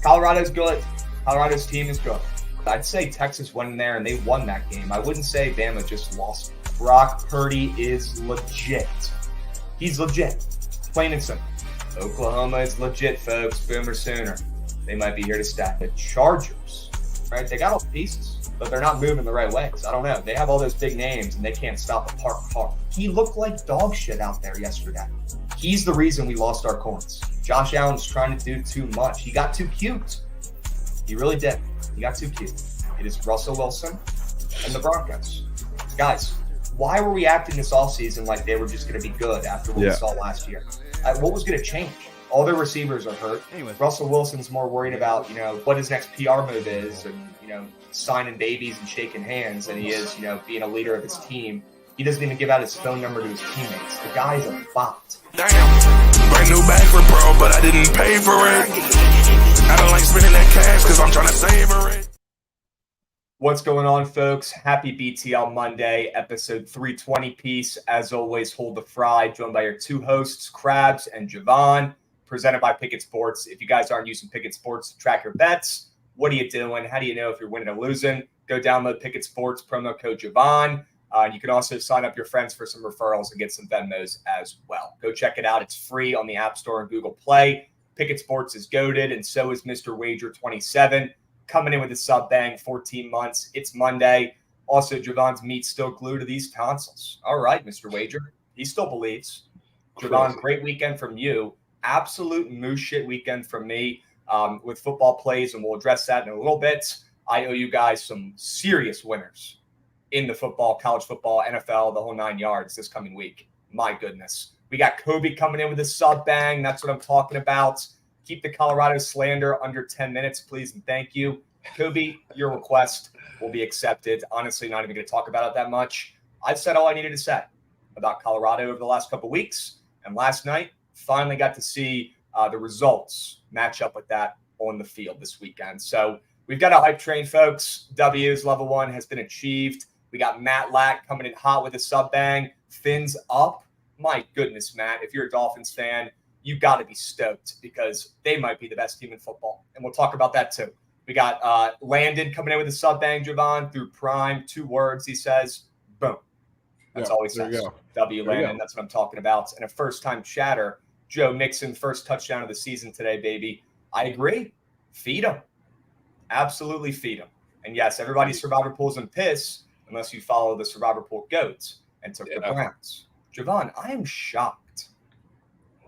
Colorado's good. Colorado's team is good. I'd say Texas went in there and they won that game. I wouldn't say Bama just lost. Brock Purdy is legit. He's legit. Plain and simple. Oklahoma is legit, folks. Boomer Sooner. They might be here to stack. The Chargers, right? They got all the pieces, but they're not moving the right way. So I don't know. They have all those big names, and they can't stop a park car. He looked like dog shit out there yesterday. He's the reason we lost our coins. Josh Allen's trying to do too much. He got too cute. He really did. He got too cute. It is Russell Wilson and the Broncos. Guys, why were we acting this offseason like they were just going to be good after what we saw last year? What was going to change? All their receivers are hurt. Anyway. Russell Wilson's more worried about, what his next PR move is and, signing babies and shaking hands than he is, being a leader of his team. He doesn't even give out his phone number to his teammates. The guy's a bot. Damn, brand new bag for bro, but I didn't pay for it. I don't like spending that cash because I'm trying to savor it. What's going on, folks? Happy BTL Monday, episode 320 piece. As always, hold the fry, joined by your two hosts, Krabs and Javon, presented by Pickett Sports. If you guys aren't using Pickett Sports to track your bets, what are you doing? How do you know if you're winning or losing? Go download Pickett Sports, promo code Javon. You can also sign up your friends for some referrals and get some Venmos as well. Go check it out. It's free on the App Store and Google Play. Pickett Sports is goated, and so is Mr. Wager 27. Coming in with a sub bang, 14 months. It's Monday. Also, Javon's meat's still glued to these tonsils. All right, Mr. Wager. He still believes. Javon, great weekend from you. Absolute moose shit weekend from me with football plays, and we'll address that in a little bit. I owe you guys some serious winners in the football, college football, NFL, the whole 9 yards this coming week. My goodness. We got Kobe coming in with a sub bang. That's what I'm talking about. Keep the Colorado slander under 10 minutes, please, and thank you. Kobe, your request will be accepted. Honestly, not even going to talk about it that much. I've said all I needed to say about Colorado over the last couple of weeks. And last night, finally got to see the results match up with that on the field this weekend. So we've got a hype train, folks. W's level 1 has been achieved. We got Matt Lack coming in hot with a sub bang. Fins up. My goodness, Matt, if you're a Dolphins fan, you've got to be stoked because they might be the best team in football. And we'll talk about that too. We got Landon coming in with a sub bang, Javon, through Prime. 2 words, he says. Boom. That's all he says. W Landon, that's what I'm talking about. And a first-time chatter, Joe Mixon, first touchdown of the season today, baby. I agree. Feed him. Absolutely feed him. And yes, everybody's survivor pools and piss unless you follow the survivor pool goats and took the Browns. Javon, I am shocked.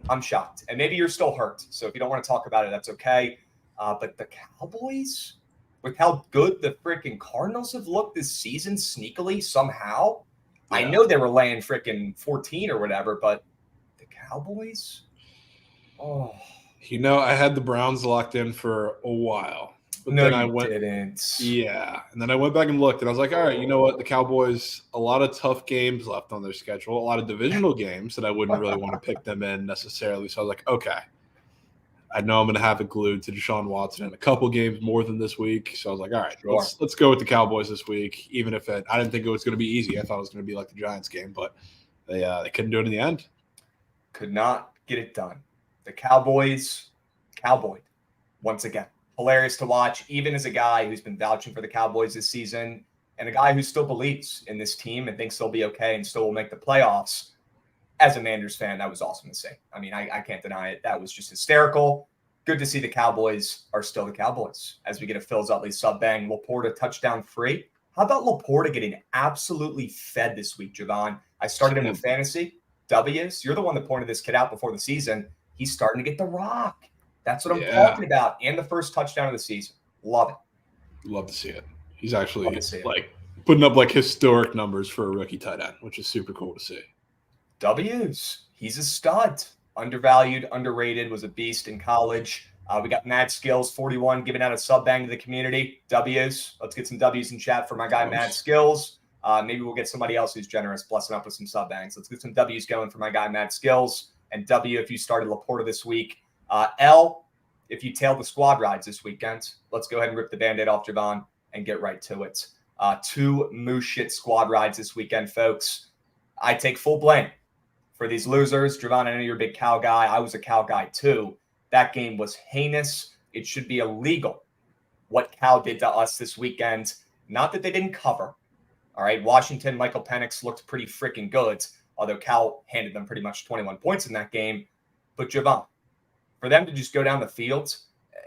I'm shocked. And maybe you're still hurt. So if you don't want to talk about it, that's okay. But the Cowboys, with how good the freaking Cardinals have looked this season sneakily somehow, I know they were laying freaking 14 or whatever, but the Cowboys? Oh. I had the Browns locked in for a while. But no, then you didn't. Yeah. And then I went back and looked, and I was like, all right, you know what? The Cowboys, a lot of tough games left on their schedule, a lot of divisional games that I wouldn't really want to pick them in necessarily. So I was like, okay. I know I'm going to have it glued to Deshaun Watson in a couple games more than this week. So I was like, all right, let's go with the Cowboys this week, even if I didn't think it was going to be easy. I thought it was going to be like the Giants game, but they couldn't do it in the end. Could not get it done. The Cowboys, cowboyed once again. Hilarious to watch, even as a guy who's been vouching for the Cowboys this season and a guy who still believes in this team and thinks they'll be okay and still will make the playoffs. As a Manders fan, that was awesome to see. I mean, I can't deny it. That was just hysterical. Good to see the Cowboys are still the Cowboys as we get a Phil's Utley sub bang. Laporta touchdown free. How about Laporta getting absolutely fed this week, Javon? I started him in fantasy. W's. You're the one that pointed this kid out before the season. He's starting to get the rock. That's what I'm talking about. And the first touchdown of the season. Love it. Love to see it. He's actually putting up like historic numbers for a rookie tight end, which is super cool to see. W's. He's a stud. Undervalued, underrated, was a beast in college. We got Mad Skills, 41, giving out a sub bang to the community. W's. Let's get some W's in chat for my guy, Mad Skills. Maybe we'll get somebody else who's generous, blessing up with some sub bangs. Let's get some W's going for my guy, Mad Skills. And W, if you started Laporta this week. L, if you tailed the squad rides this weekend. Let's go ahead and rip the Band-Aid off, Javon, and get right to it. 2 moose shit squad rides this weekend, folks. I take full blame for these losers. Javon, I know you're a big Cal guy. I was a Cal guy too. That game was heinous. It should be illegal what Cal did to us this weekend. Not that they didn't cover. All right, Washington, Michael Penix looked pretty freaking good, although Cal handed them pretty much 21 points in that game. But Javon, for them to just go down the field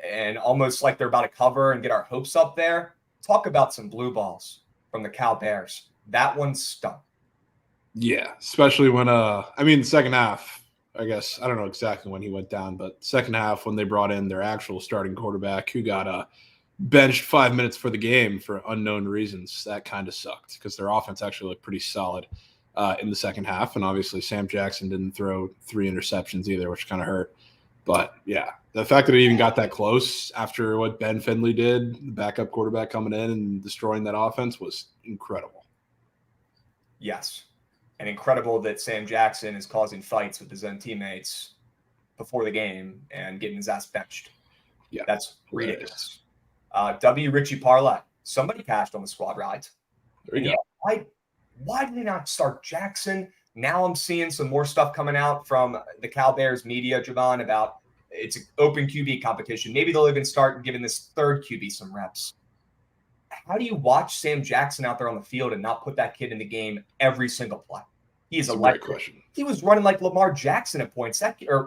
and almost like they're about to cover and get our hopes up there, talk about some blue balls from the Cal Bears. That one stunk. Yeah, especially when the second half, I guess, I don't know exactly when he went down, but second half when they brought in their actual starting quarterback who got benched 5 minutes for the game for unknown reasons, that kind of sucked because their offense actually looked pretty solid in the second half. And obviously Sam Jackson didn't throw 3 interceptions either, which kind of hurt. But yeah, the fact that it even got that close after what Ben Finley did, the backup quarterback coming in and destroying that offense, was incredible. Yes. And incredible that Sam Jackson is causing fights with his own teammates before the game and getting his ass benched. Yeah, that's ridiculous. W. Richie Parlay. Somebody cashed on the squad rides. There you go. Why did they not start Jackson? Now I'm seeing some more stuff coming out from the Cal Bears media, Javon, about it's an open QB competition. Maybe they'll even start giving this third QB some reps. How do you watch Sam Jackson out there on the field and not put that kid in the game every single play? He is a great question. He was running like Lamar Jackson at points.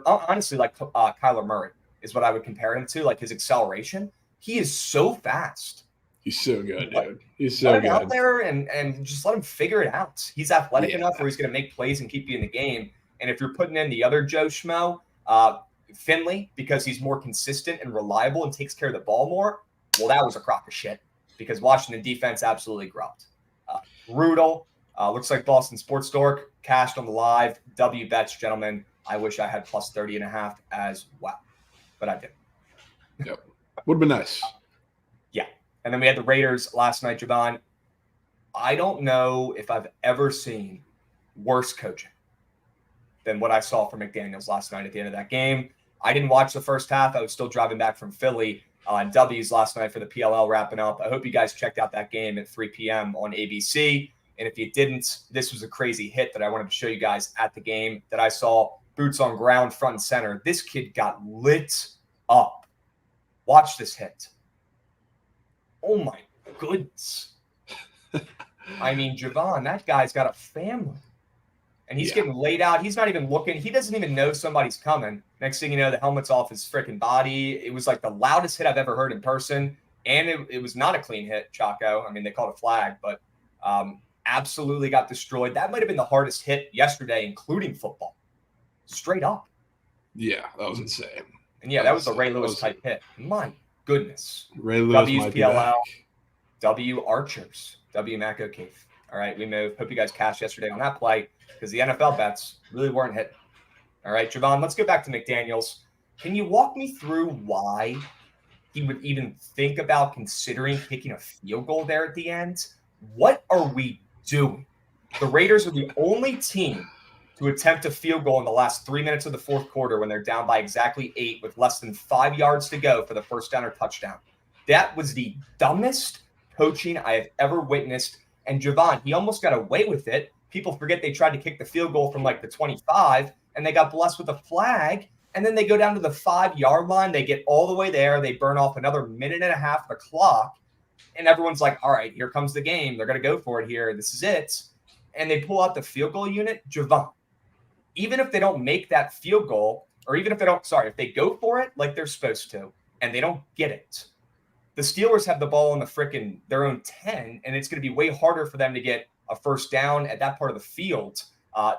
Honestly, like Kyler Murray is what I would compare him to, like his acceleration. He is so fast. He's so good, dude. He's so good. Out there and just let him figure it out. He's athletic enough where he's going to make plays and keep you in the game. And if you're putting in the other Joe Schmo, Finley, because he's more consistent and reliable and takes care of the ball more, well, that was a crock of shit. because Washington defense absolutely grubbed. Brutal. Looks like Boston Sports Dork cashed on the live W bets, gentlemen. I wish I had plus 30.5 as well, but I didn't. Yep. Would have been nice. Yeah. And then we had the Raiders last night, Javon. I don't know if I've ever seen worse coaching than what I saw from McDaniels last night at the end of that game. I didn't watch the first half. I was still driving back from Philly on W's last night for the PLL wrapping up. I hope you guys checked out that game at 3 p.m. on ABC. And if you didn't, this was a crazy hit that I wanted to show you guys at the game that I saw. Boots on ground, front and center. This kid got lit up. Watch this hit. Oh, my goodness. I mean, Javon, that guy's got a family. And he's getting laid out. He's not even looking. He doesn't even know somebody's coming. Next thing you know, the helmet's off his freaking body. It was like the loudest hit I've ever heard in person. And it was not a clean hit, Chaco. I mean, they called a flag, but absolutely got destroyed. That might have been the hardest hit yesterday, including football. Straight up. Yeah, that was insane. And yeah, that was a Ray Lewis type hit. My goodness. Ray Lewis might be back. W Archers. W Mac O'Keefe. All right, we move. Hope you guys cashed yesterday on that play because the NFL bets really weren't hitting. All right, Javon, let's go back to McDaniels. Can you walk me through why he would even think about considering kicking a field goal there at the end? What are we doing? The Raiders are the only team to attempt a field goal in the last 3 minutes of the fourth quarter when they're down by exactly 8 with less than 5 yards to go for the first down or touchdown. That was the dumbest coaching I have ever witnessed. And Javon, he almost got away with it. People forget they tried to kick the field goal from like the 25, and they got blessed with a flag. And then they go down to the 5-yard line. They get all the way there. They burn off another minute and a half of the clock. And everyone's like, all right, here comes the game. They're going to go for it here. This is it. And they pull out the field goal unit. Javon, even if they don't make that field goal, or even if if they go for it like they're supposed to, and they don't get it, the Steelers have the ball in the their own 10, and it's going to be way harder for them to get a first down at that part of the field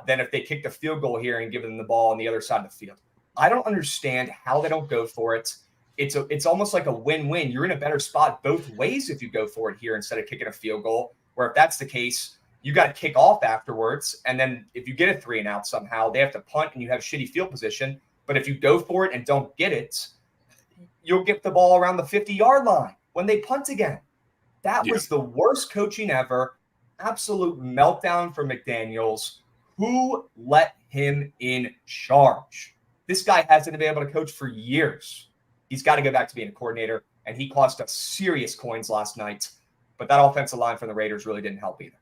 than if they kick the field goal here and give them the ball on the other side of the field. I don't understand how they don't go for it. It's almost like a win-win. You're in a better spot both ways if you go for it here instead of kicking a field goal, where if that's the case, you got to kick off afterwards. And then if you get a 3-and-out somehow, they have to punt and you have shitty field position. But if you go for it and don't get it, you'll get the ball around the 50-yard line when they punt again. That was the worst coaching ever. Absolute meltdown for McDaniels. Who let him in charge? This guy hasn't been able to coach for years. He's got to go back to being a coordinator, and he cost us serious coins last night. But that offensive line from the Raiders really didn't help either.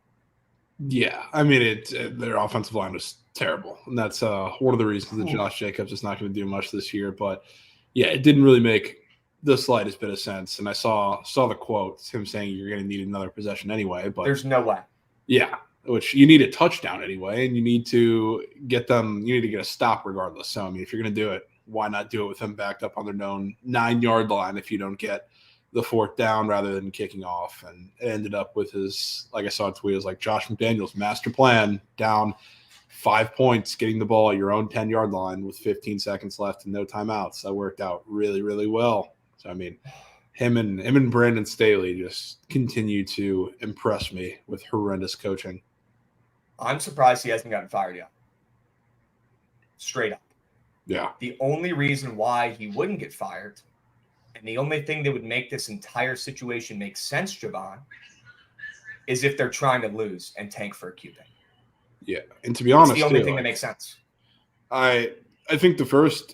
Yeah, I mean, their offensive line was terrible, and that's one of the reasons that Josh Jacobs is not going to do much this year. But yeah, it didn't really make the slightest bit of sense. And I saw the quote, him saying you're going to need another possession anyway. But there's no way. Yeah, which you need a touchdown anyway, and you need to get a stop regardless. So I mean, if you're going to do it, why not do it with them backed up on their own 9-yard line if you don't get the fourth down rather than kicking off? And it ended up with his, like I saw a tweet, it was like Josh McDaniels' master plan, down 5 points, getting the ball at your own 10-yard line with 15 seconds left and no timeouts. That worked out really, really well. So, I mean, him and Brandon Staley just continue to impress me with horrendous coaching. I'm surprised he hasn't gotten fired yet. Straight up. Yeah. The only reason why he wouldn't get fired, and the only thing that would make this entire situation make sense, Javon, is if they're trying to lose and tank for a QB. Yeah, and to be honest, it's the only thing that makes sense. I think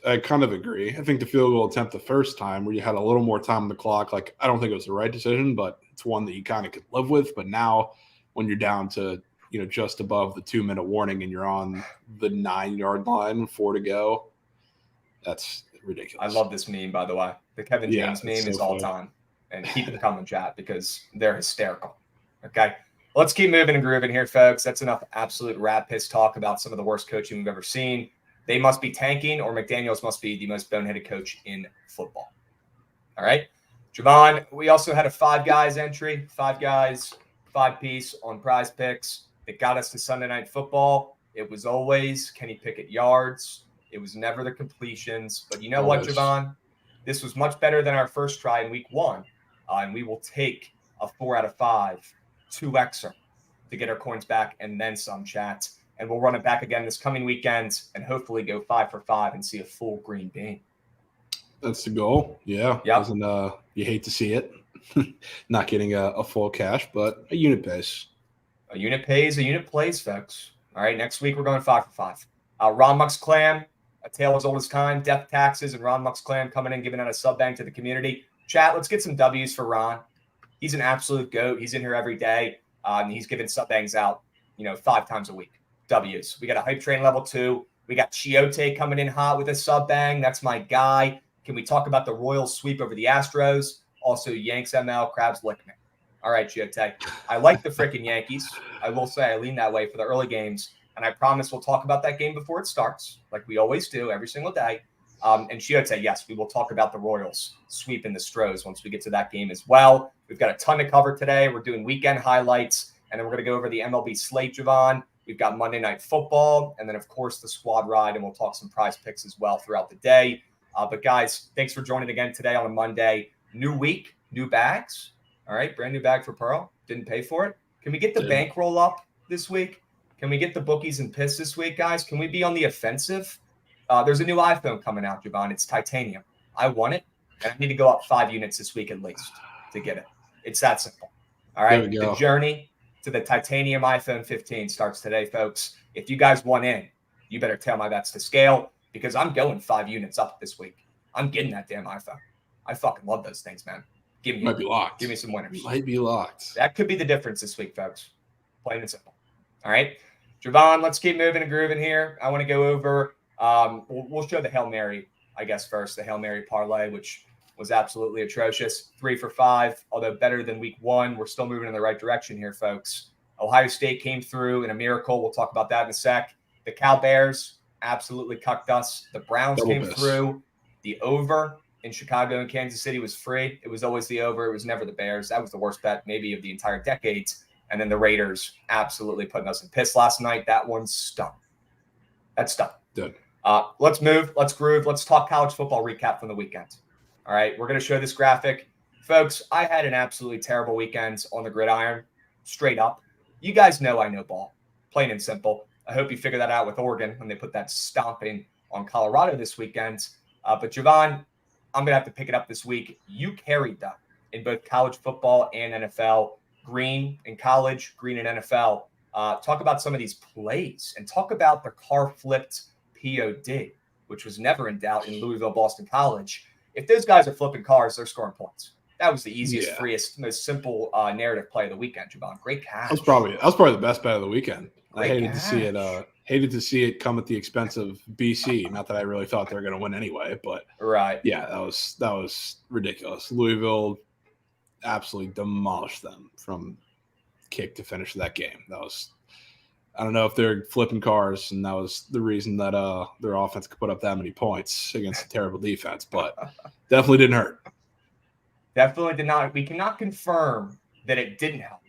I kind of agree. I think the field goal attempt the first time where you had a little more time on the clock, like I don't think it was the right decision, but it's one that you kind of could live with. But now when you're down to, just above the 2-minute warning and you're on the 9-yard line, 4 to go, that's ridiculous. I love this meme, by the way. The Kevin James meme is all time. And keep it coming, chat, because they're hysterical. Okay? Let's keep moving and grooving here, folks. That's enough absolute rat piss talk about some of the worst coaching we've ever seen. They must be tanking, or McDaniels must be the most boneheaded coach in football. All right? Javon, we also had a 5 guys entry. 5 guys, 5-piece on Prize Picks. It got us to Sunday Night Football. It was always Kenny Pickett yards. It was never the completions. But you know what, Javon? This was much better than our first try in week 1. And we will take a 4 out of 5, 2Xer to get our coins back and then some, chat. And we'll run it back again this coming weekend and hopefully go 5 for 5 and see a full green bean. That's the goal. Yeah. Yep. You hate to see it. Not getting a full cash, but a unit pays. A unit pays, a unit plays, folks. All right, next week we're going 5 for 5. Ron Muck's Clan, a tale as old as time, death taxes, and Ron Muck's Clan coming in, giving out a sub bank to the community. Chat, let's get some W's for Ron. He's an absolute goat. He's in here every day. He's giving sub banks out, 5 times a week. W's. We got a hype train level 2. We got Chiote coming in hot with a sub bang. That's my guy. Can we talk about the Royals sweep over the Astros? Also, Yanks ML, Krabs lick me. All right, Chiote. I like the freaking Yankees. I will say I lean that way for the early games. And I promise we'll talk about that game before it starts, like we always do every single day. And Chiote, yes, we will talk about the Royals sweeping the Stros once we get to that game as well. We've got a ton to cover today. We're doing weekend highlights, and then we're going to go over the MLB slate, Javon. We've got Monday Night Football, and then, of course, the squad ride, and we'll talk some prize picks as well throughout the day. But, guys, thanks for joining again today on a Monday. New week, new bags. All right, brand new bag for Pearl. Didn't pay for it. Can we get the bankroll up this week? Can we get the bookies and piss this week, guys? Can we be on the offensive? There's a new iPhone coming out, Javon. It's titanium. I want it, and I need to go up 5 units this week at least to get it. It's that simple. All right, the journey to the titanium iPhone 15 starts today, folks. If you guys want in, you better tell my bets to scale because I'm going 5 units up this week. I'm getting that damn iPhone. I fucking love those things, man. Might be locked. Give me some winners. Might be locked. That could be the difference this week, folks. Plain and simple. All right, Javon, let's keep moving and grooving here. I want to go over. We'll show the Hail Mary, I guess, first. The Hail Mary parlay, which was absolutely atrocious. 3 for 5, although better than week 1. We're still moving in the right direction here, folks. Ohio State came through in a miracle. We'll talk about that in a sec. The Cowboys absolutely cucked us. The Browns came through. The over in Chicago and Kansas City was free. It was always the over. It was never the Bears. That was the worst bet maybe of the entire decade. And then the Raiders absolutely putting us in piss last night. That one stung. That stung. Good. Let's move. Let's groove. Let's talk college football recap from the weekend. All right, we're going to show this graphic. Folks, I had an absolutely terrible weekend on the gridiron, straight up. You guys know I know ball, plain and simple. I hope you figure that out with Oregon when they put that stomping on Colorado this weekend. But, Javon, I'm going to have to pick it up this week. You carried them in both college football and NFL. Green in college, green in NFL. Talk about some of these plays and talk about the car flipped POD, which was never in doubt in Louisville, Boston College. If those guys are flipping cars, they're scoring points. That was the easiest, freest, most simple narrative play of the weekend, Javon. Great catch. That was probably the best bet of the weekend. I hated to see it. Hated to see it come at the expense of BC. Not that I really thought they were going to win anyway, but yeah, that was ridiculous. Louisville absolutely demolished them from kick to finish that game. I don't know if they're flipping cars, and that was the reason that their offense could put up that many points against a terrible defense, but definitely didn't hurt. Definitely did not. We cannot confirm that it didn't help,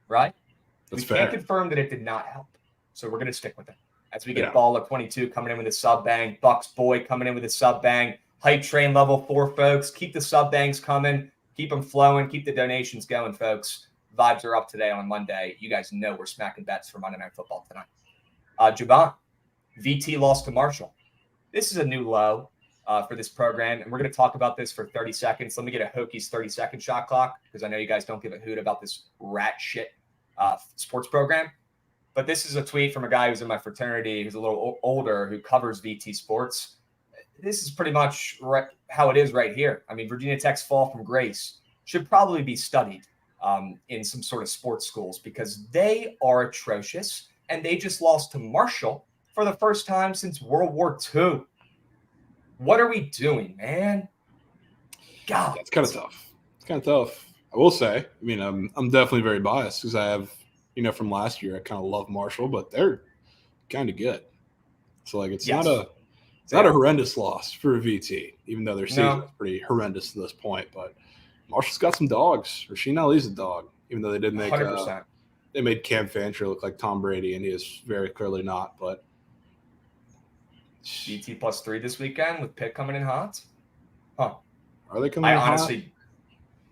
right? That's fair. Can't confirm that it did not help, so we're going to stick with it. As we get Ball at 22 coming in with a sub bang, Bucs boy coming in with a sub bang, hype train level 4, folks. Keep the sub bangs coming. Keep them flowing. Keep the donations going, folks. Vibes are up today on Monday. You guys know we're smacking bets for Monday Night Football tonight. Javon, VT lost to Marshall. This is a new low for this program, and we're going to talk about this for 30 seconds. Let me get a Hokies 30-second shot clock because I know you guys don't give a hoot about this rat shit sports program. But this is a tweet from a guy who's in my fraternity who's a little older who covers VT sports. This is pretty much how it is right here. I mean, Virginia Tech's fall from grace should probably be studied in some sort of sports schools because they are atrocious and they just lost to Marshall for the first time since World War II. What are we doing, man? God, it's kind of tough. I will say, I mean, I'm definitely very biased because I have, from last year, I kind of love Marshall, but they're kind of good. So like, it's not a horrendous loss for a VT, even though their season is pretty horrendous to this point. But Marshall's got some dogs. Rasheen Ali's a dog, even though they did make 100%. They made Cam Fancher look like Tom Brady, and he is very clearly not. But VT +3 this weekend with Pitt coming in hot. Huh? Are they coming in hot?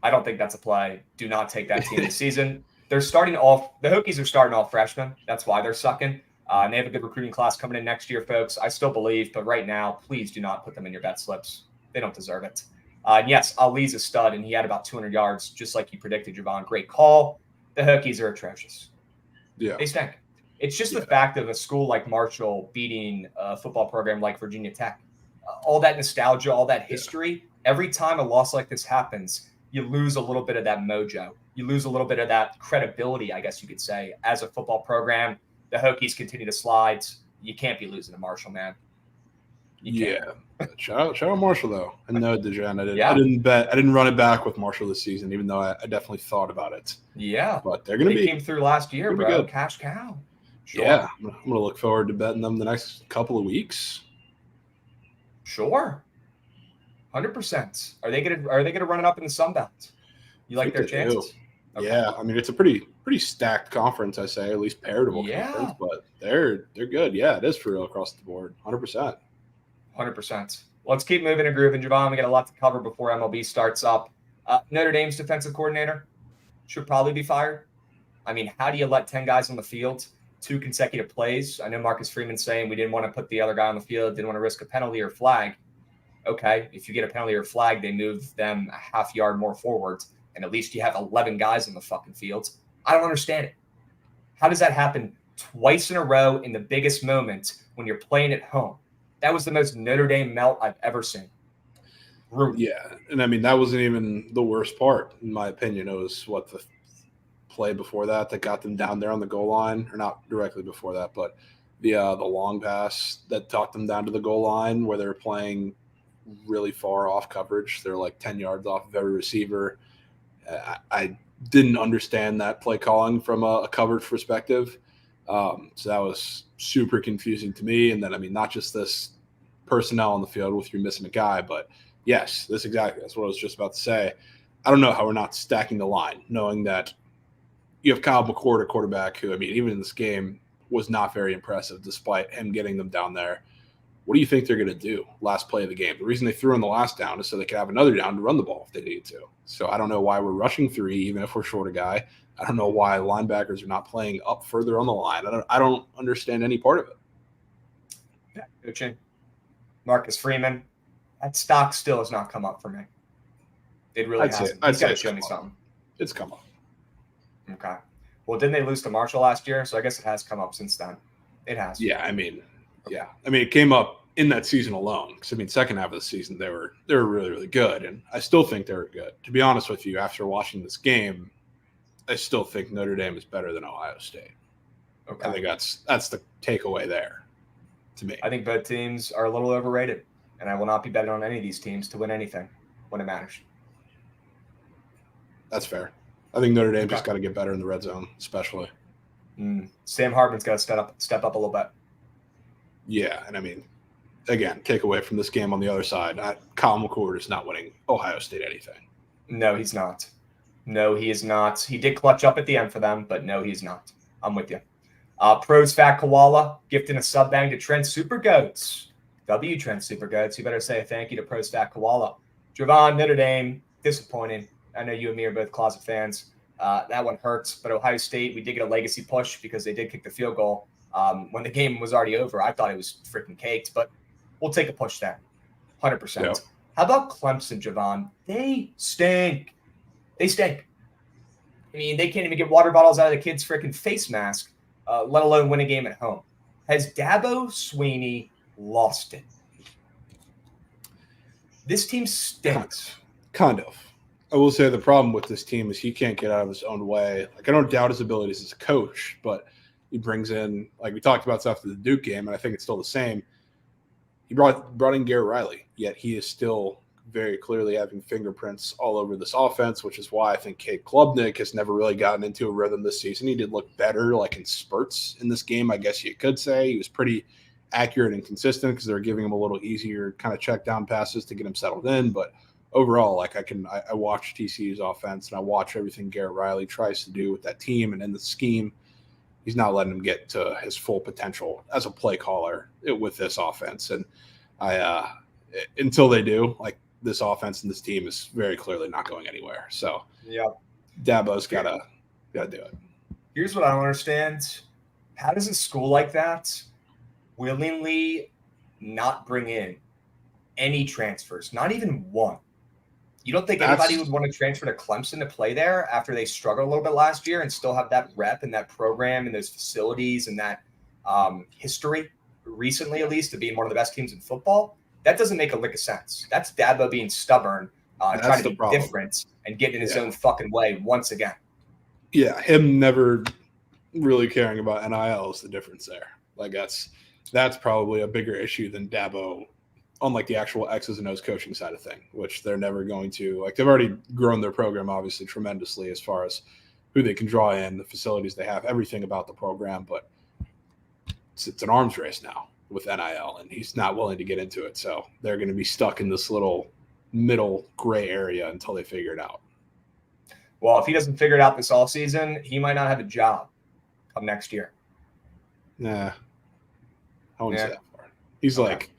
I don't think that's a play. Do not take that team this season. The Hokies are starting all freshmen. That's why they're sucking. And they have a good recruiting class coming in next year, folks. I still believe, but right now, please do not put them in your bet slips. They don't deserve it. And yes, Ali's a stud, and he had about 200 yards, just like you predicted, Javon. Great call. The Hokies are atrocious. Yeah. They stink. It's just the fact of a school like Marshall beating a football program like Virginia Tech. All that nostalgia, all that history. Every time a loss like this happens, you lose a little bit of that mojo. You lose a little bit of that credibility, I guess you could say, as a football program. The Hokies continue to slide. You can't be losing to Marshall, man. Yeah. Shout out Marshall, though. I know DeGen. I didn't run it back with Marshall this season, even though I definitely thought about it. Yeah. But they came through last year, bro. Good. Cash cow. Sure. Yeah. I'm going to look forward to betting them the next couple of weeks. Sure. 100%. Are they gonna run it up in the Sun Belt? You like their chances? Okay. Yeah, I mean it's a pretty stacked conference, I say, at least paritable conference, but they're good. Yeah, it is for real across the board, 100%. 100%. Let's keep moving and grooving, Javon. We got a lot to cover before MLB starts up. Notre Dame's defensive coordinator should probably be fired. I mean, how do you let 10 guys on the field, 2 consecutive plays? I know Marcus Freeman's saying we didn't want to put the other guy on the field, didn't want to risk a penalty or flag. Okay, if you get a penalty or flag, they move them a half yard more forward, and at least you have 11 guys on the fucking field. I don't understand it. How does that happen twice in a row in the biggest moment when you're playing at home? That was the most Notre Dame melt I've ever seen. Rude. Yeah, and I mean, that wasn't even the worst part, in my opinion. It was the play before that got them down there on the goal line, or not directly before that, but the long pass that took them down to the goal line where they're playing really far off coverage. They're like 10 yards off of every receiver. I didn't understand that play calling from a coverage perspective. So that was super confusing to me. And then, I mean, not just this personnel on the field with you missing a guy, but yes, that's what I was just about to say. I don't know how we're not stacking the line, knowing that you have Kyle McCord, a quarterback who, I mean, even in this game was not very impressive despite him getting them down there. What do you think they're going to do last play of the game? The reason they threw in the last down is so they could have another down to run the ball if they needed to. So I don't know why we're rushing 3, even if we're short a guy. I don't know why linebackers are not playing up further on the line. I don't understand any part of it. Yeah, coaching. Marcus Freeman, that stock still has not come up for me. It really hasn't. He's got to show me something. It's come up. Okay. Well, didn't they lose to Marshall last year? So I guess it has come up since then. It has. Yeah, I mean, it came up in that season alone. Because, I mean, second half of the season, they were really, really good. And I still think they were good. To be honest with you, after watching this game, I still think Notre Dame is better than Ohio State. Okay. I think that's the takeaway there to me. I think both teams are a little overrated. And I will not be betting on any of these teams to win anything when it matters. That's fair. I think Notre Dame just got to get better in the red zone, especially. Sam Hartman's got to step up a little bit. Yeah, and I mean, again, take away from this game on the other side, Kyle McCord is not winning Ohio State anything. No, he's not. No, he is not. He did clutch up at the end for them, but no, he's not. I'm with you. Pros Fat Koala gifting a sub bang to Trent Supergoats. Trent Supergoats. You better say a thank you to Pros Fat Koala. Javon, Notre Dame, disappointing. I know you and me are both closet fans. That one hurts, but Ohio State, we did get a legacy push because they did kick the field goal. When the game was already over, I thought it was freaking caked, but we'll take a push then. 100%. Yep. How about Clemson, Javon? They stink. They stink. I mean, they can't even get water bottles out of the kid's freaking face mask, let alone win a game at home. Has Dabo Swinney lost it? This team stinks. Kind of. I will say the problem with this team is he can't get out of his own way. Like, I don't doubt his abilities as a coach, but he brings in, like we talked about after the Duke game, and I think it's still the same. He brought in Garrett Riley, yet he is still very clearly having fingerprints all over this offense, which is why I think Cade Klubnik has never really gotten into a rhythm this season. He did look better, like in spurts in this game, I guess you could say. He was pretty accurate and consistent because they were giving him a little easier kind of check down passes to get him settled in. But overall, like I watch TCU's offense and I watch everything Garrett Riley tries to do with that team and in the scheme. He's not letting him get to his full potential as a play caller with this offense. And until they do, like, this offense and this team is very clearly not going anywhere. So Yeah. Dabo's gotta do it. Here's what I don't understand. How does a school like that willingly not bring in any transfers? Not even one. You don't think anybody would want to transfer to Clemson to play there after they struggled a little bit last year and still have that rep and that program and those facilities and that history recently, at least, to being one of the best teams in football? That doesn't make a lick of sense. That's Dabo being stubborn, trying to be different and getting in his own fucking way once again. Yeah, him never really caring about NIL is the difference there. Like that's probably a bigger issue than Dabo on like the actual X's and O's coaching side of thing, which they're never going to like. They've already grown their program obviously tremendously as far as who they can draw in, the facilities they have, everything about the program, but it's an arms race now with NIL, and he's not willing to get into it. So they're going to be stuck in this little middle gray area until they figure it out. Well, if he doesn't figure it out this offseason, he might not have a job come next year. Nah, I wouldn't say that far. He's like,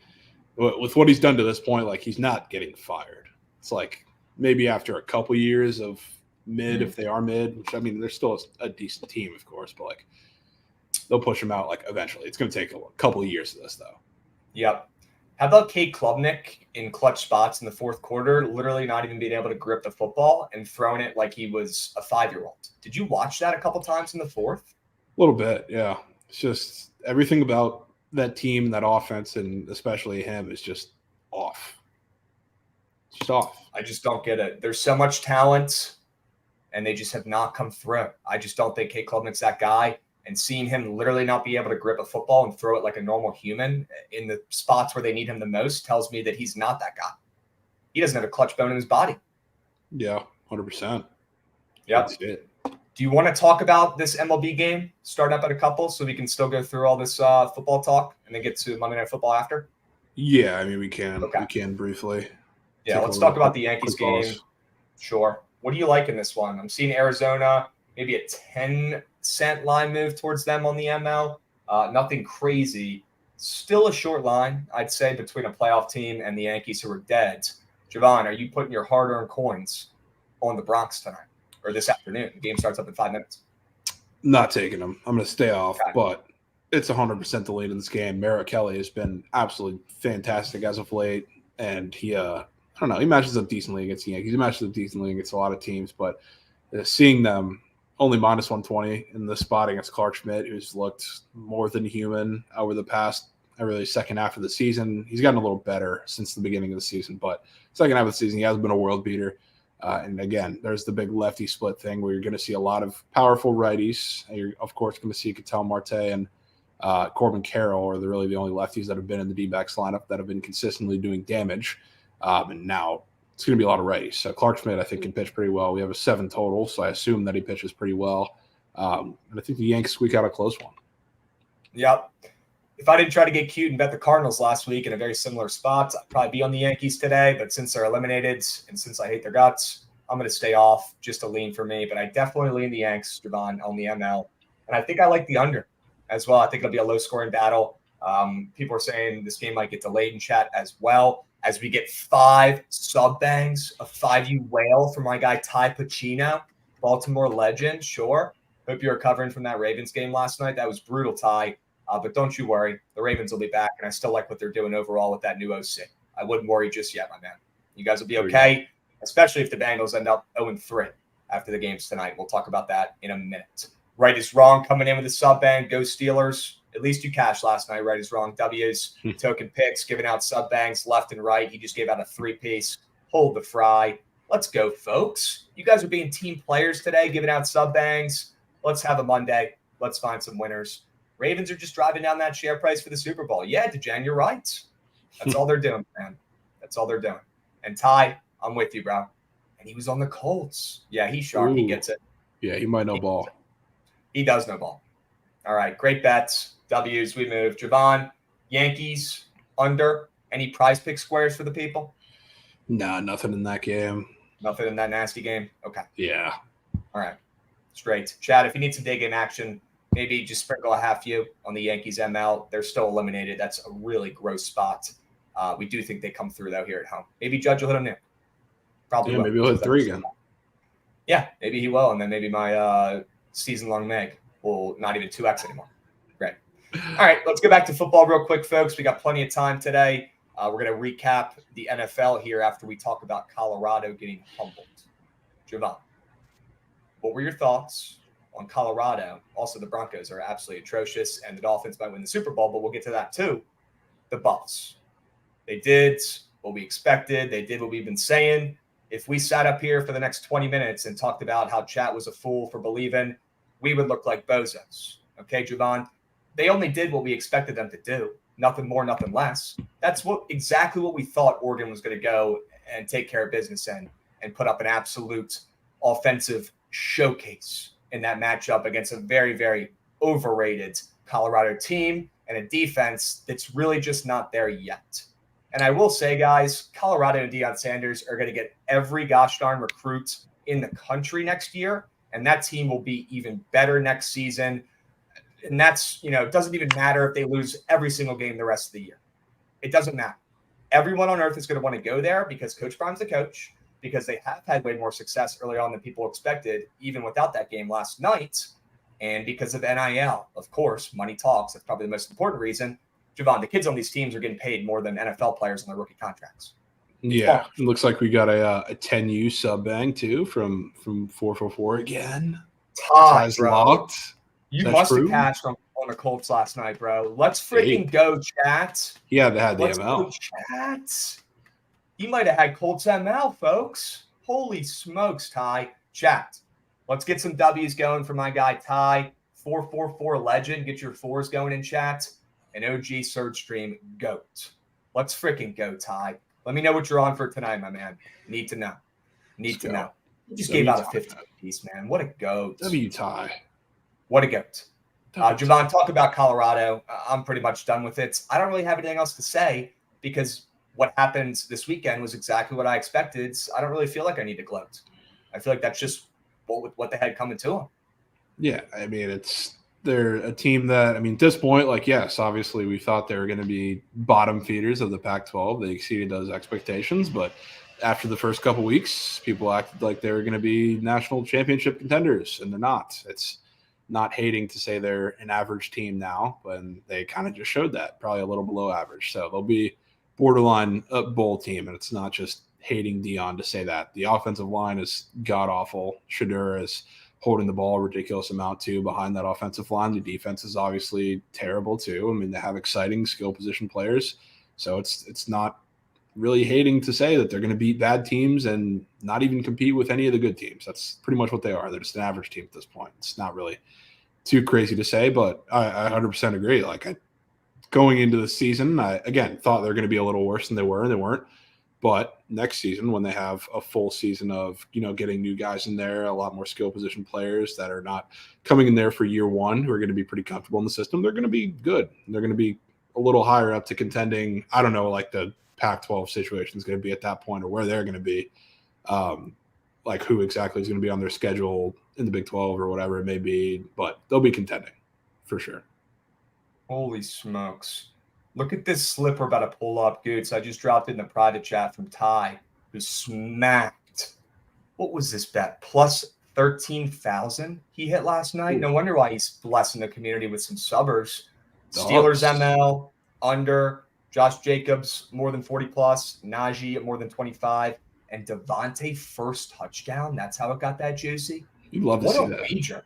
with what he's done to this point, like he's not getting fired. It's like maybe after a couple years of mid, if they are mid, which I mean, they're still a decent team, of course, but like they'll push him out like eventually. It's going to take a couple of years of this, though. Yep. How about Kate Klubnik in clutch spots in the fourth quarter, literally not even being able to grip the football and throwing it like he was a 5-year-old? Did you watch that a couple times in the fourth? A little bit, yeah. It's just everything about that team, that offense, and especially him is just off. It's just off. I just don't get it. There's so much talent, and they just have not come through. I just don't think Kate Klubnik's that guy. And seeing him literally not be able to grip a football and throw it like a normal human in the spots where they need him the most tells me that he's not that guy. He doesn't have a clutch bone in his body. Yeah, 100%. Yep. That's it. Do you want to talk about this MLB game? Start up at a couple so we can still go through all this football talk and then get to Monday Night Football after? Yeah, I mean, we can. Okay. We can briefly. Yeah, let's talk about the Yankees game. Sure. What do you like in this one? I'm seeing Arizona, maybe a 10-cent line move towards them on the ML. Nothing crazy. Still a short line, I'd say, between a playoff team and the Yankees who are dead. Javon, are you putting your hard-earned coins on the Bronx tonight or this afternoon? The game starts up in 5 minutes. Not taking them. I'm going to stay off, Okay. but it's 100% the lead in this game. Merritt Kelly has been absolutely fantastic as of late, and he, I don't know, he matches up decently against the Yankees. He matches up decently against a lot of teams, but seeing them only minus 120 in the spot against Clark Schmidt, who's looked more than human over the past, really second half of the season. He's gotten a little better since the beginning of the season, but second half of the season, he hasn't been a world beater. And again, there's the big lefty split thing where you're going to see a lot of powerful righties. And you're, of course, going to see Ketel Marte and Corbin Carroll are really the only lefties that have been in the D-backs lineup that have been consistently doing damage. And now it's going to be a lot of righties. So Clark Schmidt, I think, can pitch pretty well. We have a 7 total, so I assume that he pitches pretty well. And I think the Yanks squeak out a close one. Yep. If I didn't try to get cute and bet the Cardinals last week in a very similar spot, I'd probably be on the Yankees today. But since they're eliminated and since I hate their guts, I'm going to stay off, just a lean for me. But I definitely lean the Yanks, Javon, on the ML. And I think I like the under as well. I think it'll be a low-scoring battle. People are saying this game might get delayed in chat as well. As we get 5 sub-bangs, a 5U whale from my guy Ty Pacino, Baltimore legend, sure. Hope you're recovering from that Ravens game last night. That was brutal, Ty. But don't you worry. The Ravens will be back, and I still like what they're doing overall with that new OC. I wouldn't worry just yet, my man. You guys will be okay, especially if the Bengals end up 0-3 after the games tonight. We'll talk about that in a minute. Right is wrong coming in with a sub-bang. Go Steelers. At least you cashed last night. Right is wrong. W's, token picks, giving out sub-bangs left and right. He just gave out a 3-piece. Hold the fry. Let's go, folks. You guys are being team players today, giving out sub-bangs. Let's have a Monday. Let's find some winners. Ravens are just driving down that share price for the Super Bowl. Yeah, DeGen, you're right. That's all they're doing, man. That's all they're doing. And Ty, I'm with you, bro. And he was on the Colts. Yeah, he's sharp. He gets it. Yeah, he might know ball. He does know ball. All right, great bets. W's, we move. Javon, Yankees, under. Any prize pick squares for the people? Nah, nothing in that game. Nothing in that nasty game? Okay. Yeah. All right. Straight. Chad, if you need some day game action, maybe just sprinkle a half U on the Yankees ML. They're still eliminated. That's a really gross spot. We do think they come through, though, here at home. Maybe Judge will hit a nuke. Probably will. Maybe he'll hit 3 again. Yeah, maybe he will. And then maybe my season-long Meg will not even 2X anymore. Great. All right, let's get back to football real quick, folks. We got plenty of time today. We're going to recap the NFL here after we talk about Colorado getting humbled. Javon, what were your thoughts on Colorado? Also, the Broncos are absolutely atrocious, and the Dolphins might win the Super Bowl, but we'll get to that too. The Bucs. They did what we expected. They did what we've been saying. If we sat up here for the next 20 minutes and talked about how Chat was a fool for believing, we would look like bozos. Okay, Javon? They only did what we expected them to do. Nothing more, nothing less. That's exactly what we thought Oregon was going to go and take care of business and put up an absolute offensive showcase in that matchup against a very, very overrated Colorado team and a defense that's really just not there yet. And I will say, guys, Colorado and Deion Sanders are going to get every gosh darn recruit in the country next year, and that team will be even better next season. And that's, it doesn't even matter if they lose every single game the rest of the year. It doesn't matter. Everyone on earth is going to want to go there because Coach Brown's the coach, because they have had way more success early on than people expected, even without that game last night, and because of NIL. Of course, money talks. That's probably the most important reason. Javon, the kids on these teams are getting paid more than NFL players on their rookie contracts. Yeah, it looks like we got a 10U sub bang too from 444 again. Ties locked. You must have cashed on the Colts last night, bro. Let's freaking go, Chat. Yeah, they had the Let's ML. Go, Chat. He might have had Colts ML, folks. Holy smokes, Ty. Chat. Let's get some W's going for my guy, Ty. 444 legend. Get your 4s going in chat. And OG Surge Stream GOAT. Let's freaking go, Ty. Let me know what you're on for tonight, my man. Need to know. Need to know. You just gave out a 15 piece, man. What a GOAT. W Ty. What a GOAT. Javon, talk about Colorado. I'm pretty much done with it. I don't really have anything else to say because what happened this weekend was exactly what I expected. I don't really feel like I need to gloat. I feel like that's just what they had coming to them. Yeah, I mean, they're a team that, at this point, yes, obviously we thought they were going to be bottom feeders of the Pac-12. They exceeded those expectations, but after the first couple weeks, people acted like they were going to be national championship contenders, and they're not. It's not hating to say they're an average team now, but they kind of just showed that, probably a little below average. So they'll be borderline bowl team, and it's not just hating Deion to say that. The offensive line is god-awful. Shadur is holding the ball a ridiculous amount, too, behind that offensive line. The defense is obviously terrible, too. They have exciting skill position players. So it's not really hating to say that they're going to beat bad teams and not even compete with any of the good teams. That's pretty much what they are. They're just an average team at this point. It's not really too crazy to say, but I 100% agree. Going into the season, I, again, thought they were going to be a little worse than they were, and they weren't. But next season, when they have a full season of, getting new guys in there, a lot more skill position players that are not coming in there for year one, who are going to be pretty comfortable in the system, they're going to be good. They're going to be a little higher up to contending. I don't know, the Pac-12 situation is going to be at that point, or where they're going to be, who exactly is going to be on their schedule in the Big 12 or whatever it may be. But they'll be contending for sure. Holy smokes. Look at this slip we're about to pull up, Goots. I just dropped it in the private chat from Ty, who smacked. What was this bet? Plus 13,000 he hit last night. Ooh. No wonder why he's blessing the community with some subbers. Dogs. Steelers ML, under. Josh Jacobs, more than 40 plus. Najee at more than 25. And Devontae, first touchdown. That's how it got that juicy. You'd love to see that. What a wager.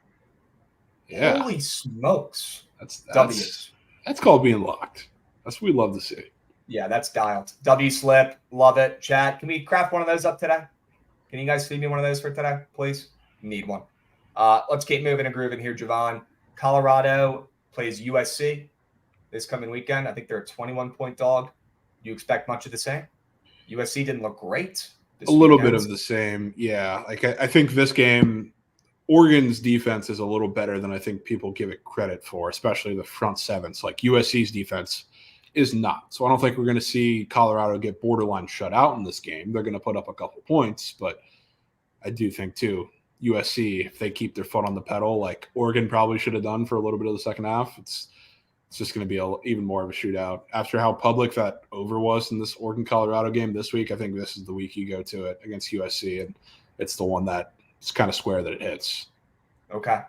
Yeah. Holy smokes. That's called being locked. That's what we love to see. Yeah, that's dialed. W slip. Love it. Chat. Can we craft one of those up today? Can you guys feed me one of those for today, please? Need one. Let's keep moving and grooving here, Javon. Colorado plays USC this coming weekend. I think they're a 21-point dog. Do you expect much of the same? USC didn't look great. A little bit of the same. Yeah. I think this game, Oregon's defense is a little better than I think people give it credit for, especially the front sevens. USC's defense is not. So I don't think we're going to see Colorado get borderline shut out in this game. They're going to put up a couple points, but I do think too, USC, if they keep their foot on the pedal, like Oregon probably should have done for a little bit of the second half, it's it's just going to be even more of a shootout. After how public that over was in this Oregon-Colorado game this week, I think this is the week you go to it against USC, and it's the one that it's kind of square that it hits. Okay.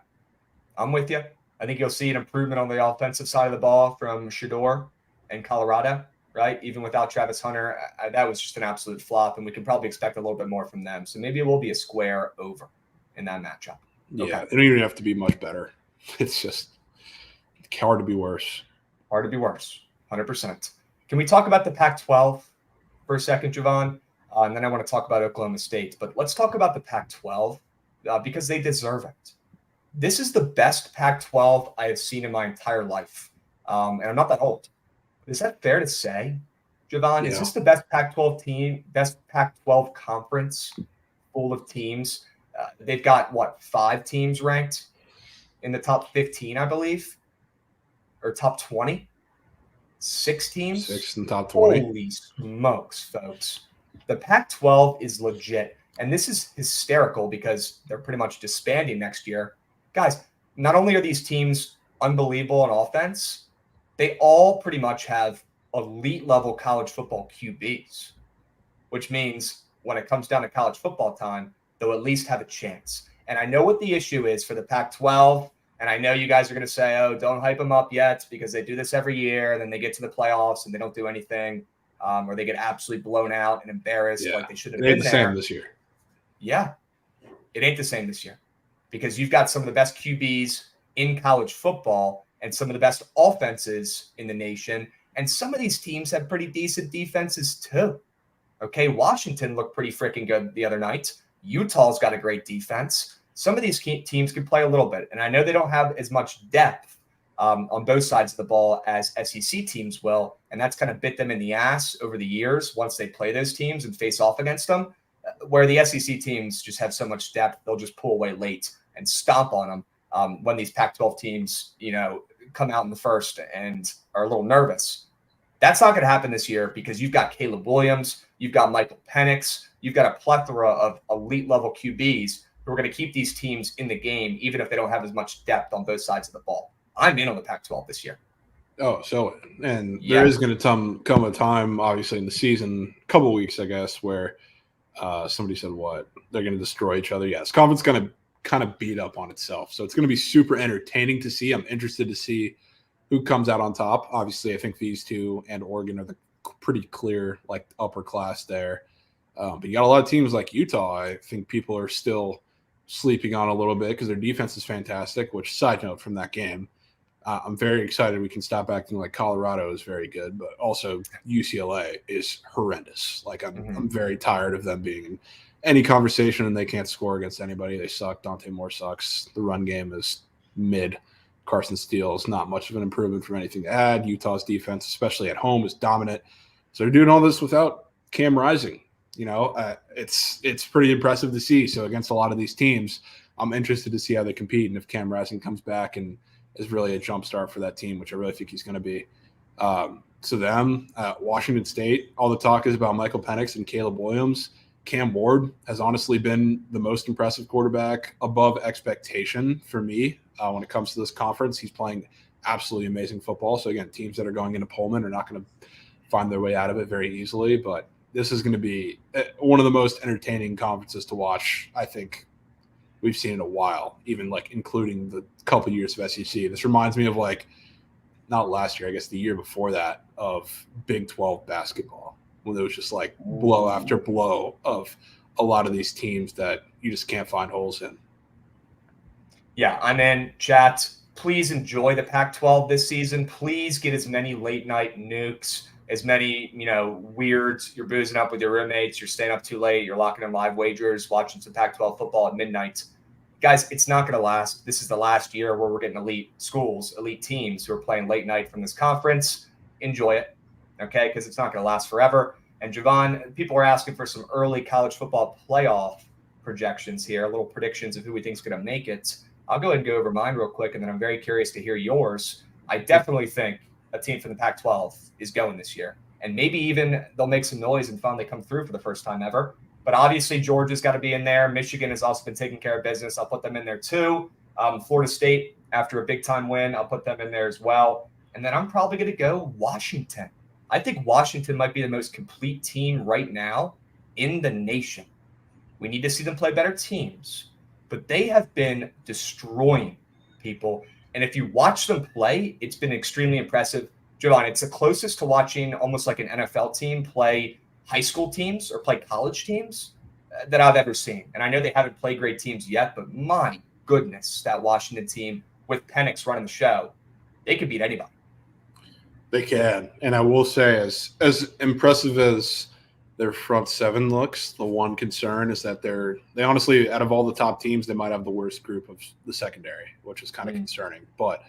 I'm with you. I think you'll see an improvement on the offensive side of the ball from Shedeur and Colorado, right? Even without Travis Hunter, that was just an absolute flop, and we can probably expect a little bit more from them. So maybe it will be a square over in that matchup. Yeah, okay. They don't even have to be much better. It's just hard to be worse. Hard to be worse, 100%. Can we talk about the Pac-12 for a second, Javon? And then I want to talk about Oklahoma State. But let's talk about the Pac-12 because they deserve it. This is the best Pac-12 I have seen in my entire life. And I'm not that old. Is that fair to say, Javon? Yeah. Is this the best Pac-12 team, best Pac-12 conference full of teams? They've got, 5 teams ranked in the top 15, I believe, or top 20? 6 teams? 6 in the top 20. Holy smokes, folks. The Pac-12 is legit. And this is hysterical because they're pretty much disbanding next year. Guys, not only are these teams unbelievable on offense, they all pretty much have elite level college football QBs, which means when it comes down to college football time, they'll at least have a chance. And I know what the issue is for the Pac-12. And I know you guys are going to say, oh, don't hype them up yet because they do this every year. And then they get to the playoffs and they don't do anything, or they get absolutely blown out and embarrassed like they should have been. It ain't the same this year. Yeah, it ain't the same this year because you've got some of the best QBs in college football and some of the best offenses in the nation. And some of these teams have pretty decent defenses too. Okay, Washington looked pretty freaking good the other night. Utah's got a great defense. Some of these teams can play a little bit. And I know they don't have as much depth on both sides of the ball as SEC teams will. And that's kind of bit them in the ass over the years once they play those teams and face off against them. Where the SEC teams just have so much depth, they'll just pull away late and stomp on them when these Pac-12 teams, come out in the first and are a little nervous. That's not going to happen this year because you've got Caleb Williams, you've got Michael Penix, you've got a plethora of elite-level QBs who are going to keep these teams in the game, even if they don't have as much depth on both sides of the ball. I'm in on the Pac-12 this year. Oh, there is going to come a time, obviously, in the season, a couple of weeks, I guess, where somebody said they're going to destroy each other. This conference is going to kind of beat up on itself. So it's going to be super entertaining to see. I'm interested to see who comes out on top. Obviously, I think these two and Oregon are the pretty clear, upper class there. But you got a lot of teams like Utah. I think people are still sleeping on a little bit because their defense is fantastic, which, side note from that game, I'm very excited we can stop acting like Colorado is very good, but also UCLA is horrendous. I'm very tired of them being in any conversation and they can't score against anybody. They suck. Dante Moore sucks. The run game is mid. Carson Steele is not much of an improvement from anything to add. Utah's defense, especially at home, is dominant. So they're doing all this without Cam Rising. It's pretty impressive to see. So against a lot of these teams, I'm interested to see how they compete and if Cam Rising comes back and is really a jump start for that team, which I really think he's going to be. Washington State, all the talk is about Michael Penix and Caleb Williams. Cam Ward has honestly been the most impressive quarterback above expectation for me when it comes to this conference. He's playing absolutely amazing football. So, again, teams that are going into Pullman are not going to find their way out of it very easily. But this is going to be one of the most entertaining conferences to watch, I think, we've seen in a while, even including the couple years of SEC. This reminds me of not last year, I guess the year before that, of Big 12 basketball, when there was just blow after blow of a lot of these teams that you just can't find holes in. Yeah, I'm in. Chat, please enjoy the Pac-12 this season. Please get as many late night nukes, as many, weirds. You're boozing up with your roommates. You're staying up too late. You're locking in live wagers, watching some Pac-12 football at midnight. Guys, it's not going to last. This is the last year where we're getting elite schools, elite teams who are playing late night from this conference. Enjoy it, okay? Because it's not going to last forever. And Javon, people are asking for some early college football playoff projections here, little predictions of who we think is going to make it. I'll go ahead and go over mine real quick, and then I'm very curious to hear yours. I definitely think a team from the Pac-12 is going this year. And maybe even they'll make some noise and finally come through for the first time ever. But obviously, Georgia's got to be in there. Michigan has also been taking care of business. I'll put them in there too. Florida State, after a big-time win, I'll put them in there as well. And then I'm probably going to go Washington. I think Washington might be the most complete team right now in the nation. We need to see them play better teams, but they have been destroying people. And if you watch them play, it's been extremely impressive. Jovan, it's the closest to watching almost like an NFL team play high school teams or play college teams that I've ever seen. And I know they haven't played great teams yet, but my goodness, that Washington team with Penix running the show, they could beat anybody. They can. And I will say, as impressive as their front seven looks, the one concern is that they honestly, out of all the top teams, they might have the worst group of the secondary, which is kind of concerning. But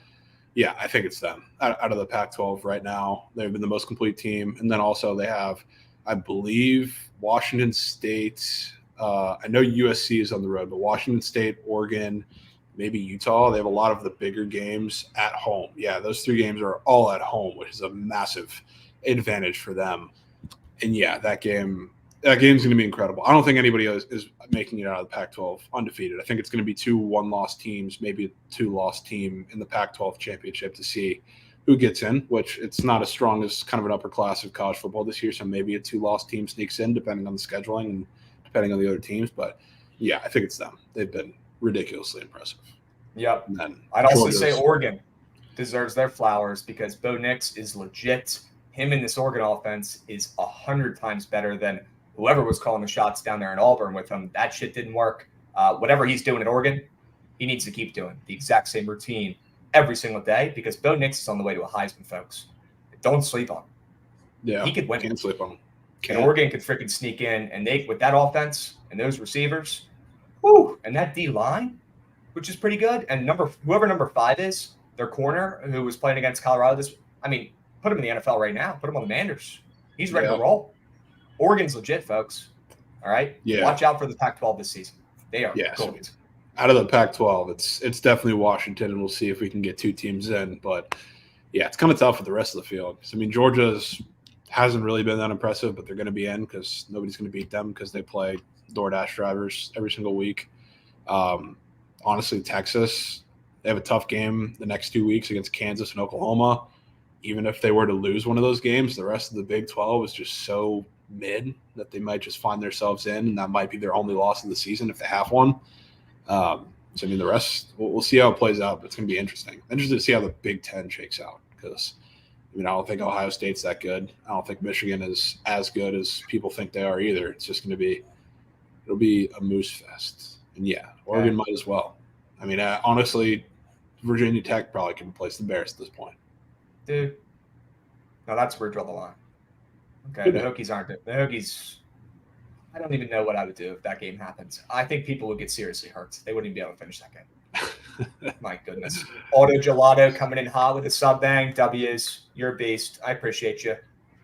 yeah, I think it's them out of the Pac-12 right now. They've been the most complete team. And then also they have, I believe, Washington State. I know USC is on the road, but Washington State, Oregon, maybe Utah. They have a lot of the bigger games at home. Yeah, those 3 games are all at home, which is a massive advantage for them. And yeah, that game's going to be incredible. I don't think anybody is making it out of the Pac-12 undefeated. I think it's going to be 2 one-loss teams, maybe a 2-loss team in the Pac-12 championship to see who gets in, which it's not as strong as kind of an upper class of college football this year. So maybe a 2-loss team sneaks in, depending on the scheduling and depending on the other teams. But yeah, I think it's them. They've been ridiculously impressive. Yep. I'd also say Oregon deserves their flowers because Bo Nix is legit. Him in this Oregon offense is 100 times better than whoever was calling the shots down there in Auburn with him. That shit didn't work. Whatever he's doing at Oregon, he needs to keep doing the exact same routine every single day because Bo Nix is on the way to a Heisman, folks. Don't sleep on him. Yeah, he could win. Can't sleep on him. And Oregon could freaking sneak in, and they with that offense and those receivers, whoo, and that D line, which is pretty good. And whoever number 5 is, their corner who was playing against Colorado. Put him in the NFL right now. Put him on the Manders. He's ready to roll. Oregon's legit, folks. All right. Yeah. Watch out for the Pac-12 this season. They are gold. So out of the Pac-12, it's definitely Washington, and we'll see if we can get 2 teams in. But yeah, it's kind of tough with the rest of the field. I mean, Georgia's hasn't really been that impressive, but they're going to be in because nobody's going to beat them because they play DoorDash drivers every single week. Honestly, Texas, they have a tough game the next 2 weeks against Kansas and Oklahoma. Even if they were to lose one of those games, the rest of the Big 12 is just so mid that they might just find themselves in, and that might be their only loss of the season if they have one. So, I mean, the rest, we'll see how it plays out, but it's going to be interesting. Interested to see how the Big 10 shakes out because, I don't think Ohio State's that good. I don't think Michigan is as good as people think they are either. It's just going to it'll be a moose fest. And, yeah, Oregon might as well. Honestly, Virginia Tech probably can replace the Bears at this point. Dude, no, that's where we draw the line. Okay, the Hokies aren't – the Hokies – I don't even know what I would do if that game happens. I think people would get seriously hurt. They wouldn't even be able to finish that game. My goodness. Auto Gelato coming in hot with a sub-bang. W's. You're a beast. I appreciate you.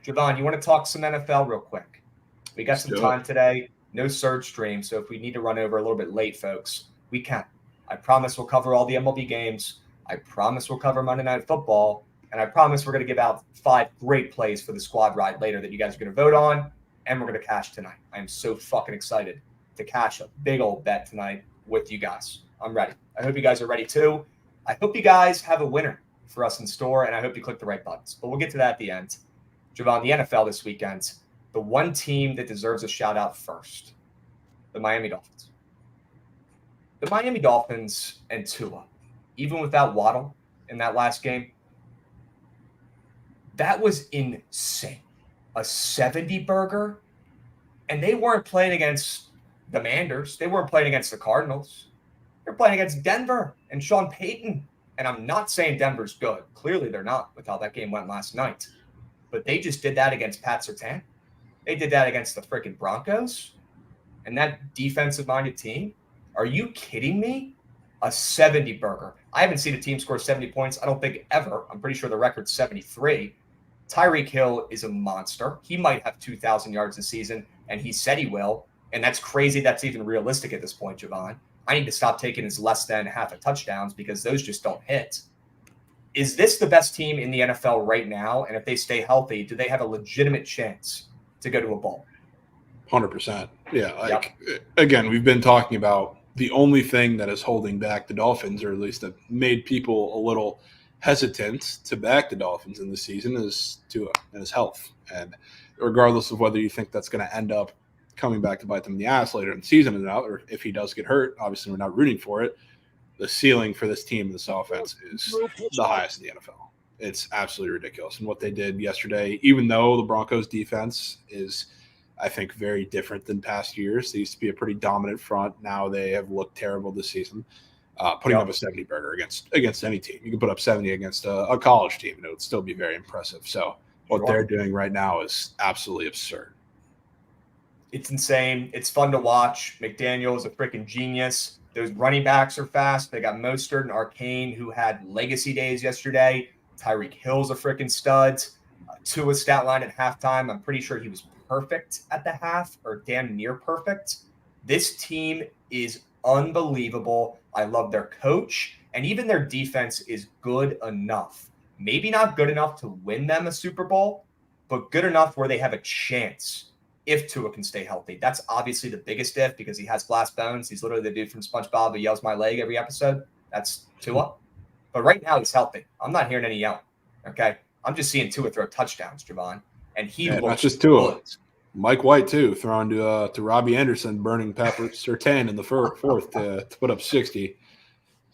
Javon, you want to talk some NFL real quick? We got some time today. No surge stream, so if we need to run over a little bit late, folks, we can. I promise we'll cover all the MLB games. I promise we'll cover Monday Night Football. And I promise we're going to give out 5 great plays for the squad ride later that you guys are going to vote on, and we're going to cash tonight. I am so fucking excited to cash a big old bet tonight with you guys. I'm ready. I hope you guys are ready too. I hope you guys have a winner for us in store, and I hope you click the right buttons. But we'll get to that at the end. Javon, the NFL this weekend, the one team that deserves a shout-out first, the Miami Dolphins. The Miami Dolphins and Tua, even without Waddle in that last game, that was insane. A 70 burger. And they weren't playing against the Manders. They weren't playing against the Cardinals. They're playing against Denver and Sean Payton. And I'm not saying Denver's good. Clearly they're not with how that game went last night. But they just did that against Pat Surtain. They did that against the freaking Broncos. And that defensive-minded team. Are you kidding me? A 70 burger. I haven't seen a team score 70 points, I don't think ever. I'm pretty sure the record's 73. Tyreek Hill is a monster. He might have 2,000 yards this season, and he said he will. And that's crazy that's even realistic at this point, Javon. I need to stop taking his less than half a touchdowns because those just don't hit. Is this the best team in the NFL right now? And if they stay healthy, do they have a legitimate chance to go to a bowl? 100%. Yeah. Again, we've been talking about the only thing that is holding back the Dolphins, or at least that made people a little hesitant to back the Dolphins in the season is Tua and his health. And regardless of whether you think that's going to end up coming back to bite them in the ass later in the season or not, or if he does get hurt, obviously we're not rooting for it. The ceiling for this team, this offense, is the highest in the NFL. It's absolutely ridiculous. And what they did yesterday, even though the Broncos defense is, I think, very different than past years. They used to be a pretty dominant front. Now they have looked terrible this season. Putting up a 70 burger against any team. You can put up 70 against a college team, and it would still be very impressive. So what they're doing right now is absolutely absurd. It's insane. It's fun to watch. McDaniel is a freaking genius. Those running backs are fast. They got Mostert and Arcane, who had legacy days yesterday. Tyreek Hill's a freaking stud. Tua's stat line at halftime, I'm pretty sure he was perfect at the half, or damn near perfect. This team is unbelievable. I love their coach, and even their defense is good enough. Maybe not good enough to win them a Super Bowl, but good enough where they have a chance if Tua can stay healthy. That's obviously the biggest if, because he has glass bones. He's literally the dude from SpongeBob who yells my leg every episode. That's Tua. But right now he's healthy. I'm not hearing any yelling. Okay? I'm just seeing Tua throw touchdowns, Javon. And he looks not just Tua. good. Mike White, too, throwing to Robbie Anderson, burning Pepper Surtain in the fourth to put up 60.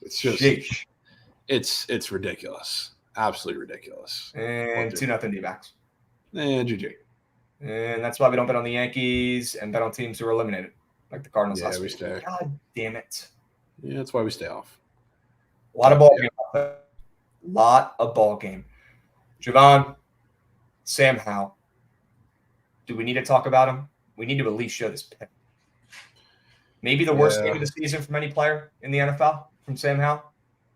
It's just Sheesh. it's ridiculous. Absolutely ridiculous. And 2-0 D-backs. And GG. And that's why we don't bet on the Yankees and bet on teams who are eliminated, like the Cardinals last week. Stay. God damn it. Yeah, that's why we stay off. A lot of ball game. Lot of ball game. Javon, Sam Howell. Do we need to talk about him? We need to at least show this pick. Maybe the worst game of the season from any player in the NFL from Sam Howell.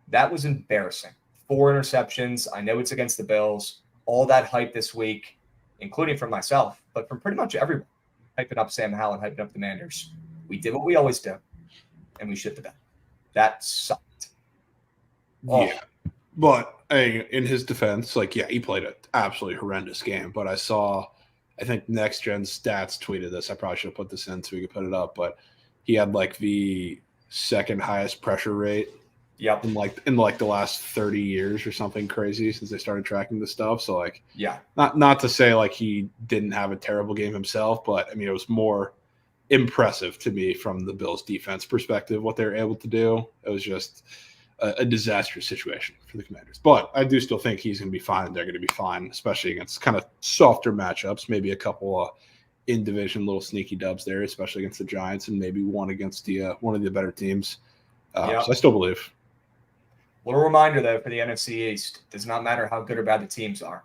That was embarrassing. 4 interceptions. I know it's against the Bills. All that hype this week, including from myself, but from pretty much everyone, hyping up Sam Howell and hyping up the Manders. We did what we always do, and we shit the bed. That sucked. Oh. Yeah. But in his defense, he played an absolutely horrendous game. But I think Next Gen Stats tweeted this. I probably should have put this in so we could put it up. But he had the second highest pressure rate. Yep. In the last 30 years or something crazy since they started tracking this stuff. So not to say he didn't have a terrible game himself, but I mean it was more impressive to me from the Bills defense perspective what they were able to do. It was just a disastrous situation for the Commanders. But I do still think he's going to be fine and they're going to be fine, especially against kind of softer matchups, maybe a couple in division little sneaky dubs there, especially against the Giants, and maybe one against one of the better teams. So I still believe. Little reminder, though, for the NFC East, does not matter how good or bad the teams are.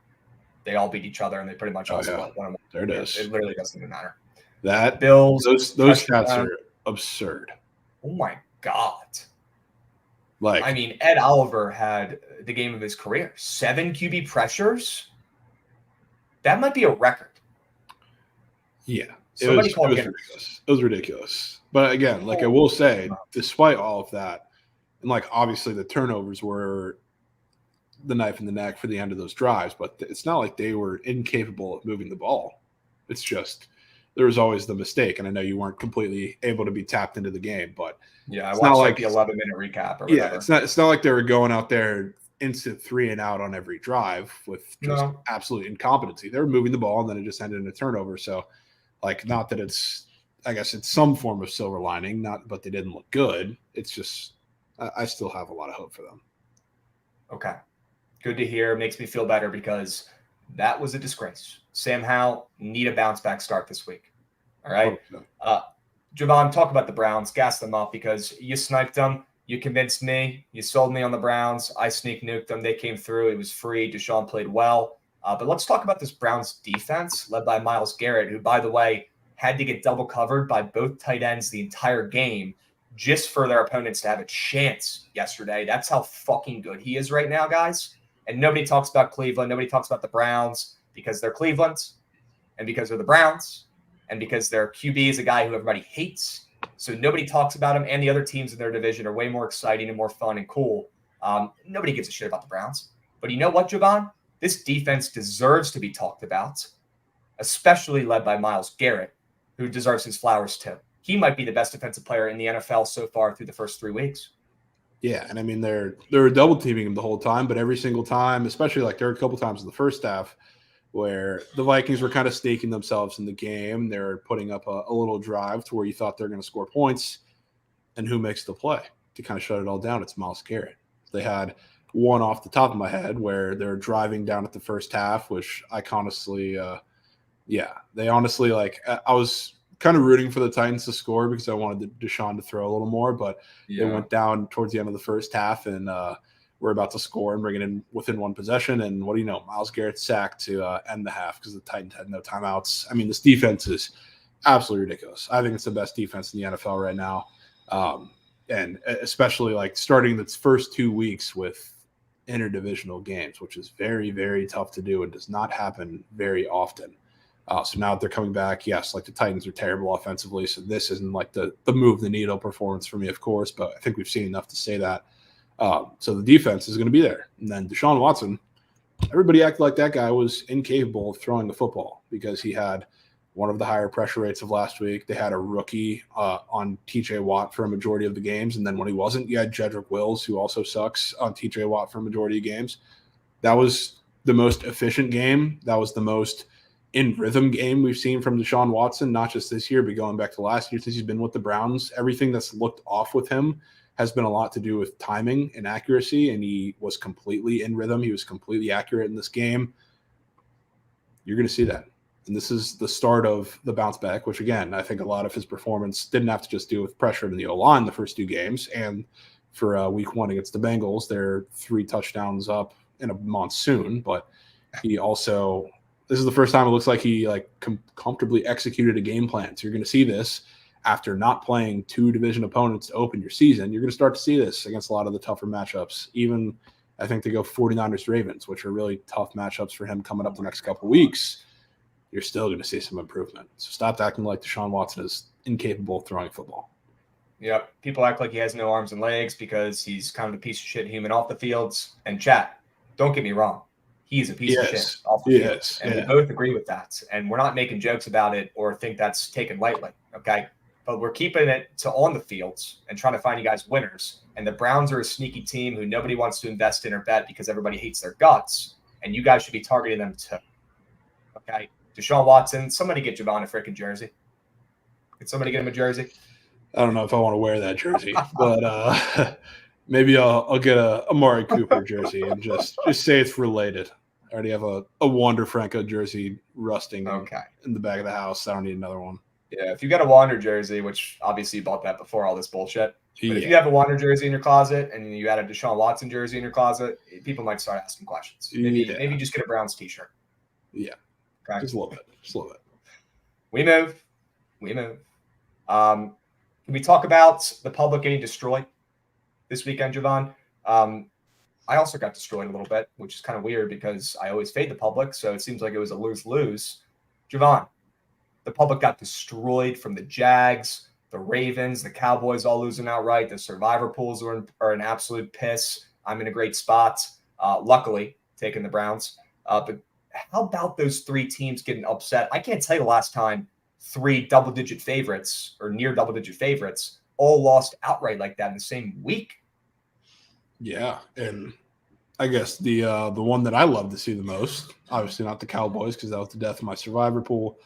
They all beat each other, and they pretty much all split 1-1. There it is. It literally doesn't even matter. That Bills, those stats are absurd. Oh, my God. Ed Oliver had the game of his career. 7 QB pressures? That might be a record. Yeah. It was ridiculous. But again, I will say, despite all of that, and obviously the turnovers were the knife in the neck for the end of those drives, but it's not like they were incapable of moving the ball. It's just there was always the mistake. And I know you weren't completely able to be tapped into the game, but I watched the 11-minute recap or whatever. Yeah, it's not like they were going out there instant 3 and out on every drive with just absolute incompetency. They were moving the ball and then it just ended in a turnover. So not that I guess it's some form of silver lining, but they didn't look good. It's just I still have a lot of hope for them. Okay. Good to hear. Makes me feel better because that was a disgrace. Sam Howell need a bounce back start this week. All right. Javon, talk about the Browns. Gas them up because you sniped them. You convinced me. You sold me on the Browns. I sneak nuked them. They came through. It was free. Deshaun played well. But let's talk about this Browns defense led by Myles Garrett, who, by the way, had to get double covered by both tight ends the entire game just for their opponents to have a chance yesterday. That's how fucking good he is right now, guys. And nobody talks about Cleveland. Nobody talks about the Browns because they're Cleveland and because they're the Browns and because their QB is a guy who everybody hates. So nobody talks about him, and the other teams in their division are way more exciting and more fun and cool. Nobody gives a shit about the Browns. But you know what, Javon? This defense deserves to be talked about, especially led by Myles Garrett, who deserves his flowers too. He might be the best defensive player in the NFL so far through the first 3 weeks. Yeah, and I mean they were double teaming him the whole time, but every single time, especially like there were a couple times in the first half where the Vikings were kind of staking themselves in the game. They were putting up a little drive to where you thought they're going to score points, and who makes the play to kind of shut it all down? It's Myles Garrett. They had one off the top of my head where they're driving down at the first half, which I honestly, they honestly like. I was kind of rooting for the Titans to score because I wanted Deshaun to throw a little more, but they went down towards the end of the first half and we're about to score and bring it in within one possession. And what do you know? Myles Garrett sacked to end the half because the Titans had no timeouts. I mean, this defense is absolutely ridiculous. I think it's the best defense in the NFL right now. And especially like starting its first 2 weeks with interdivisional games, which is very, very tough to do and does not happen very often. So now that they're coming back, yes, like the Titans are terrible offensively, so this isn't like the move the needle performance for me, of course, but I think we've seen enough to say that. So the defense is going to be there. And then Deshaun Watson, everybody acted like that guy was incapable of throwing the football because he had one of the higher pressure rates of last week. They had a rookie on TJ Watt for a majority of the games, and then when he wasn't, you had Jedrick Wills, who also sucks, on TJ Watt for a majority of games. That was the most efficient game. That was the most in rhythm game we've seen from Deshaun Watson, not just this year, but going back to last year since he's been with the Browns. Everything that's looked off with him has been a lot to do with timing and accuracy, and he was completely in rhythm. He was completely accurate in this game. You're going to see that. And this is the start of the bounce back, which, again, I think a lot of his performance didn't have to just do with pressure in the O-line the first 2 games. And for week 1 against the Bengals, they're 3 touchdowns up in a monsoon. But he also – this is the first time it looks like he comfortably executed a game plan. So you're going to see this after not playing 2 division opponents to open your season. You're going to start to see this against a lot of the tougher matchups. Even I think they go 49ers-Ravens, which are really tough matchups for him coming up the next couple of weeks. You're still going to see some improvement. So stop acting like Deshaun Watson is incapable of throwing football. Yep. People act like he has no arms and legs because he's kind of a piece of shit human off the fields. And chat, don't get me wrong. He's a piece of shit off the field. And we both agree with that. And we're not making jokes about it or think that's taken lightly. Okay. But we're keeping it to on the fields and trying to find you guys winners. And the Browns are a sneaky team who nobody wants to invest in or bet because everybody hates their guts. And you guys should be targeting them too. Okay. Deshaun Watson, somebody get Javon a freaking jersey. Could somebody get him a jersey? I don't know if I want to wear that jersey, but maybe I'll get a Amari Cooper jersey and just say it's related. I already have a Wander Franco jersey rusting in the back of the house. I don't need another one. Yeah, if you got a Wander jersey, which obviously you bought that before all this bullshit, but if you have a Wander jersey in your closet and you had a Deshaun Watson jersey in your closet, people might start asking questions. Maybe just get a Browns t-shirt. Yeah. Okay. Just a little bit. We move. Can we talk about the public getting destroyed this weekend, Javon? I also got destroyed a little bit, which is kind of weird because I always fade the public, so it seems like it was a lose-lose. Javon, the public got destroyed from the Jags, the Ravens, the Cowboys all losing outright. The survivor pools are an absolute piss. I'm in a great spot, luckily, taking the Browns. But how about those 3 teams getting upset? I can't tell you the last time 3 double-digit favorites or near double-digit favorites all lost outright like that in the same week. Yeah, and I guess the one that I love to see the most, obviously not the Cowboys because that was the death of my survivor pool,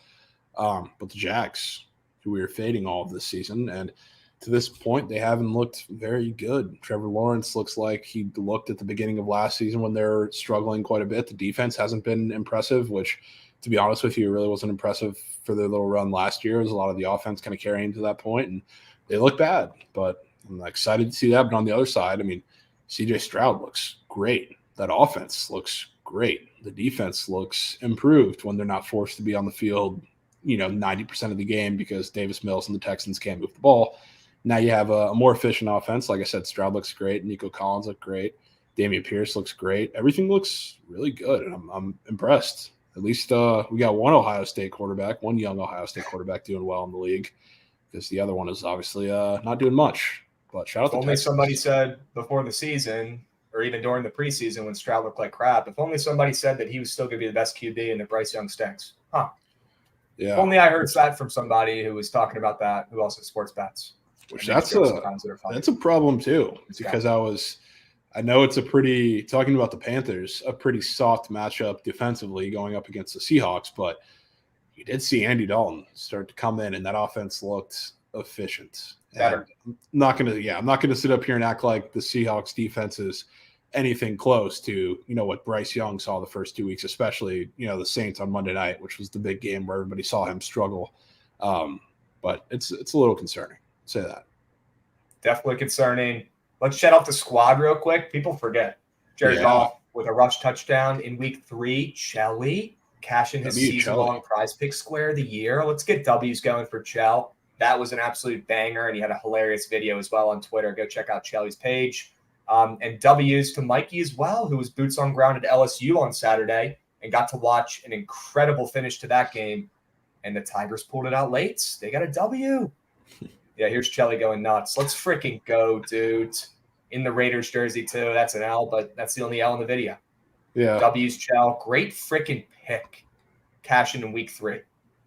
but the Jags, who we were fading all of this season. And to this point, they haven't looked very good. Trevor Lawrence looks like he looked at the beginning of last season when they were struggling quite a bit. The defense hasn't been impressive, which, to be honest with you, really wasn't impressive for their little run last year. It was a lot of the offense kind of carrying to that point, and they look bad. But I'm excited to see that. But on the other side, I mean, C.J. Stroud looks great. That offense looks great. The defense looks improved when they're not forced to be on the field, 90% of the game because Davis Mills and the Texans can't move the ball. Now you have a more efficient offense. Like I said, Stroud looks great. Nico Collins looked great. Dameon Pierce looks great. Everything looks really good, and I'm impressed. At least we got one young Ohio State quarterback doing well in the league because the other one is obviously not doing much. But shout out to only somebody said before the season or even during the preseason when Stroud looked like crap, if only somebody said that he was still going to be the best QB and that Bryce Young stinks. Huh. Yeah. If only I heard that from somebody who was talking about that, who also sports bets. Which And they just go sometimes that are fun. that's a problem too, because I know it's talking about the Panthers, a pretty soft matchup defensively going up against the Seahawks, but you did see Andy Dalton start to come in, and that offense looked efficient. Better. I'm not gonna sit up here and act like the Seahawks defense is anything close to what Bryce Young saw the first 2 weeks, especially the Saints on Monday night, which was the big game where everybody saw him struggle. But it's a little concerning. Say that. Definitely concerning. Let's shout out the squad real quick. People forget. Jared Goff with a rush touchdown in week 3. Chelly cashing his season-long prize pick square of the year. Let's get W's going for Chell. That was an absolute banger, and he had a hilarious video as well on Twitter. Go check out Chelly's page. And W's to Mikey as well, who was boots on ground at LSU on Saturday and got to watch an incredible finish to that game. And the Tigers pulled it out late. They got a W. Yeah, here's Chelly going nuts. Let's freaking go, dude. In the Raiders jersey, too. That's an L, but that's the only L in the video. Yeah. W's Chell. Great freaking pick. Cashing in week 3.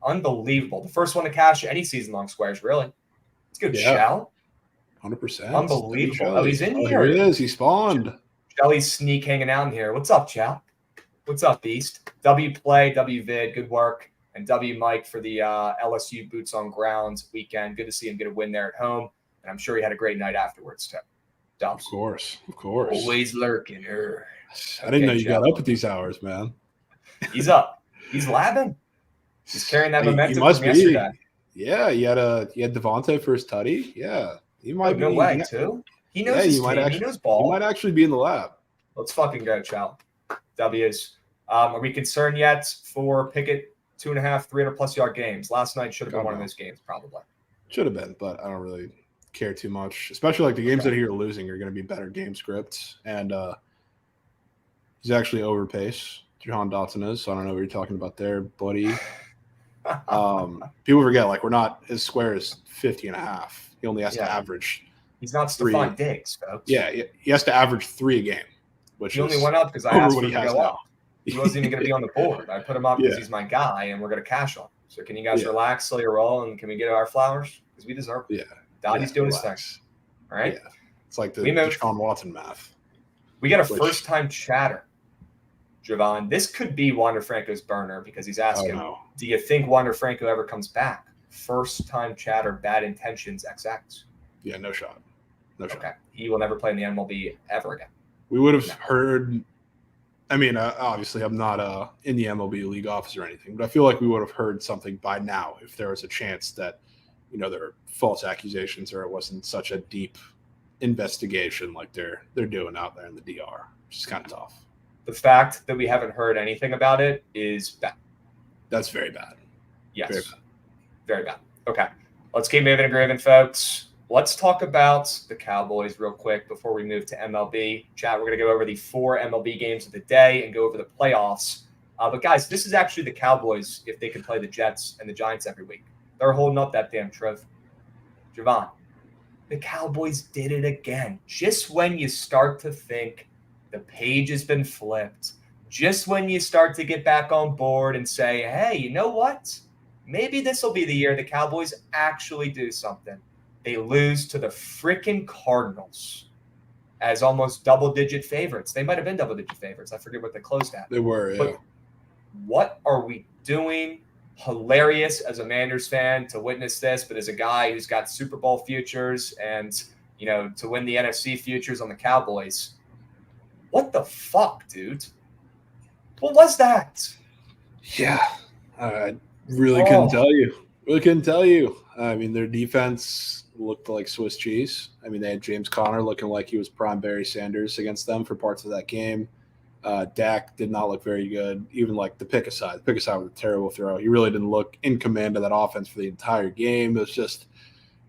Unbelievable. The first one to cash any season-long squares, really. It's good, Chell. 100%. Unbelievable. Oh, he's in here. Here he is. He spawned. Chelly's sneak hanging out in here. What's up, Chell? What's up, Beast? W play, W vid. Good work. And W Mike for the LSU boots on ground weekend. Good to see him get a win there at home. And I'm sure he had a great night afterwards, too. Of course. Always lurking. I didn't know you got up at these hours, man. He's up. He's labbing. He's carrying that momentum from yesterday. Yeah, you had Devontae for his tutty. Yeah. He might no way, too. He knows his team. He knows ball. He might actually be in the lab. Let's fucking go, Chow. W's. Are we concerned yet for Pickett? 2.5, 300+ yard games. Last night should have been one of those games, probably. Should have been, but I don't really care too much. Especially like the games that you're losing are going to be better game scripts. And he's actually over pace. Jahan Dotson is. So I don't know what you're talking about there, buddy. People forget, his square is 50.5. He only has to average. He's not Stephon Diggs, folks. Yeah, he has to average 3 a game, which he only went up because I asked him to go up. He wasn't even going to be on the board. I put him up because he's my guy, and we're going to cash on him. So can you guys relax, slow your roll, and can we get our flowers? Because we deserve it. Yeah. Dottie's doing his thing. All right? Yeah. It's like the Deshaun Watson math. We got a first-time chatter, Javon. This could be Wander Franco's burner because he's asking, do you think Wander Franco ever comes back? First-time chatter, bad intentions, XX. Yeah, no shot. Okay. He will never play in the MLB ever again. We would have heard – I mean, obviously, I'm not in the MLB league office or anything, but I feel like we would have heard something by now if there was a chance that, there were false accusations or it wasn't such a deep investigation like they're doing out there in the DR, which is kind of tough. The fact that we haven't heard anything about it is bad. That's very bad. Yes. Very bad. Okay. Let's keep moving and grooving, folks. Let's talk about the Cowboys real quick before we move to MLB. Chat, we're going to go over the 4 MLB games of the day and go over the playoffs. But, guys, this is actually the Cowboys if they can play the Jets and the Giants every week. They're holding up that damn trophy. Javon, the Cowboys did it again. Just when you start to think the page has been flipped, just when you start to get back on board and say, hey, you know what? Maybe this will be the year the Cowboys actually do something. They lose to the freaking Cardinals as almost double-digit favorites. They might have been double-digit favorites. I forget what they closed at. They were, yeah. But what are we doing? Hilarious as a Manders fan to witness this, but as a guy who's got Super Bowl futures and, to win the NFC futures on the Cowboys. What the fuck, dude? What was that? Yeah, I really couldn't tell you. I mean, their defense looked like Swiss cheese. I mean, they had James Conner looking like he was prime Barry Sanders against them for parts of that game. Dak did not look very good, even like the pick aside. The pick aside was a terrible throw. He really didn't look in command of that offense for the entire game. It was just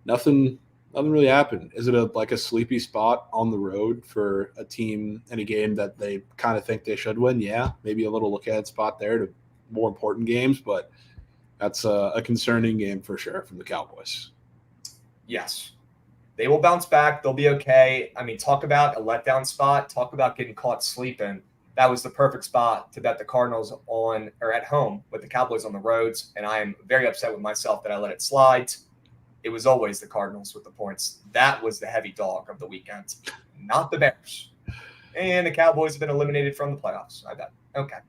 nothing really happened. Is it a sleepy spot on the road for a team in a game that they kind of think they should win? Yeah, maybe a little look-ahead spot there to more important games, but that's a concerning game for sure from the Cowboys. Yes. They will bounce back. They'll be okay. I mean, talk about a letdown spot. Talk about getting caught sleeping. That was the perfect spot to bet the Cardinals on or at home with the Cowboys on the roads, and I am very upset with myself that I let it slide. it was always the Cardinals with the points. That was the heavy dog of the weekend, not the Bears. And the Cowboys have been eliminated from the playoffs, I bet. Okay.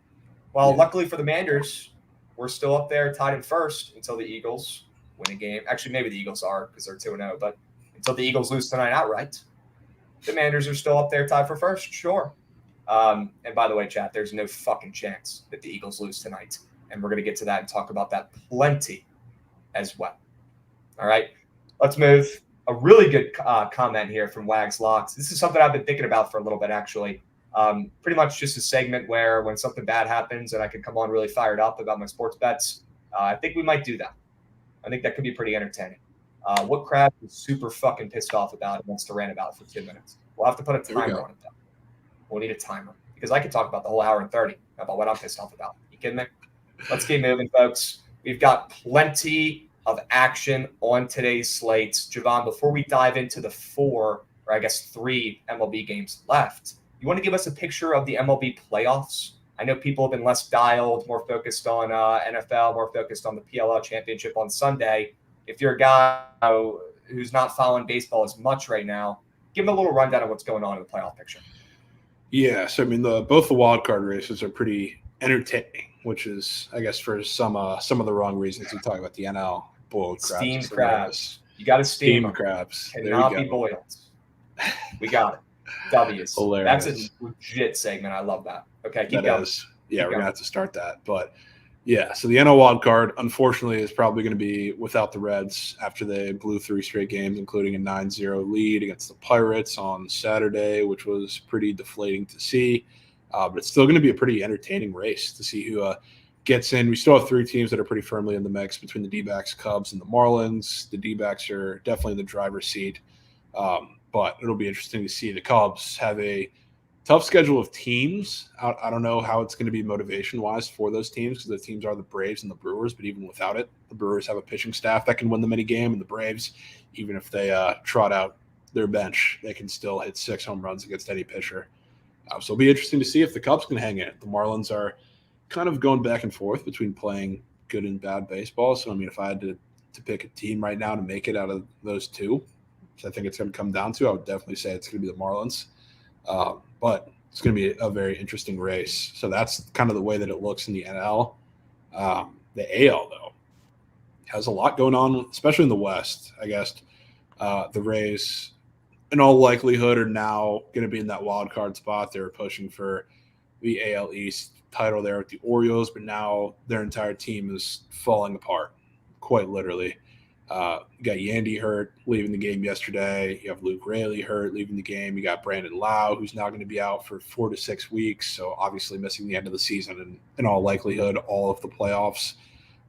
Well, luckily for the Manders, we're still up there tied in first until the Eagles win a game. Actually, maybe the Eagles are because they're 2-0, but until the Eagles lose tonight outright, the Manders are still up there tied for first, sure. And by the way, chat, there's no fucking chance that the Eagles lose tonight. And we're going to get to that and talk about that plenty as well. All right, let's move. A really good comment here from Wags Locks. This is something I've been thinking about for a little bit, actually. Pretty much just a segment where when something bad happens and I can come on really fired up about my sports bets, I think we might do that. I think that could be pretty entertaining. What Crab is super fucking pissed off about and wants to rant about for 2 minutes. We'll have to put a timer on it, though. We'll need a timer because I could talk about the whole hour and 30 about what I'm pissed off about. You kidding me? Let's keep moving, folks. We've got plenty of action on today's slates. Javon, before we dive into the 3 MLB games left, you want to give us a picture of the MLB playoffs? I know people have been less dialed, more focused on NFL, more focused on the PLL championship on Sunday. If you're a guy who's not following baseball as much right now, give them a little rundown of what's going on in the playoff picture. Yeah, so I mean, both the wild card races are pretty entertaining, which is, I guess, for some of the wrong reasons. We talk about the NL. Boiled crabs. Steamed crabs. You got to steam them. Crabs. Cannot be boiled. We got it. W's. Hilarious. That's a legit segment. I love that. Okay, keep that going. We're going to have to start that. But, yeah, so the NL wild card, unfortunately, is probably going to be without the Reds after they blew 3 straight games, including a 9-0 lead against the Pirates on Saturday, which was pretty deflating to see. But it's still going to be a pretty entertaining race to see who gets in. We still have 3 teams that are pretty firmly in the mix between the D-backs, Cubs, and the Marlins. The D-backs are definitely in the driver's seat. But it'll be interesting to see. The Cubs have a tough schedule of teams. I don't know how it's going to be motivation-wise for those teams because the teams are the Braves and the Brewers, but even without it, the Brewers have a pitching staff that can win them any game, and the Braves, even if they trot out their bench, they can still hit 6 home runs against any pitcher. So it'll be interesting to see if the Cubs can hang in. The Marlins are kind of going back and forth between playing good and bad baseball. So, I mean, if I had to pick a team right now to make it out of those two, which I think it's going to come down to, I would definitely say it's going to be the Marlins. But it's going to be a very interesting race. So that's kind of the way that it looks in the NL. The AL, though, has a lot going on, especially in the West. I guess the Rays, in all likelihood, are now going to be in that wild card spot. They were pushing for the AL East title there with the Orioles, but now their entire team is falling apart, quite literally. You got Yandy hurt, leaving the game yesterday. You have Luke Raley hurt, leaving the game. You got Brandon Lau, who's now going to be out for 4 to 6 weeks, so obviously missing the end of the season and, in all likelihood, all of the playoffs.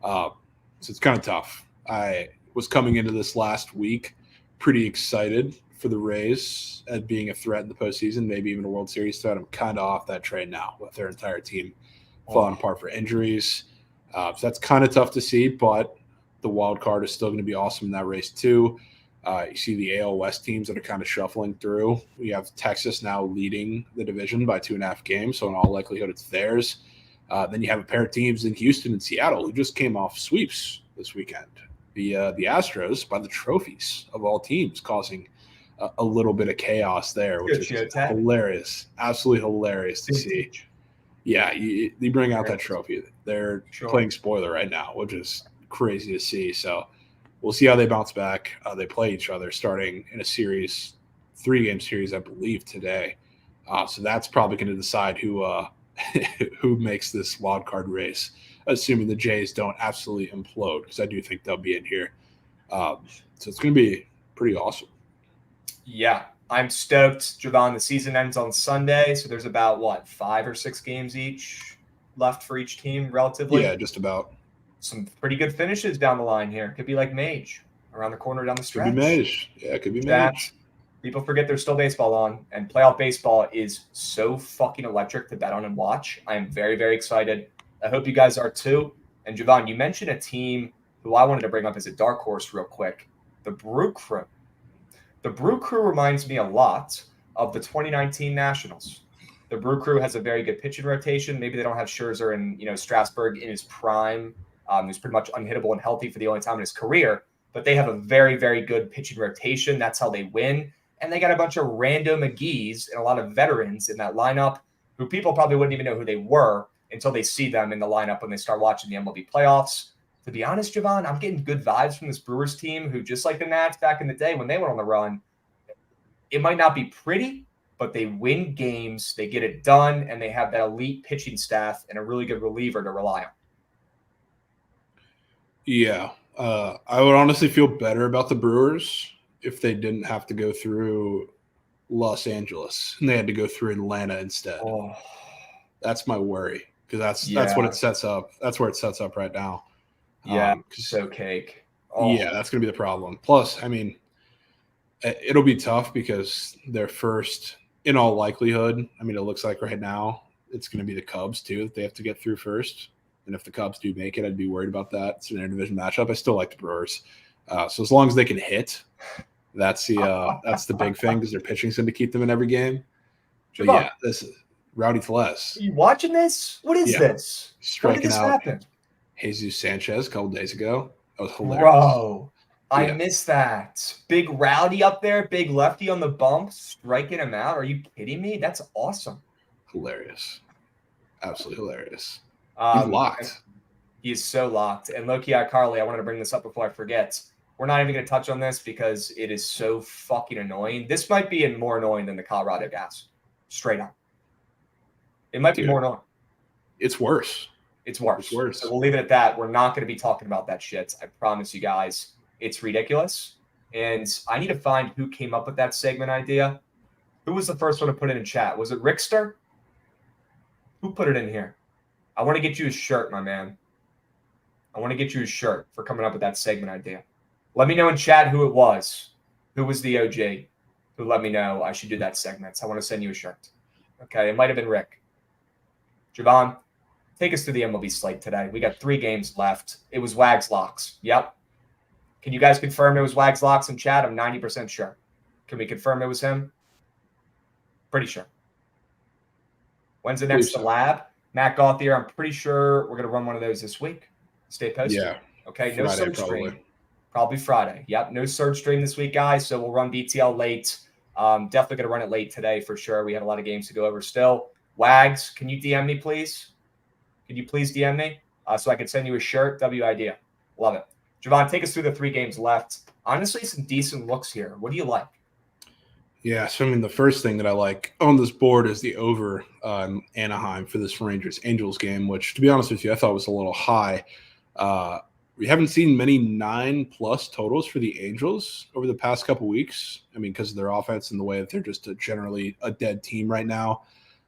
So it's kind of tough. I was coming into this last week pretty excited for the Rays at being a threat in the postseason, maybe even a World Series threat. I'm kind of off that train now with their entire team falling apart for injuries. So that's kind of tough to see, but the wild card is still going to be awesome in that race too. You see the AL West teams that are kind of shuffling through. We have Texas now leading the division by 2.5 games, so in all likelihood it's theirs. Then you have a pair of teams in Houston and Seattle who just came off sweeps this weekend. The Astros by the trophies of all teams, causing a little bit of chaos there, which is hilarious, absolutely hilarious to see. Yeah, you bring out that trophy. They're playing spoiler right now, which is crazy to see. So we'll see how they bounce back. They play each other starting in a series, 3-game series, I believe, today. So that's probably going to decide who makes this wild card race, assuming the Jays don't absolutely implode, because I do think they'll be in here. So it's going to be pretty awesome. Yeah, I'm stoked. Javon, the season ends on Sunday, so there's about, 5 or 6 games each left for each team, relatively? Yeah, just about. Some pretty good finishes down the line here. Could be like Mage, around the corner down the stretch. Could be Mage. Yeah, it could be Mage. People forget there's still baseball on, and playoff baseball is so fucking electric to bet on and watch. I am very, very excited. I hope you guys are too. And Javon, you mentioned a team who I wanted to bring up as a dark horse real quick, the Brew Crew. The Brew Crew reminds me a lot of the 2019 Nationals. The Brew Crew has a very good pitching rotation. Maybe they don't have Scherzer and Strasburg in his prime. He was pretty much unhittable and healthy for the only time in his career. but they have a very, very good pitching rotation. That's how they win. And they got a bunch of random McGees and a lot of veterans in that lineup who people probably wouldn't even know who they were until they see them in the lineup when they start watching the MLB playoffs. To be honest, Javon, I'm getting good vibes from this Brewers team who, just like the Nats back in the day when they went on the run, it might not be pretty, but they win games, they get it done, and they have that elite pitching staff and a really good reliever to rely on. Yeah. I would honestly feel better about the Brewers if they didn't have to go through Los Angeles and they had to go through Atlanta instead. Oh. That's my worry because that's what it sets up. That's where it sets up right now. Yeah, so cake. Oh. Yeah, that's going to be the problem. Plus, I mean, it'll be tough because they're first in all likelihood. I mean, it looks like right now it's going to be the Cubs too that they have to get through first. And if the Cubs do make it, I'd be worried about that. It's an interdivision matchup. I still like the Brewers. So as long as they can hit, that's the big thing because their pitching's going to keep them in every game. But yeah, this is Rowdy Tellez. Are you watching this? What is this? Striking How did this happen? Jesus Sanchez a couple days ago. That was hilarious. Bro, I missed that. Big Rowdy up there, big lefty on the bump, striking him out. Are you kidding me? That's awesome. Hilarious. Absolutely hilarious. He's locked. He is so locked. And low-key, Carly, I wanted to bring this up before I forget. We're not even going to touch on this because it is so fucking annoying. This might be more annoying than the Colorado gas. Straight up. It might be more annoying. It's worse. It's worse. So we'll leave it at that. We're not going to be talking about that shit. I promise you guys. It's ridiculous. And I need to find who came up with that segment idea. Who was the first one to put it in chat? Was it Rickster? Who put it in here? I want to get you a shirt, my man. I want to get you a shirt for coming up with that segment idea. Let me know in chat who it was. Who was the OG who let me know I should do that segment. So I want to send you a shirt. Okay, it might have been Rick. Javon, take us to the MLB slate today. We got 3 games left. It was Wags Locks. Yep. Can you guys confirm it was Wags Locks in chat? I'm 90% sure. Can we confirm it was him? Pretty sure. When's the next lab? Matt Gauthier, I'm pretty sure we're going to run one of those this week. Stay posted. Yeah. Okay, no surge stream. Probably Friday. Yep, no surge stream this week, guys. So we'll run BTL late. Definitely going to run it late today for sure. We have a lot of games to go over still. Wags, can you DM me, please? Can you please DM me so I can send you a shirt? W idea. Love it. Javon, take us through the 3 games left. Honestly, some decent looks here. What do you like? Yeah, so I mean, the first thing that I like on this board is the over Anaheim for this Rangers-Angels game, which, to be honest with you, I thought was a little high. We haven't seen many 9+ totals for the Angels over the past couple weeks. I mean, because of their offense and the way that they're just generally a dead team right now.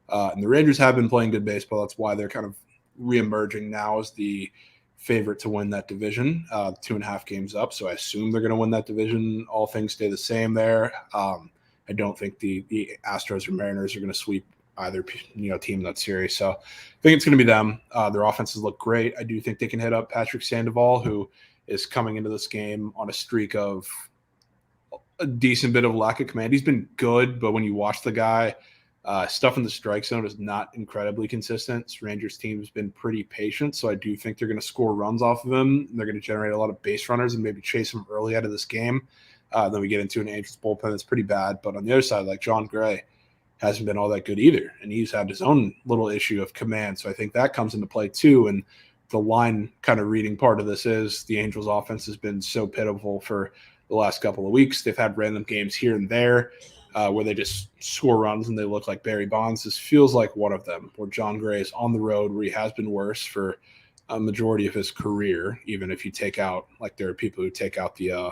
And the Rangers have been playing good baseball. That's why they're kind of reemerging now as the favorite to win that division, 2.5 games up. So I assume they're going to win that division. All things stay the same there. I don't think the Astros or Mariners are going to sweep either team in that series. So I think it's going to be them. Their offenses look great. I do think they can hit up Patrick Sandoval, who is coming into this game on a streak of a decent bit of lack of command. He's been good, but when you watch the guy, stuff in the strike zone is not incredibly consistent. This Rangers team has been pretty patient, so I do think they're going to score runs off of him. They're going to generate a lot of base runners and maybe chase him early out of this game. Then we get into an Angels bullpen that's pretty bad. But on the other side, like John Gray hasn't been all that good either, and he's had his own little issue of command. So I think that comes into play too. And the line kind of reading part of this is the Angels offense has been so pitiful for the last couple of weeks. They've had random games here and there where they just score runs and they look like Barry Bonds. This feels like one of them where John Gray is on the road where he has been worse for a majority of his career, even if you take out, like there are people who take out the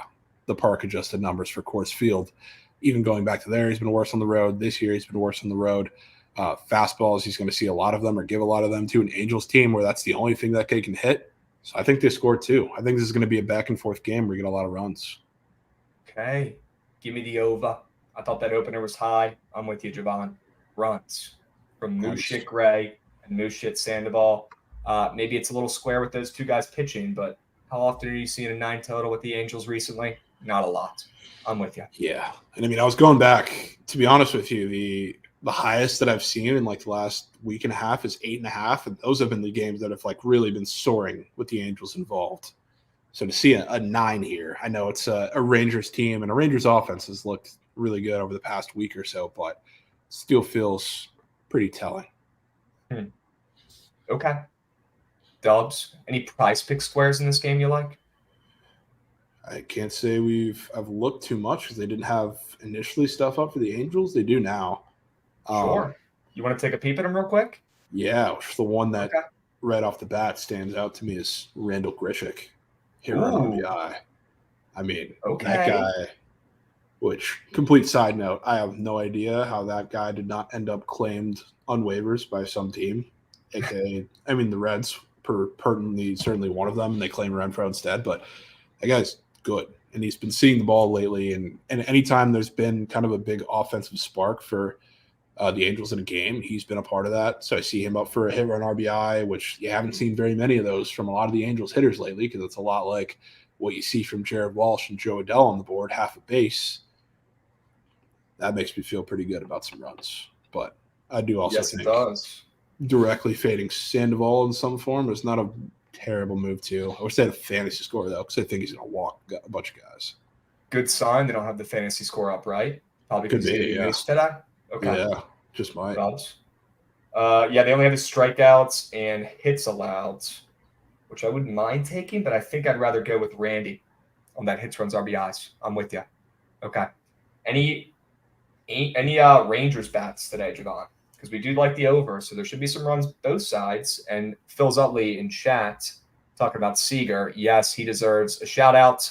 park adjusted numbers for Coors Field. Even going back to there, he's been worse on the road. This year, he's been worse on the road. Fastballs, he's going to see a lot of them or give a lot of them to an Angels team where that's the only thing that they can hit. So I think they score 2. I think this is going to be a back and forth game where you get a lot of runs. Okay. Give me the over. I thought that opener was high. I'm with you, Javon. Runs from Mooshit Gray and Mooshit Sandoval. Maybe it's a little square with those 2 guys pitching, but how often are you seeing a 9 total with the Angels recently? Not a lot. I'm with you. Yeah. And I mean, I was going back, to be honest with you, the highest that I've seen in like the last week and a half is 8.5. And those have been the games that have like really been soaring with the Angels involved. So to see a 9 here, I know it's a Rangers team, and a Rangers offense has looked really good over the past week or so, but still feels pretty telling. Okay. Dubs, any prize pick squares in this game you like? I can't say I've looked too much because they didn't have initially stuff up for the Angels. They do now. Sure. You want to take a peep at them real quick? Yeah, the one that Okay. right off the bat stands out to me is Randall Grichuk here on Ooh. RBI. I mean, Okay. that guy, which, complete side note, I have no idea how that guy did not end up claimed on waivers by some team, aka, I mean, the Reds, pertinently, certainly one of them, and they claim Renfroe instead, but that guy's good, and he's been seeing the ball lately, and anytime there's been kind of a big offensive spark for the Angels in a game, he's been a part of that. So I see him up for a hit run RBI, which you haven't seen very many of those from a lot of the Angels hitters lately, because it's a lot like what you see from Jared Walsh and Joe Adell on the board, half a base. That makes me feel pretty good about some runs. But I do also think it does. Directly fading Sandoval in some form is not a terrible move too. I wish they had a fantasy score though, because I think he's going to walk a bunch of guys. Good sign they don't have the fantasy score up, right? Probably Could because be, they yeah. today. Okay. Yeah, just might. Dubs. Yeah, they only have his strikeouts and hits allowed, which I wouldn't mind taking, but I think I'd rather go with Randy on that hits, runs, RBIs. I'm with you. Okay. Any Rangers bats today, Javon? Because we do like the over, so there should be some runs both sides. And Phil Zutley in chat talking about Seager. Yes, he deserves a shout out.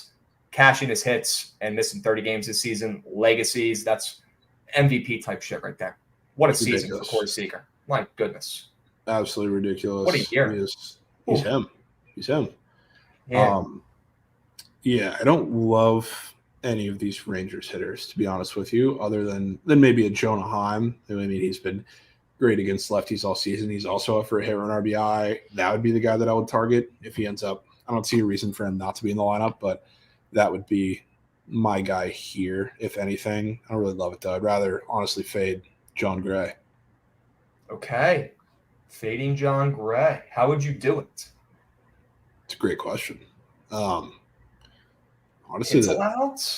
Cashing his hits and missing 30 games this season. Legacies. That's MVP type shit right there. What a season for Corey Seager. My goodness. Absolutely ridiculous. What a year. He's him. He's him. Yeah. I don't love any of these Rangers hitters, to be honest with you, other than maybe a Jonah Heim. I mean, he's been great against lefties all season. He's also up for a hit run RBI. That would be the guy that I would target if he ends up. I don't see a reason for him not to be in the lineup, but that would be my guy here, if anything. I don't really love it, though. I'd rather honestly fade John Gray. Okay. Fading John Gray. How would you do it? It's a great question. Honestly,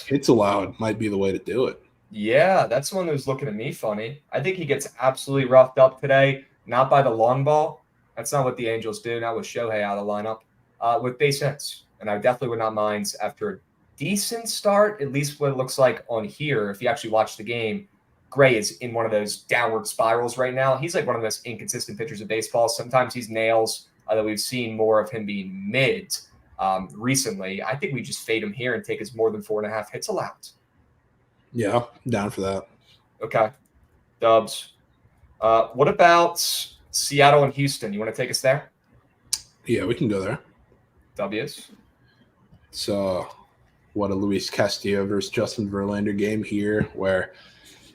hits allowed might be the way to do it. Yeah, that's the one that was looking at me funny. I think he gets absolutely roughed up today, not by the long ball. That's not what the Angels do, not with Shohei out of the lineup, with base hits. And I definitely would not mind after a decent start, at least what it looks like on here. If you actually watch the game, Gray is in one of those downward spirals right now. He's like one of the most inconsistent pitchers of baseball. Sometimes he's nails, although we've seen more of him being mid recently. I think we just fade him here and take his more than 4.5 hits allowed. Yeah, down for that. Okay. Dubs. What about Seattle and Houston? You want to take us there? Yeah, we can go there. W's. It's what a Luis Castillo versus Justin Verlander game here, where,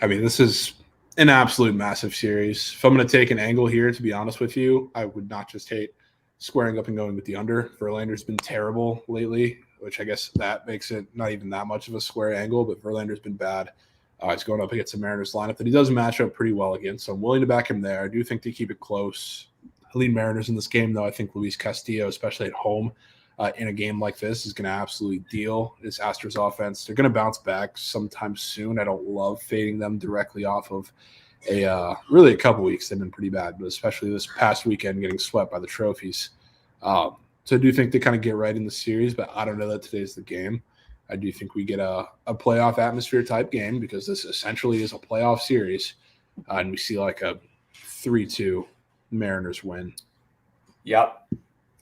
I mean, this is an absolute massive series. If I'm going to take an angle here, to be honest with you, I would not just hate squaring up and going with the under. Verlander's been terrible lately, which I guess that makes it not even that much of a square angle, but Verlander's been bad. He's going up against the Mariners lineup that he does match up pretty well against, so I'm willing to back him there. I do think they keep it close. I lead Mariners in this game, though. I think Luis Castillo, especially at home, in a game like this, is going to absolutely deal this Astros offense. They're going to bounce back sometime soon. I don't love fading them directly off of really a couple weeks. They've been pretty bad, but especially this past weekend getting swept by the trophies. So I do think they kind of get right in the series, but I don't know that today's the game. I do think we get a playoff atmosphere type game because this essentially is a playoff series, and we see like a 3-2 Mariners win. Yep.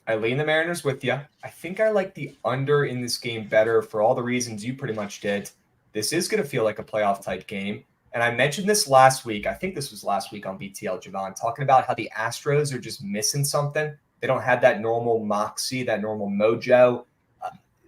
I lean the Mariners with you. I think I like the under in this game better for all the reasons you pretty much did. This is going to feel like a playoff type game. And I mentioned this last week. I think this was last week on BTL, Javon, talking about how the Astros are just missing something. They don't have that normal moxie, that normal mojo.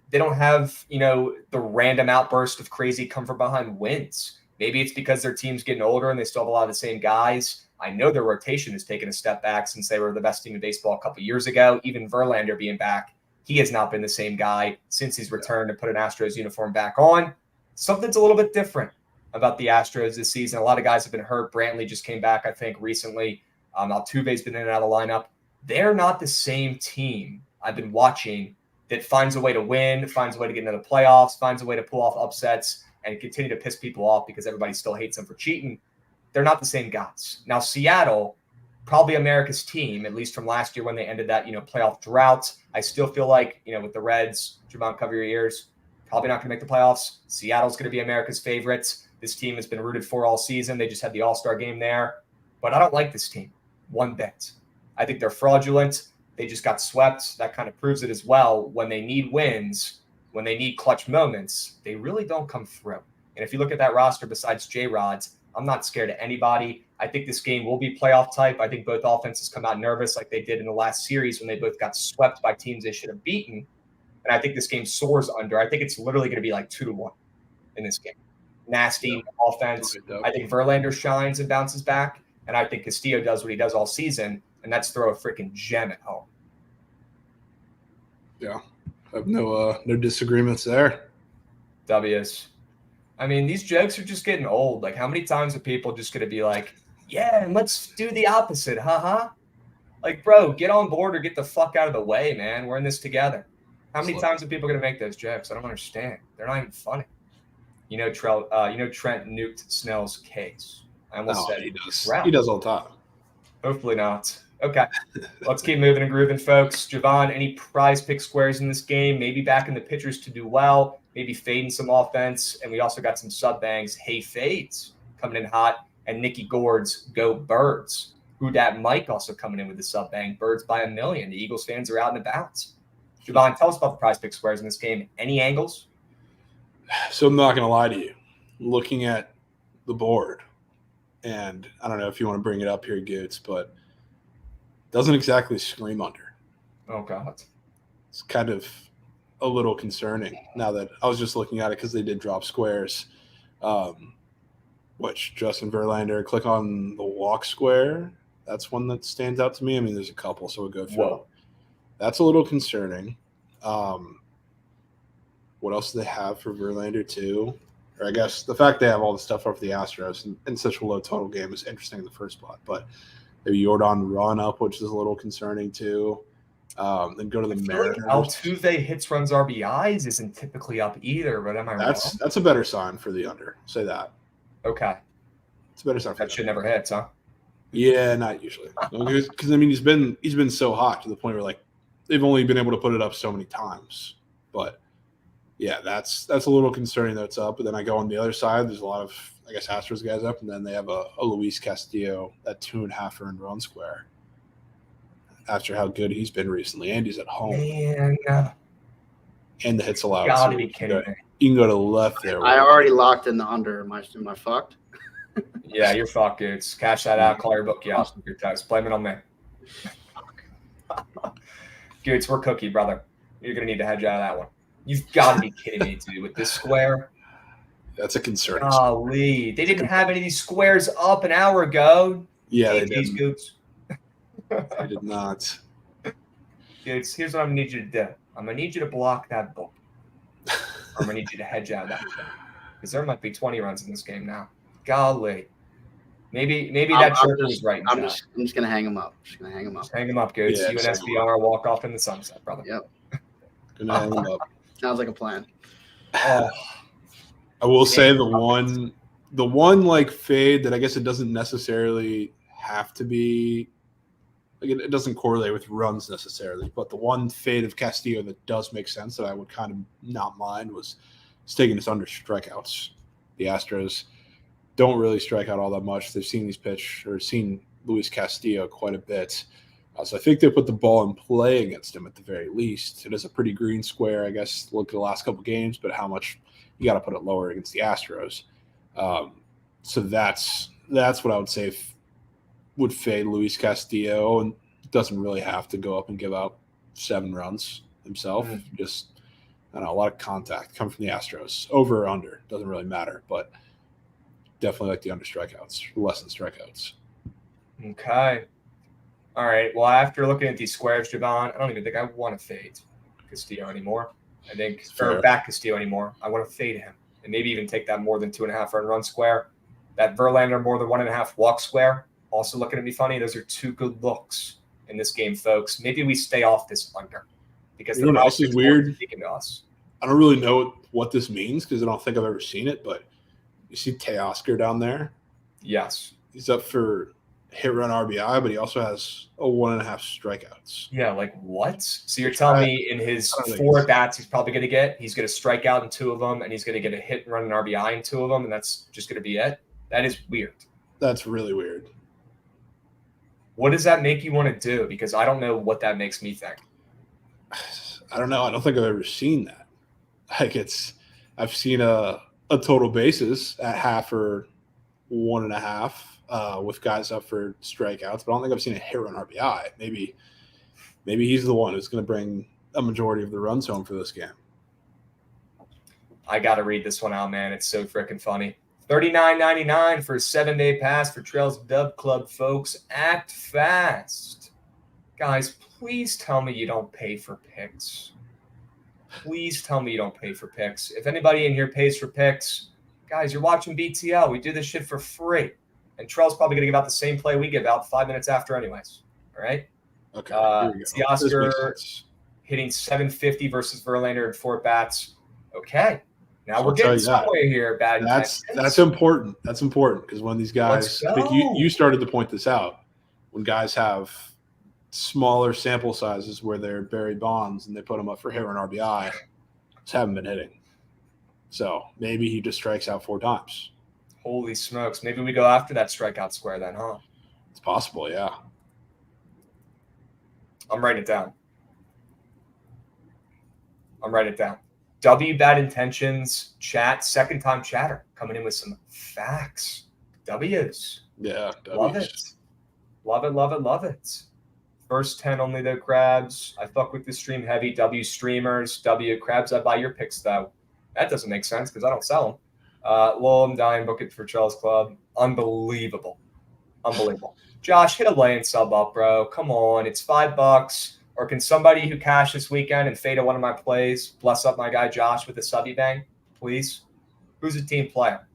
They don't have, the random outburst of crazy come from behind wins. Maybe it's because their team's getting older and they still have a lot of the same guys. I know their rotation has taken a step back since they were the best team in baseball a couple years ago. Even Verlander being back, he has not been the same guy since he's returned to put an Astros uniform back on. Something's a little bit different about the Astros this season. A lot of guys have been hurt. Brantley just came back, I think, recently. Altuve's been in and out of the lineup. They're not the same team I've been watching that finds a way to win, finds a way to get into the playoffs, finds a way to pull off upsets and continue to piss people off because everybody still hates them for cheating, they're not the same guys. Now, Seattle, probably America's team, at least from last year when they ended that, playoff drought. I still feel like, with the Reds, Javon, cover your ears, probably not going to make the playoffs. Seattle's going to be America's favorites. This team has been rooted for all season. They just had the All-Star game there. But I don't like this team one bit. I think they're fraudulent. They just got swept. That kind of proves it as well. When they need wins, when they need clutch moments, they really don't come through. And if you look at that roster besides J-Rod's, I'm not scared of anybody. I think this game will be playoff type. I think both offenses come out nervous like they did in the last series when they both got swept by teams they should have beaten. And I think this game soars under. I think it's literally going to be like 2-1 in this game. Nasty offense. I think Verlander shines and bounces back. And I think Castillo does what he does all season, and that's throw a freaking gem at home. Yeah. I have no disagreements there. W's. I mean, these jokes are just getting old. Like, how many times are people just going to be like, yeah, and let's do the opposite, haha? Like, bro, get on board or get the fuck out of the way, man. We're in this together. How many times are people going to make those jokes? I don't understand. They're not even funny. Trent nuked Snell's case. I almost said he does. He does all the time. Hopefully not. Okay. Let's keep moving and grooving, folks. Javon, any prize pick squares in this game? Maybe backing the pitchers to do well. Maybe fading some offense. And we also got some sub bangs. Hey, fades coming in hot. And Nikki Gord's go Birds. Who dat Mike also coming in with the sub bang. Birds by 1 million. The Eagles fans are out and about. Javon, tell us about the prize pick squares in this game. Any angles? So I'm not going to lie to you. Looking at the board, and I don't know if you want to bring it up here, Goots, but it doesn't exactly scream under. Oh, God. It's kind of a little concerning now that I was just looking at it because they did drop squares. Which Justin Verlander, click on the walk square. That's one that stands out to me. I mean, there's a couple, so we'll go through. Whoa. That's a little concerning. What else do they have for Verlander too? Or I guess the fact they have all the stuff over the Astros in such a low total game is interesting in the first spot. But maybe Jordan run up, which is a little concerning too. Then go to the Mariners. Altuve hits, runs, RBIs isn't typically up either, but am I wrong? That's a better sign for the under. Say that. Okay. It's a better sign for that. Should never hits, huh? Yeah, not usually. Because I mean, he's been so hot to the point where like they've only been able to put it up so many times. But yeah, that's a little concerning that it's up. But then I go on the other side. There's a lot of, I guess, Astros guys up, and then they have a Luis Castillo, that 2.5 earned run square. After how good he's been recently, and he's at home. Man. And the hits allowed. Gotta be kidding me. You can go to the left there. I already locked in the under. Am I fucked? Yeah, you're fucked, dudes. Cash that out. Call your bookie out. Your text. Blame it on me. Dudes, we're cookie, brother. You're going to need to hedge out of that one. You've got to be kidding me, dude. With this square. That's a concern. Golly. They didn't have any of these squares up an hour ago. Yeah, hey, they did. Scoots. They did not. Dudes, here's what I'm going to need you to do. I'm going to need you to block that book. I'm going to need you to hedge out of that thing. Because there might be 20 runs in this game now. Golly. Maybe that Joker was right. I'm just going to hang him up. Just hang him up, Goods. Yeah, you and SBR walk off in the sunset, brother. Yep. Gonna hang him up. Sounds like a plan. I will say the one like fade that I guess it doesn't necessarily have to be like it doesn't correlate with runs necessarily, but the one fade of Castillo that does make sense that I would kind of not mind was taking this under strikeouts. The Astros don't really strike out all that much. They've seen seen Luis Castillo quite a bit. So I think they put the ball in play against him at the very least. It is a pretty green square, I guess, look at the last couple games, but how much you got to put it lower against the Astros. So that's what I would say would fade Luis Castillo, and doesn't really have to go up and give out 7 runs himself. Just, I don't know, a lot of contact come from the Astros. Over or under, doesn't really matter, but definitely like the under strikeouts, less than strikeouts. Okay. All right. Well, after looking at these squares, Javon, I don't even think I want to fade Castillo anymore. Or back Castillo anymore. I want to fade him and maybe even take that more than 2.5 earned run square. That Verlander more than 1.5 walk square. Also looking at me funny. Those are 2 good looks in this game, folks. Maybe we stay off this under. because You know what else is weird? Speaking to us. I don't really know what this means because I don't think I've ever seen it, but you see Teoscar down there? Yes. He's up for hit run RBI, but he also has a 1.5 strikeouts. Yeah, like what? So you're telling me in his I don't think 4 at-bats he's probably going to strike out in 2 of them, and he's going to get a hit and run an RBI in 2 of them, and that's just going to be it? That is weird. That's really weird. What does that make you want to do? Because I don't know what that makes me think. I don't know. I don't think I've ever seen that. Like I've seen a total bases at half or 1.5 with guys up for strikeouts, but I don't think I've seen a hit run RBI. Maybe he's the one who's going to bring a majority of the runs home for this game. I got to read this one out, man. It's so freaking funny. $39.99 for a 7-day pass for Trails Dub Club, folks. Act fast. Guys, please tell me you don't pay for picks. Please tell me you don't pay for picks. If anybody in here pays for picks, guys, you're watching BTL. We do this shit for free. And Trail's probably going to give out the same play we give out 5 minutes after anyways. All right? Okay, here we go. Teoscar hitting 750 versus Verlander at 4 bats. Okay. Now we're getting somewhere here. That's important. That's important because when these guys, I think you started to point this out, when guys have smaller sample sizes where they're Barry Bonds and they put them up for hit run RBI, just haven't been hitting. So maybe he just strikes out 4 times. Holy smokes. Maybe we go after that strikeout square then, huh? It's possible, yeah. I'm writing it down. W Bad Intentions chat, second time chatter, coming in with some facts. W's. Yeah, W's. Love it. First 10 only though, Crabs. I fuck with the stream heavy. W streamers. W Crabs, I buy your picks though. That doesn't make sense because I don't sell them. Lol, I'm dying. Book it for Charles Club. Unbelievable. Josh, hit a lay and sub up, bro. Come on. It's $5. Or can somebody who cashed this weekend and faded one of my plays bless up my guy Josh with a subby bang, please? Who's a team player?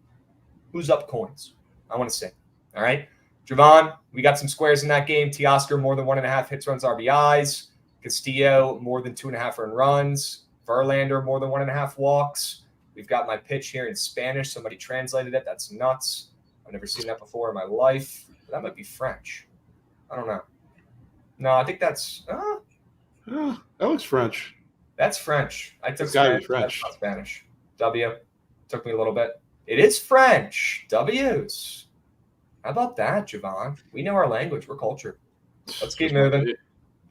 Who's up coins? I want to see. All right. Javon, we got some squares in that game. Teoscar, more than 1.5 hits, runs, RBIs. Castillo, more than 2.5 earned runs. Verlander, more than 1.5 walks. We've got my pitch here in Spanish. Somebody translated it. That's nuts. I've never seen that before in my life. That might be French. I don't know. No, I think that's that looks French. That's French. I took Spanish. That's not Spanish. W. Took me a little bit. It is French. W's. How about that, Javon? We know our language. We're cultured. Let's keep moving.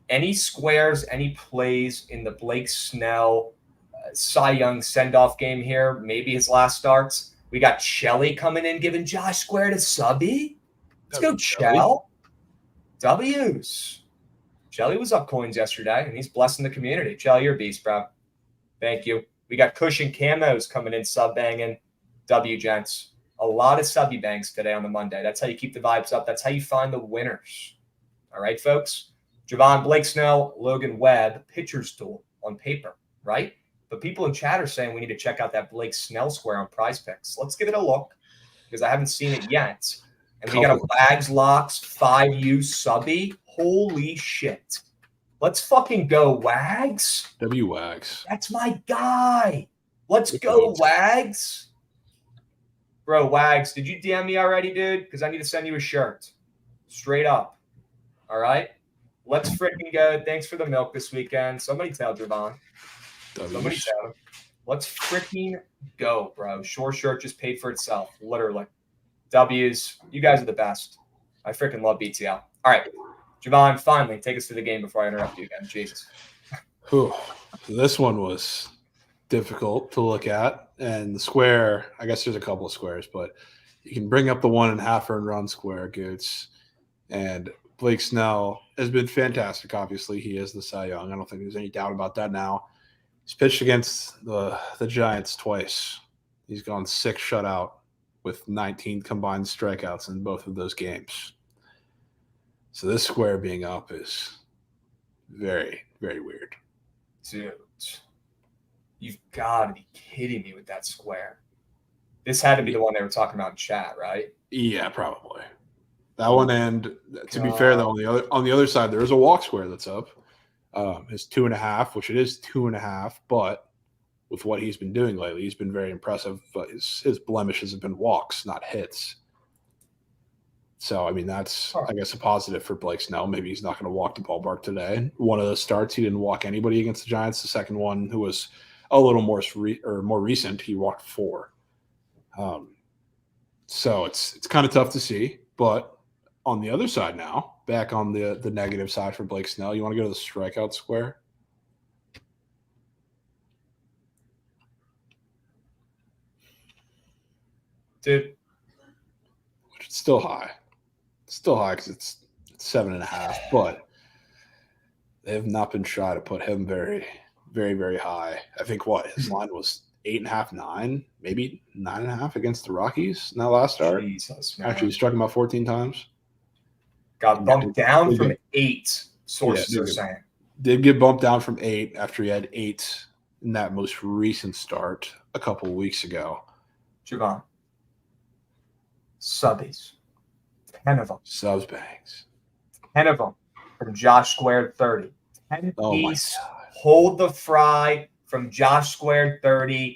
Any squares, any plays in the Blake Snell Cy Young send-off game here? Maybe his last starts. We got Shelly coming in, giving Josh Square to subby. Let's go, Shell. W's. Shelly was up coins yesterday, and he's blessing the community. Shelly, you're a beast, bro. Thank you. We got Cushion Camos coming in, sub-banging. W, gents. A lot of subby bangs today on the Monday. That's how you keep the vibes up. That's how you find the winners. All right, folks? Javon, Blake Snell, Logan Webb, pitcher's duel on paper, right? But people in chat are saying we need to check out that Blake Snell square on Prize Picks. Let's give it a look because I haven't seen it yet. And we got a Wags Locks 5U subby. Holy shit. Let's fucking go, Wags. W Wags. That's my guy. Let's go, Wags. Bro, Wags, did you DM me already, dude? Because I need to send you a shirt. Straight up. All right? Let's freaking go. Thanks for the milk this weekend. Somebody tell Javon. Somebody tell him. Let's freaking go, bro. Shore shirt just paid for itself. Literally. W's. You guys are the best. I freaking love BTL. All right. Javon, finally, take us to the game before I interrupt you again. Jesus. This one was difficult to look at. And the square, I guess there's a couple of squares, but you can bring up the 1.5 earned run square, Goots. And Blake Snell has been fantastic. Obviously, he is the Cy Young. I don't think there's any doubt about that now. He's pitched against the Giants twice. He's gone 6 shutout with 19 combined strikeouts in both of those games. So this square being up is very, very weird. Dude, you've got to be kidding me with that square. This had to be the one they were talking about in chat, right? Yeah, probably. That one, and to be fair, though, on the other side, there is a walk square that's up. His 2.5, which it is 2.5, but with what he's been doing lately, he's been very impressive. But his blemishes have been walks, not hits. So, I mean, that's, I guess, a positive for Blake Snell. Maybe he's not going to walk the ballpark today. One of the starts, he didn't walk anybody against the Giants. The second one, who was a little more recent, he walked 4. So it's kind of tough to see. But on the other side now, back on the negative side for Blake Snell, you want to go to the strikeout square? Dude. Which is still high. Still high because it's 7.5, but they have not been shy to put him very, very, very high. I think his line was 8.5, 9, maybe 9.5 against the Rockies in that last start. Jesus, man. Actually, he struck him out 14 times. Got bumped down from 8, sources are saying. Did get bumped down from 8 after he had 8 in that most recent start a couple of weeks ago. Javon. Subbies. 10 of them. Subs bangs. 10 of them from Josh Squared 30. 10 piece. Hold the fry from Josh Squared 30.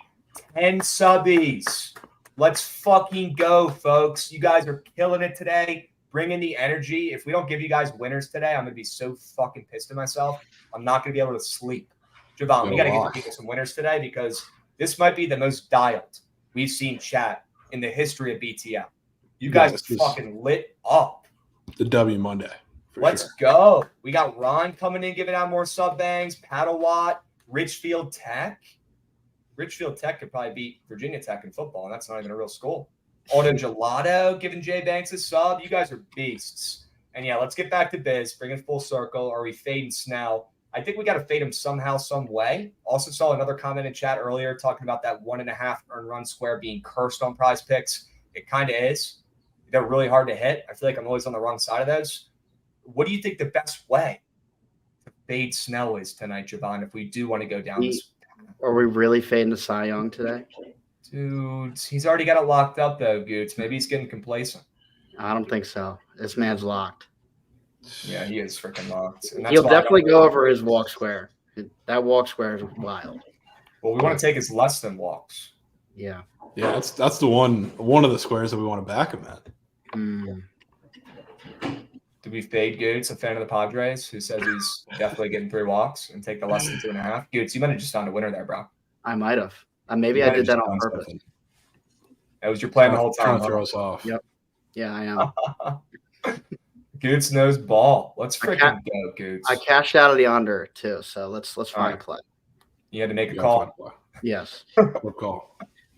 10 subbies. Let's fucking go, folks. You guys are killing it today. Bring in the energy. If we don't give you guys winners today, I'm going to be so fucking pissed at myself. I'm not going to be able to sleep. Javon, we got to give people some winners today because this might be the most dialed we've seen chat in the history of BTL. You guys are fucking lit up. The W Monday. Let's go. We got Ron coming in, giving out more sub bangs. Paddlewatt, Richfield Tech. Richfield Tech could probably beat Virginia Tech in football, and that's not even a real school. Auto Gelato giving Jay Banks a sub. You guys are beasts. And yeah, let's get back to biz. Bring it full circle. Are we fading Snell? I think we got to fade him somehow, some way. Also saw another comment in chat earlier talking about that 1.5 earned run square being cursed on Prize Picks. It kind of is. They're really hard to hit. I feel like I'm always on the wrong side of those. What do you think the best way to fade Snell is tonight, Javon, if we do want to go down this path? Are we really fading the Cy Young today? Dude, he's already got it locked up, though, Goots. Maybe he's getting complacent. I don't think so. This man's locked. Yeah, he is freaking locked. And He'll definitely go over his walk square. That walk square is wild. Well, we want to take his less than walks. Yeah. Yeah, that's the one of the squares that we want to back him at. Do we fade Goots, a fan of the Padres, who says he's definitely getting 3 walks and take the less than 2.5? Goots, you might have just found a winner there, bro. I might have. Maybe I did that on purpose. Something. That was your plan the whole time. Trying to throw us off. Yep. Yeah, I am. Goots knows ball. Let's freaking go, Goots. I cashed out of the under too, so let's find a play. You had to make a call. Yes. What call?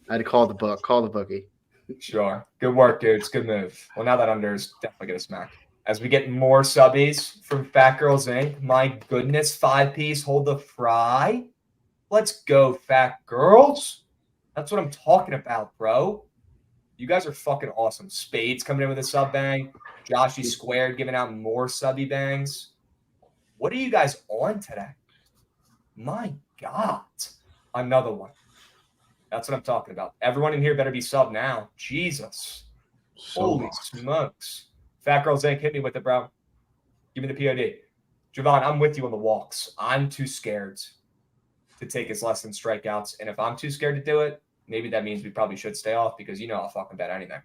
I had to call the bookie. Sure. Good work, Goots. Good move. Well, now that under is definitely going to smack. As we get more subbies from Fat Girls Inc. My goodness, 5-piece. Hold the fry. Let's go, Fat Girls. That's what I'm talking about, bro. You guys are fucking awesome. Spades coming in with a sub bang. Joshy Squared giving out more subby bangs. What are you guys on today? My God. Another one. That's what I'm talking about. Everyone in here better be sub now. Jesus. Holy smokes. Fat Girls Inc. Hit me with it, bro. Give me the POD. Javon, I'm with you on the walks. I'm too scared to take his less than strikeouts. And if I'm too scared to do it, maybe that means we probably should stay off because I'll fucking bet anything.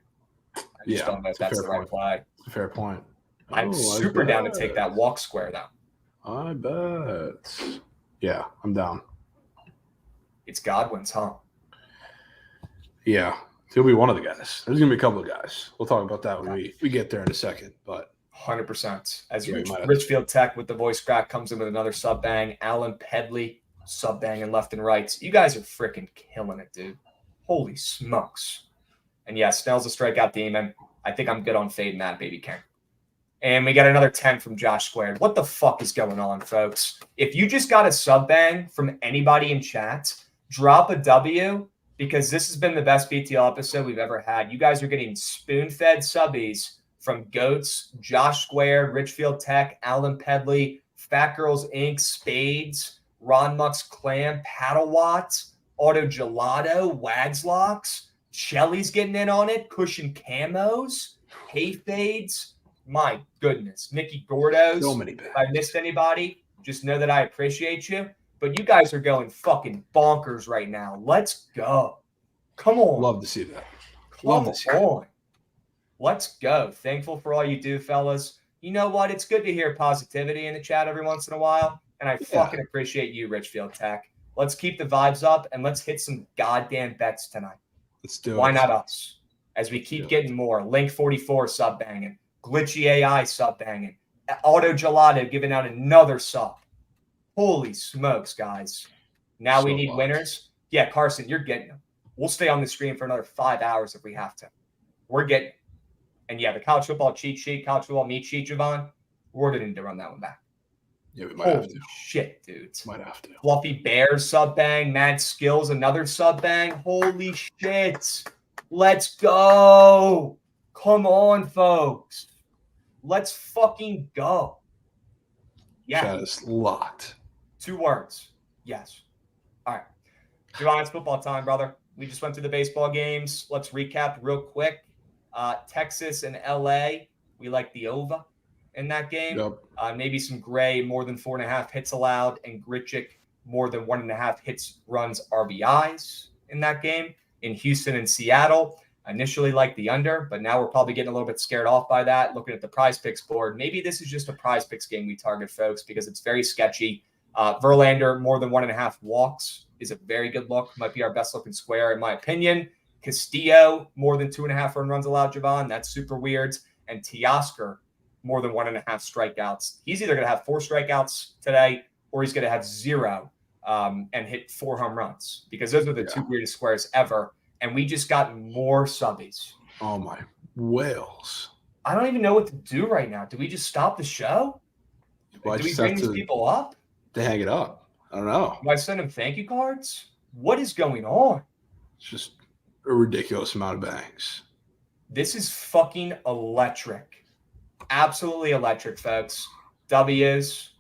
I just don't know if that's the right play. It's a fair point. I'm super down to take that walk square, though. I bet. Yeah, I'm down. It's Godwin's, huh? Yeah, he'll be one of the guys. There's going to be a couple of guys. We'll talk about that when we get there in a second. But 100%. As Richfield Tech with the voice crack comes in with another sub bang. Alan Pedley sub banging left and right. You guys are freaking killing it, dude. Holy smokes. And yeah, Snell's a strikeout demon. I think I'm good on fading that, baby king. And we got another 10 from Josh Squared. What the fuck is going on, folks? If you just got a sub bang from anybody in chat, drop a W because this has been the best BTL episode we've ever had. You guys are getting spoon-fed subbies from Goats, Josh Squared, Richfield Tech, Alan Pedley, Fat Girls Inc., Spades, Ron Muck's Clam, Paddlewatt, Auto Gelato, Wags Locks, Shelly's getting in on it, Cushion Camos, Hay Fades. My goodness. Mickey Gordos. So many bangs. If I missed anybody, Just know that I appreciate you. But you guys are going fucking bonkers right now. Let's go. Come on. Love to see that. Come on. Let's go. Thankful for all you do, fellas. You know what? It's good to hear positivity in the chat every once in a while. And I fucking appreciate you, Richfield Tech. Let's keep the vibes up and let's hit some goddamn bets tonight. Let's do it. Why not us? As we keep getting more. Link 44 sub banging. Glitchy AI sub banging. Auto Gelato giving out another sub. Holy smokes, guys. Now we need winners. Yeah, Carson, you're getting them. We'll stay on the screen for another 5 hours if we have to. We're getting them. And yeah, the college football cheat sheet, college football meat sheet, Javon, we're going to need to run that one back. Yeah, we might have to. Shit, dudes. Might have to. Fluffy Bears sub bang. Mad Skills, another sub bang. Holy shit. Let's go. Come on, folks. Let's fucking go. Yeah. Chat is locked. 2 words. Yes. All right. Javon, it's football time, brother. We just went through the baseball games. Let's recap real quick. Texas and LA, we like the over in that game. Yep. Maybe some Gray, more than 4.5 hits allowed, and Gritchick, more than 1.5 hits, runs, RBIs in that game. In Houston and Seattle, initially like the under, but now we're probably getting a little bit scared off by that. Looking at the prize picks board, maybe this is just a prize picks game we target, folks, because it's very sketchy. Verlander, more than 1.5 walks is a very good look. Might be our best looking square, in my opinion. Castillo, more than 2.5 earned runs allowed, Javon. That's super weird. And Teoscar, more than 1.5 strikeouts. He's either going to have 4 strikeouts today or he's going to have 0 and hit 4 home runs, because those are the 2 weirdest squares ever. And we just got more subbies. Oh, my whales. I don't even know what to do right now. Do we just stop the show? Well, do we bring these people up? To hang it up. I don't know. Do I send them thank you cards? What is going on? It's just a ridiculous amount of bangs. This is fucking electric. Absolutely electric, folks. W's.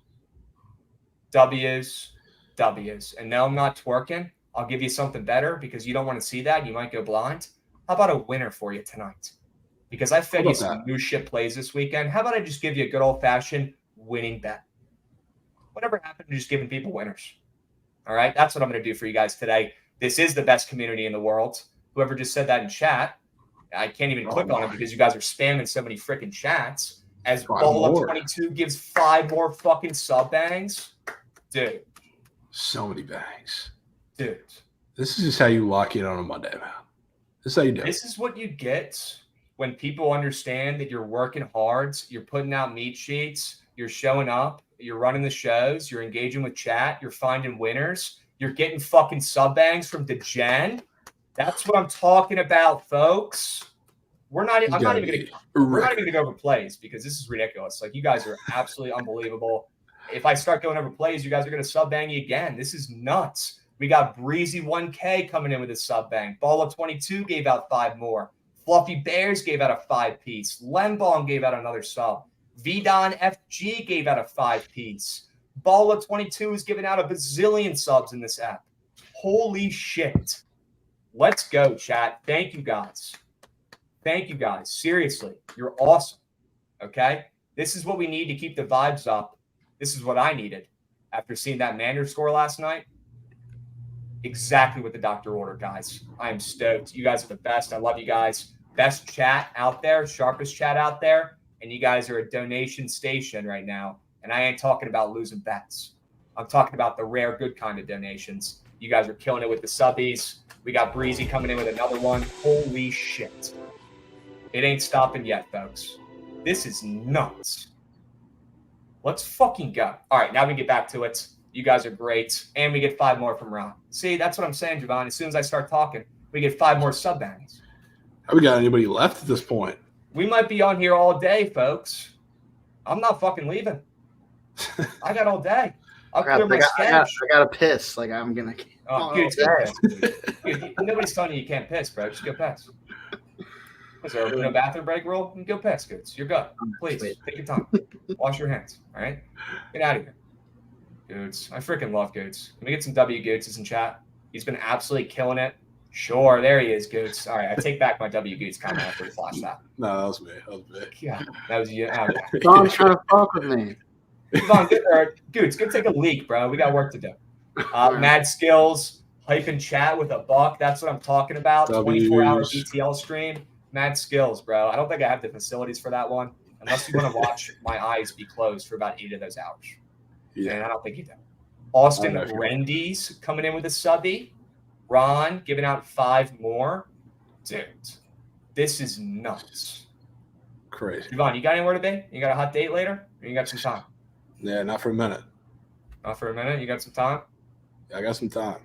And no, I'm not twerking. I'll give you something better because you don't want to see that. You might go blind. How about a winner for you tonight? Because I fed you some new shit plays this weekend. How about I just give you a good old-fashioned winning bet? Whatever happened to just giving people winners? All right? That's what I'm going to do for you guys today. This is the best community in the world. Whoever just said that in chat, I can't even click on it because you guys are spamming so many freaking chats. As Ball Up 22 gives 5 more fucking sub bangs. Dude. So many bangs. Dude. This is just how you lock in on a Monday, man. This is how you do it. This is what you get when people understand that you're working hard, you're putting out meat sheets, you're showing up, you're running the shows, you're engaging with chat, you're finding winners, you're getting fucking sub bangs from DeGen. That's what I'm talking about, folks. I'm not even going to go over plays because this is ridiculous. Like, you guys are absolutely unbelievable. If I start going over plays, you guys are going to sub bang you again. This is nuts. We got Breezy 1K coming in with a sub bang. Ball of 22 gave out 5 more. Fluffy Bears gave out a 5-piece. Lembong gave out another sub. Vidon FG gave out a 5-piece. Ball of 22 is giving out a bazillion subs in this app. Holy shit. Let's go, chat. Thank you, guys. Thank you, guys. Seriously, you're awesome. Okay? This is what we need to keep the vibes up. This is what I needed after seeing that Mander score last night. Exactly what the doctor ordered, guys. I am stoked. You guys are the best. I love you guys. Best chat out there, sharpest chat out there. And you guys are a donation station right now. And I ain't talking about losing bets. I'm talking about the rare, good kind of donations. You guys are killing it with the subbies. We got Breezy coming in with another one. Holy shit. It ain't stopping yet, folks. This is nuts. Let's fucking go. All right, now we get back to it. You guys are great. And we get 5 more from Ron. See, that's what I'm saying, Javon. As soon as I start talking, we get 5 more sub bangs. Have we got anybody left at this point? We might be on here all day, folks. I'm not fucking leaving. I got all day. I'll clear my schedule. I got to piss. Like, I'm going to. Oh, dude, dude, nobody's telling you can't piss, bro. Just go piss. Is there a bathroom break rule? Go piss, Goods. You're good. Please, take your time. Wash your hands, all right? Get out of here. Goods. I freaking love Goods. Can we get some W Goods in chat? He's been absolutely killing it. Sure, there he is, Goods. All right, I take back my W Goods comment after he flashed that. No, that was me. Yeah, that was you. Oh, yeah. Don's trying to fuck with me. Devon, Goots, go take a leak, bro. We got work to do. Mad Skills, hype and chat with a buck. That's what I'm talking about. 24-hour BTL stream. Mad Skills, bro. I don't think I have the facilities for that one, unless you want to watch my eyes be closed for about 8 of those hours. Yeah. And I don't think you do. Austin Rendies coming in with a subby. Ron giving out 5 more. Dude, this is nuts. Crazy. Devon, you got anywhere to be? You got a hot date later? Or you got some time? Yeah, not for a minute. Not for a minute? You got some time? Yeah, I got some time.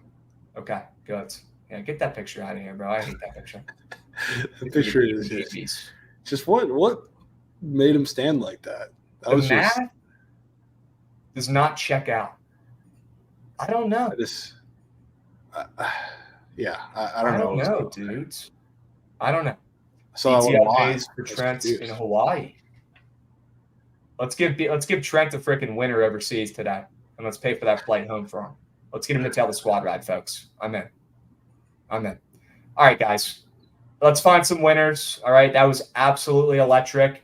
Okay, good. Yeah, get that picture out of here, bro. I hate that picture. The picture is just what made him stand like that? That the was math does not check out. I don't know. I don't know, dudes. I don't know. So ETL pays for Trent in Hawaii. Let's give Trent a freaking winner overseas today, and let's pay for that flight home for him. Let's get him to tell the squad ride, folks. I'm in. All right, guys. Let's find some winners. All right, that was absolutely electric.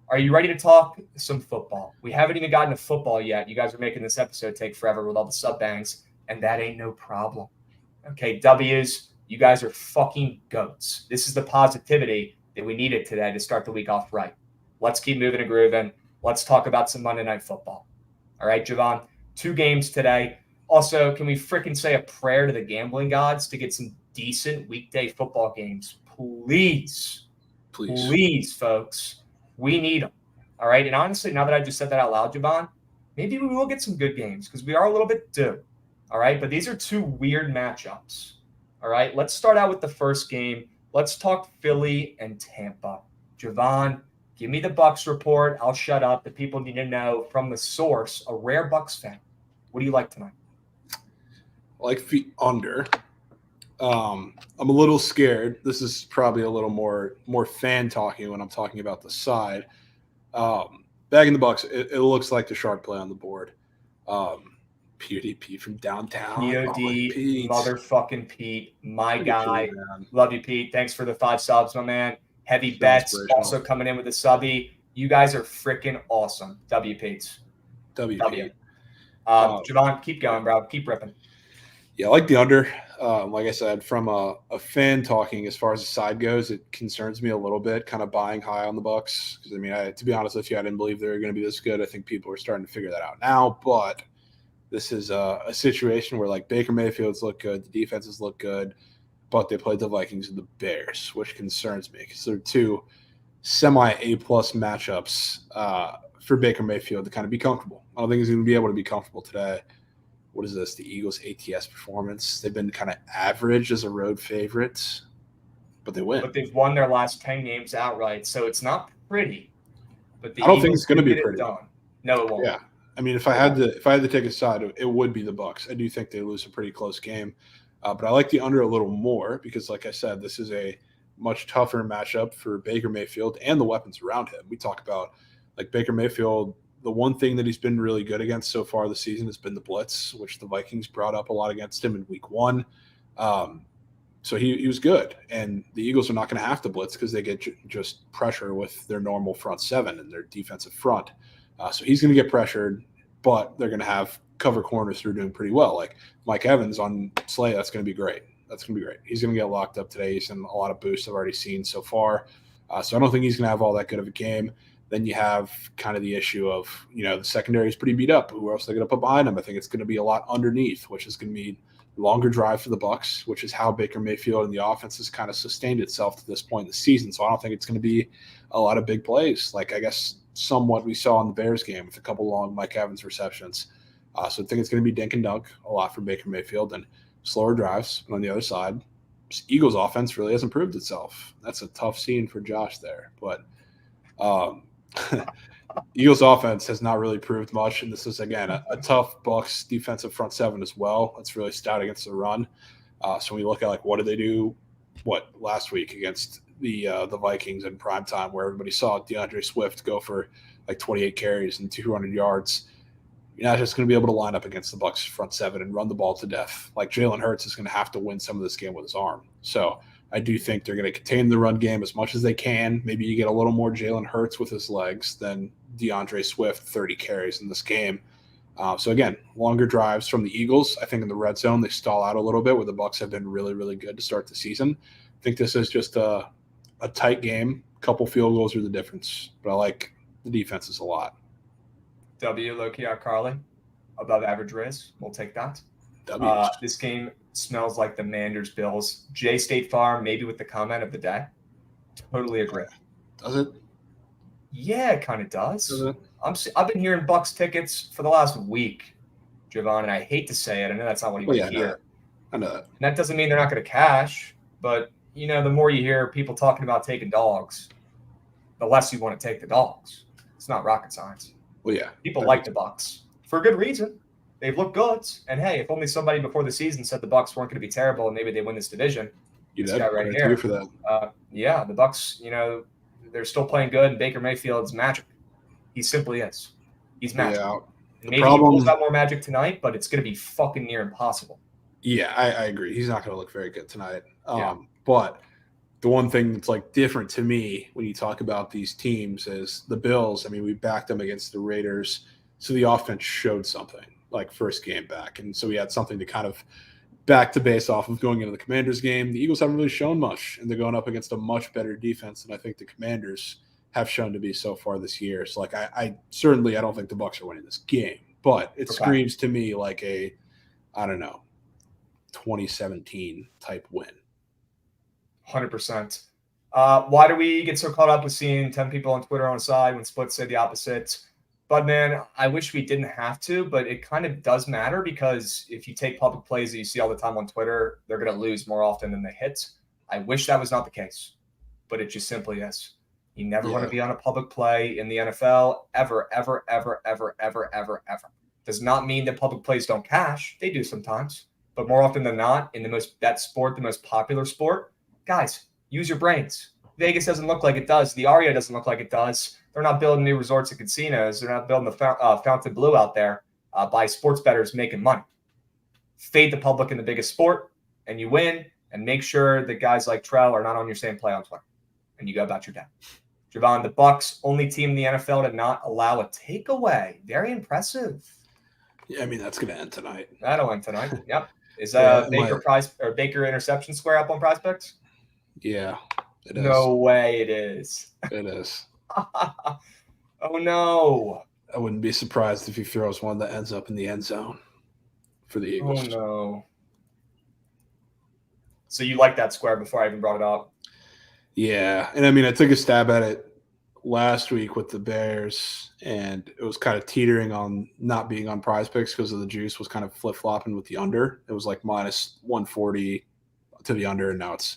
Are you ready to talk some football? We haven't even gotten to football yet. You guys are making this episode take forever with all the sub bangs, and that ain't no problem. Okay, W's, you guys are fucking goats. This is the positivity that we needed today to start the week off right. Let's keep moving and grooving. Let's talk about some Monday Night Football. All right, Javon, 2 games today. Also, can we freaking say a prayer to the gambling gods to get some decent weekday football games? Please, folks. We need them. All right, and honestly, now that I just said that out loud, Javon, maybe we will get some good games because we are a little bit due. All right, but these are 2 weird matchups. All right, let's start out with the first game. Let's talk Philly and Tampa. Javon, give me the Bucs report. I'll shut up. The people need to know from the source, a rare Bucs fan. What do you like tonight? I like the under. I'm a little scared. This is probably a little more fan talking when I'm talking about the side. Bagging the Bucs, it looks like the sharp play on the board. PODP from downtown. Motherfucking Pete, my guy. Love you, Pete. Thanks for the 5 subs, my man. Heavy Bets also coming in with a subby. You guys are freaking awesome. W, Pete's. W. Javon, keep going, bro. Keep ripping. Yeah, I like the under. Like I said, from a fan talking, as far as the side goes, it concerns me a little bit, kind of buying high on the Bucs. Because, I mean, to be honest with you, I didn't believe they were going to be this good. I think people are starting to figure that out now. But this is a situation where, like, Baker Mayfield's look good, the defenses look good, but they played the Vikings and the Bears, which concerns me because they're 2 semi-A-plus matchups for Baker Mayfield to kind of be comfortable. I don't think he's going to be able to be comfortable today. What is this? The Eagles' ATS performance. They've been kind of average as a road favorite, but they win. But they've won their last 10 games outright, so it's not pretty. But I don't think it's going to be pretty. No, it won't. Yeah, I mean, if I had to take a side, it would be the Bucs. I do think they lose a pretty close game, but I like the under a little more because, like I said, this is a much tougher matchup for Baker Mayfield and the weapons around him. We talk about like Baker Mayfield. The one thing that he's been really good against so far this season has been the blitz, which the Vikings brought up a lot against him in week 1. So he was good. And the Eagles are not going to have to blitz because they get just pressure with their normal front 7 and their defensive front. So he's going to get pressured, but they're going to have cover corners who are doing pretty well. Like Mike Evans on Slay, that's going to be great. He's going to get locked up today. He's in a lot of boosts I've already seen so far. So I don't think he's going to have all that good of a game. Then you have kind of the issue of, the secondary is pretty beat up. Who else are they going to put behind them? I think it's going to be a lot underneath, which is going to be longer drive for the Bucs, which is how Baker Mayfield and the offense has kind of sustained itself to this point in the season. So I don't think it's going to be a lot of big plays. Like I guess somewhat we saw in the Bears game with a couple long Mike Evans receptions. So I think it's going to be dink and dunk a lot for Baker Mayfield and slower drives. And on the other side, Eagles offense really hasn't proved itself. That's a tough scene for Josh there, but Eagles offense has not really proved much, and this is again a tough Bucs defensive front 7 as well. It's really stout against the run. So when you look at like what did they do last week against the Vikings in prime time, where everybody saw DeAndre Swift go for like 28 carries and 200 yards. You're not just going to be able to line up against the Bucs front 7 and run the ball to death. Like Jalen Hurts is going to have to win some of this game with his arm. So I do think they're going to contain the run game as much as they can. Maybe you get a little more Jalen Hurts with his legs than DeAndre Swift, 30 carries in this game. So again, longer drives from the Eagles. I think in the red zone they stall out a little bit, where the Bucs have been really, really good to start the season. I think this is just a tight game. A couple field goals are the difference, but I like the defenses a lot. W. Loki Carly, above average raise. We'll take that. This game smells like the Manders Bills. J State Farm, maybe with the comment of the day. Totally agree. Does it? Yeah, it kind of does. I've been hearing Bucs tickets for the last week, Javon, and I hate to say it. I know that's not what you want to hear. I know that. And that doesn't mean they're not going to cash, but the more you hear people talking about taking dogs, the less you want to take the dogs. It's not rocket science. Well, yeah. People like the Bucs for a good reason. They've looked good, and hey, if only somebody before the season said the Bucs weren't going to be terrible and maybe they win this division. This guy right here for that. Yeah, the Bucs. They're still playing good, and Baker Mayfield's magic. He simply is. He's magic. Yeah. Maybe he pulls out more magic tonight, but it's going to be fucking near impossible. Yeah, I agree. He's not going to look very good tonight. But the one thing that's different to me when you talk about these teams is the Bills. I mean, we backed them against the Raiders, so the offense showed something first game back, and so we had something to kind of back to base off of going into the Commanders game. The Eagles haven't really shown much, and they're going up against a much better defense than I think the Commanders have shown to be so far this year. So I certainly don't think the Bucs are winning this game, but it screams to me like a, I don't know, 2017 type win. 100%. Why do we get so caught up with seeing 10 people on Twitter on the side when splits say the opposite? But, man, I wish we didn't have to, but it kind of does matter, because if you take public plays that you see all the time on Twitter, they're going to lose more often than they hit. I wish that was not the case, but it just simply is. You never want to be on a public play in the NFL ever, ever, ever, ever, ever, ever, ever. Does not mean that public plays don't cash. They do sometimes. But more often than not, in the most bet sport, the most popular sport, guys, use your brains. Vegas doesn't look like it does. The Aria doesn't look like it does. They're not building new resorts and casinos. They're not building the Fountain Blue out there by sports bettors making money. Fade the public in the biggest sport, and you win, and make sure that guys like Trell are not on your same play on Twitter, and you go about your day. Javon, the Bucs, only team in the NFL to not allow a takeaway. Very impressive. Yeah, I mean, that's going to end tonight. That'll end tonight. Yep. Is Baker interception square up on Prize Picks? Yeah, it is. No way it is. It is. Oh, no. I wouldn't be surprised if he throws one that ends up in the end zone for the Eagles. Oh, no. So you liked that square before I even brought it up? Yeah. And, I mean, I took a stab at it last week with the Bears, and it was kind of teetering on not being on Prize Picks because of the juice was kind of flip-flopping with the under. It was minus 140 to the under, and now it's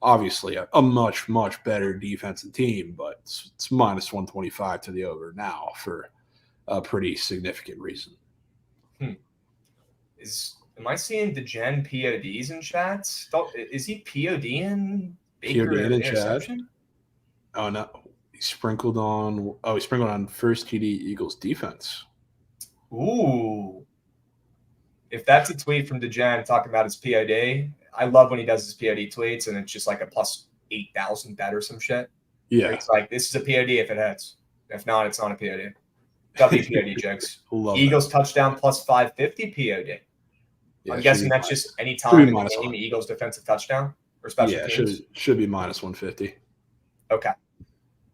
obviously a much, much better defensive team, but it's minus 125 to the over now for a pretty significant reason. Am I seeing DeGen PODs in chats? Is he PODing Baker interception? Chad? Oh, no. He sprinkled on first TD Eagles defense. Ooh. If that's a tweet from DeGen talking about his POD, I love when he does his POD tweets and it's just a plus 8,000 bet or some shit. Yeah. It's this is a POD if it hits. If not, it's not a POD. WPOD jigs. Eagles touchdown plus 550 POD. Yeah, I'm guessing that's just any time in the game, Eagles defensive touchdown or special teams. Should be minus 150. Okay.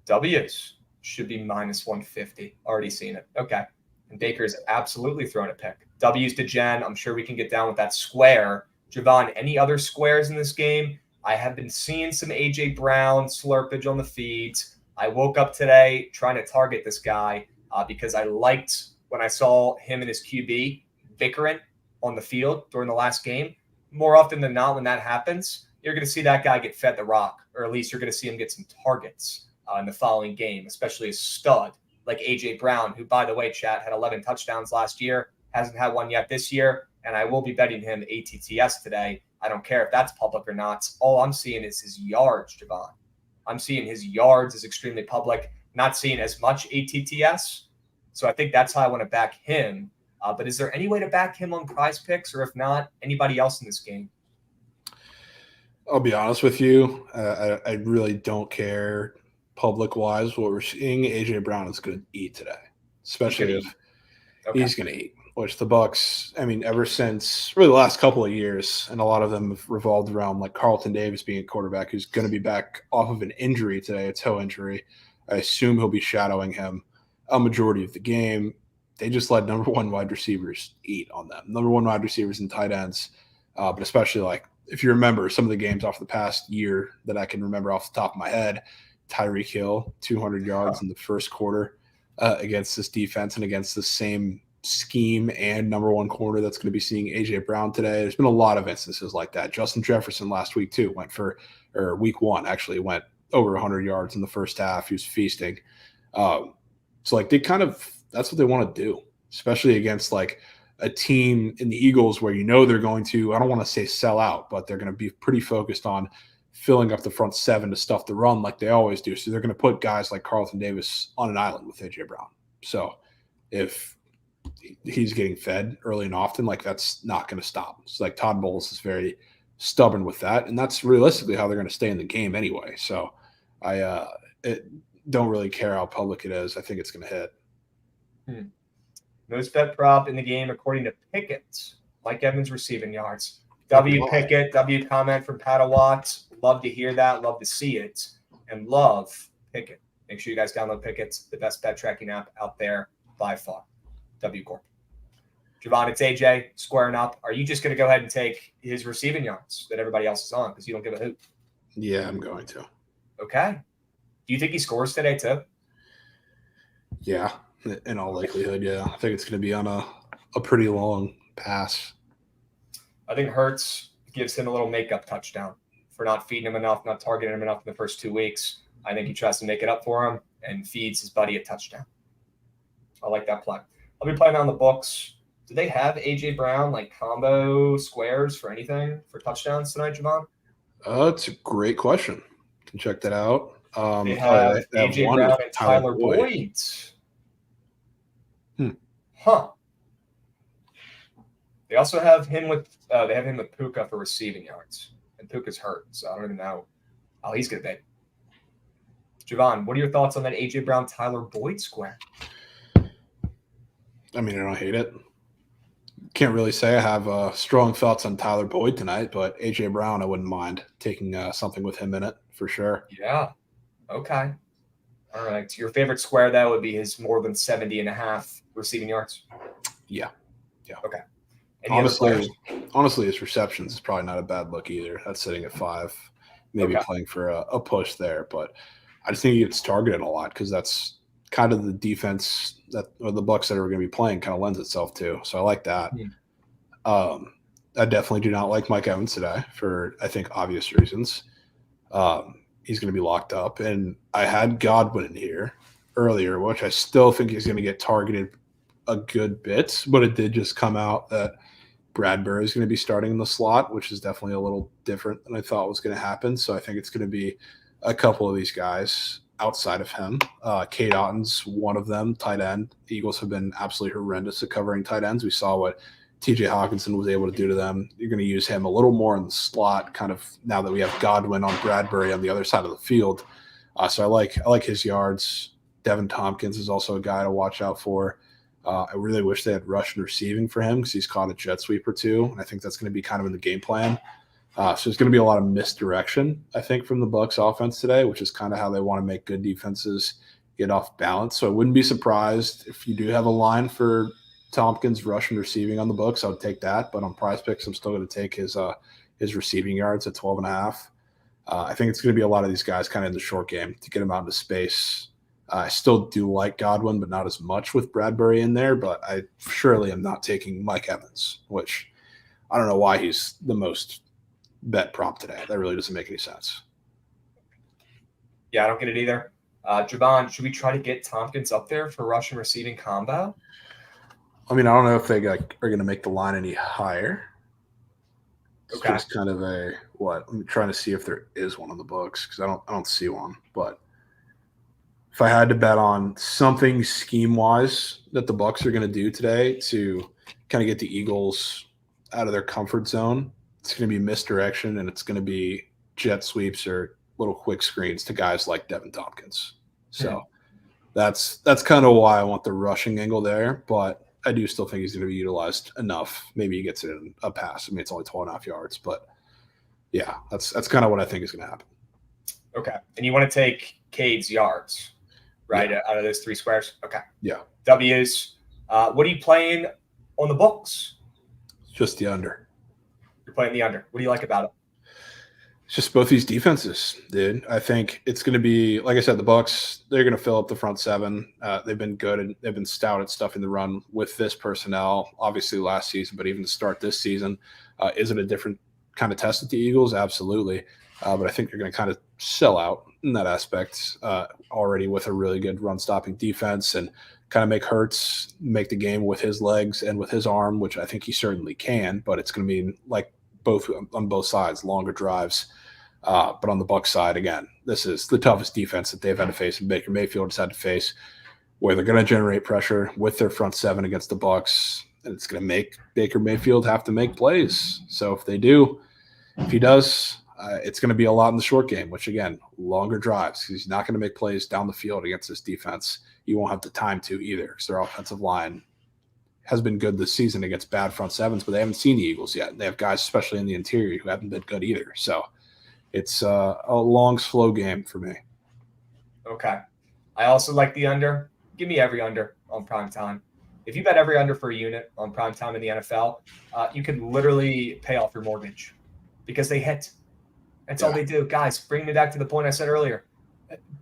W's should be minus 150. Already seen it. Okay. And Baker's absolutely thrown a pick. W's to Jen. I'm sure we can get down with that square. Javon, any other squares in this game? I have been seeing some A.J. Brown slurpage on the feeds. I woke up today trying to target this guy because I liked when I saw him and his QB bickering on the field during the last game. More often than not, when that happens, you're going to see that guy get fed the rock, or at least you're going to see him get some targets in the following game, especially a stud like A.J. Brown, who, by the way, chat, had 11 touchdowns last year, hasn't had one yet this year, and I will be betting him ATTS today. I don't care if that's public or not. All I'm seeing is his yards, Javon. I'm seeing his yards is extremely public, not seeing as much ATTS. So I think that's how I want to back him. But is there any way to back him on Prize Picks, or if not, anybody else in this game? I'll be honest with you. I really don't care public-wise what we're seeing. A.J. Brown is going to eat today, especially if Okay. he's going to eat, which the Bucs, I mean, ever since really the last couple of years, and a lot of them have revolved around like Carlton Davis being a quarterback who's going to be back off of an injury today, a toe injury. I assume he'll be shadowing him a majority of the game. They just let number one wide receivers eat on them. Number one wide receivers and tight ends, but especially like if you remember some of the games off the past year that I can remember off the top of my head, Tyreek Hill, 200 yards in the first quarter against this defense and against the same scheme and number one corner that's going to be seeing A.J. Brown today. There's been a lot of instances like that. Justin Jefferson last week too week one actually went over 100 yards in the first half. He was feasting. So like that's what they want to do, especially against like a team in the Eagles where they're going to, I don't want to say sell out, but they're going to be pretty focused on filling up the front seven to stuff the run like they always do. So they're going to put guys like Carlton Davis on an island with A.J. Brown. So if he's getting fed early and often, like that's not going to stop. It's like Todd Bowles is very stubborn with that, and that's realistically how they're going to stay in the game anyway. So I don't really care how public it is. I think it's going to hit. Most bet prop in the game according to Pickett. Mike Evans receiving yards. W Pickett, W comment from Padawat. Love to hear that. Love to see it. And love Pickett. Make sure you guys download Pickett, the best bet tracking app out there by far. W Corp. Javon, it's AJ squaring up. Are you just going to go ahead and take his receiving yards that everybody else is on because you don't give a hoot? Yeah, I'm going to. Okay. Do you think he scores today too? Yeah, in all likelihood, yeah. I think it's going to be on a pretty long pass. I think Hurts gives him a little makeup touchdown for not feeding him enough, not targeting him enough in the first 2 weeks. I think he tries to make it up for him and feeds his buddy a touchdown. I like that play. I'll be playing on the Bucs. Do they have A.J. Brown, like combo squares for anything for touchdowns tonight, Javon? It's a great question. You can check that out. They have A.J. Brown and Tyler Boyd. Huh. They also have him with Puka for receiving yards. And Puka's hurt, so I don't even know how he's going to be. Javon, what are your thoughts on that A.J. Brown, Tyler Boyd square? I mean, I don't hate it. Can't really say I have strong thoughts on Tyler Boyd tonight, but A.J. Brown, I wouldn't mind taking something with him in it for sure. Yeah. Okay. All right. Your favorite square, though, would be his more than 70.5 receiving yards? Yeah. Okay. Honestly, his receptions is probably not a bad look either. That's sitting at 5, maybe playing for a push there. But I just think he gets targeted a lot because that's kind of the defense or the Bucs that are going to be playing kind of lends itself to. So I like that. I definitely do not like Mike Evans today for, I think, obvious reasons. He's going to be locked up. And I had Godwin in here earlier, which I still think he's going to get targeted a good bit. But it did just come out that Bradbury is going to be starting in the slot, which is definitely a little different than I thought was going to happen. So I think it's going to be a couple of these guys outside of him. Cade Otton's one of them, tight end. The Eagles have been absolutely horrendous at covering tight ends. We saw what TJ Hawkinson was able to do to them. You're going to use him a little more in the slot, kind of now that we have Godwin on Bradbury on the other side of the field. So I like his yards. Devin Tompkins is also a guy to watch out for. I really wish they had rush and receiving for him because he's caught a jet sweep or two, and I think that's going to be kind of in the game plan. So there's going to be a lot of misdirection, I think, from the Bucs offense today, which is kind of how they want to make good defenses get off balance. So I wouldn't be surprised if you do have a line for Tompkins rush and receiving on the Bucs. I would take that, but on Prize Picks, I'm still going to take his receiving yards at 12.5. I think it's going to be a lot of these guys kind of in the short game to get them out into space. I still do like Godwin, but not as much with Bradbury in there. But I surely am not taking Mike Evans, which I don't know why he's the most bet prop today. That really doesn't make any sense. Yeah, I don't get it either. Javon, should we try to get Tompkins up there for rush and receiving combo? I mean, I don't know if they are going to make the line any higher. It's just kind of I'm trying to see if there is one on the books because I don't see one. But if I had to bet on something scheme-wise that the Bucs are going to do today to kind of get the Eagles out of their comfort zone, it's going to be misdirection and it's going to be jet sweeps or little quick screens to guys like Devin Tompkins. So that's kind of why I want the rushing angle there, but I do still think he's going to be utilized enough. Maybe he gets it in a pass. I mean, it's only 12.5 yards, but yeah, that's kind of what I think is going to happen. Okay. And you want to take Cade's yards, right, out of those 3 squares? Okay. Yeah. W's. What are you playing on the Bucs? Just the under. You're playing the under. What do you like about it? It's just both these defenses, dude. I think it's going to be, like I said, the Bucs, they're going to fill up the front 7. They've been good and they've been stout at stuffing the run with this personnel, obviously last season, but even to start this season. Is it a different kind of test with the Eagles? Absolutely. But I think they're going to kind of sell out in that aspect already with a really good run-stopping defense and kind of make Hurts make the game with his legs and with his arm, which I think he certainly can, but it's going to be like on both sides, longer drives. But on the Bucs side, again, this is the toughest defense that they've had to face, and Baker Mayfield has had to face, where they're going to generate pressure with their front 7 against the Bucs, and it's going to make Baker Mayfield have to make plays. So if he does, it's going to be a lot in the short game, which, again, longer drives. He's not going to make plays down the field against this defense. You won't have the time to either because their offensive line has been good this season against bad front 7s, but they haven't seen the Eagles yet. They have guys, especially in the interior, who haven't been good either. So it's a long, slow game for me. Okay. I also like the under. Give me every under on prime time. If you bet every under for a unit on prime time in the NFL, you can literally pay off your mortgage because they hit. That's all they do. Guys, bring me back to the point I said earlier.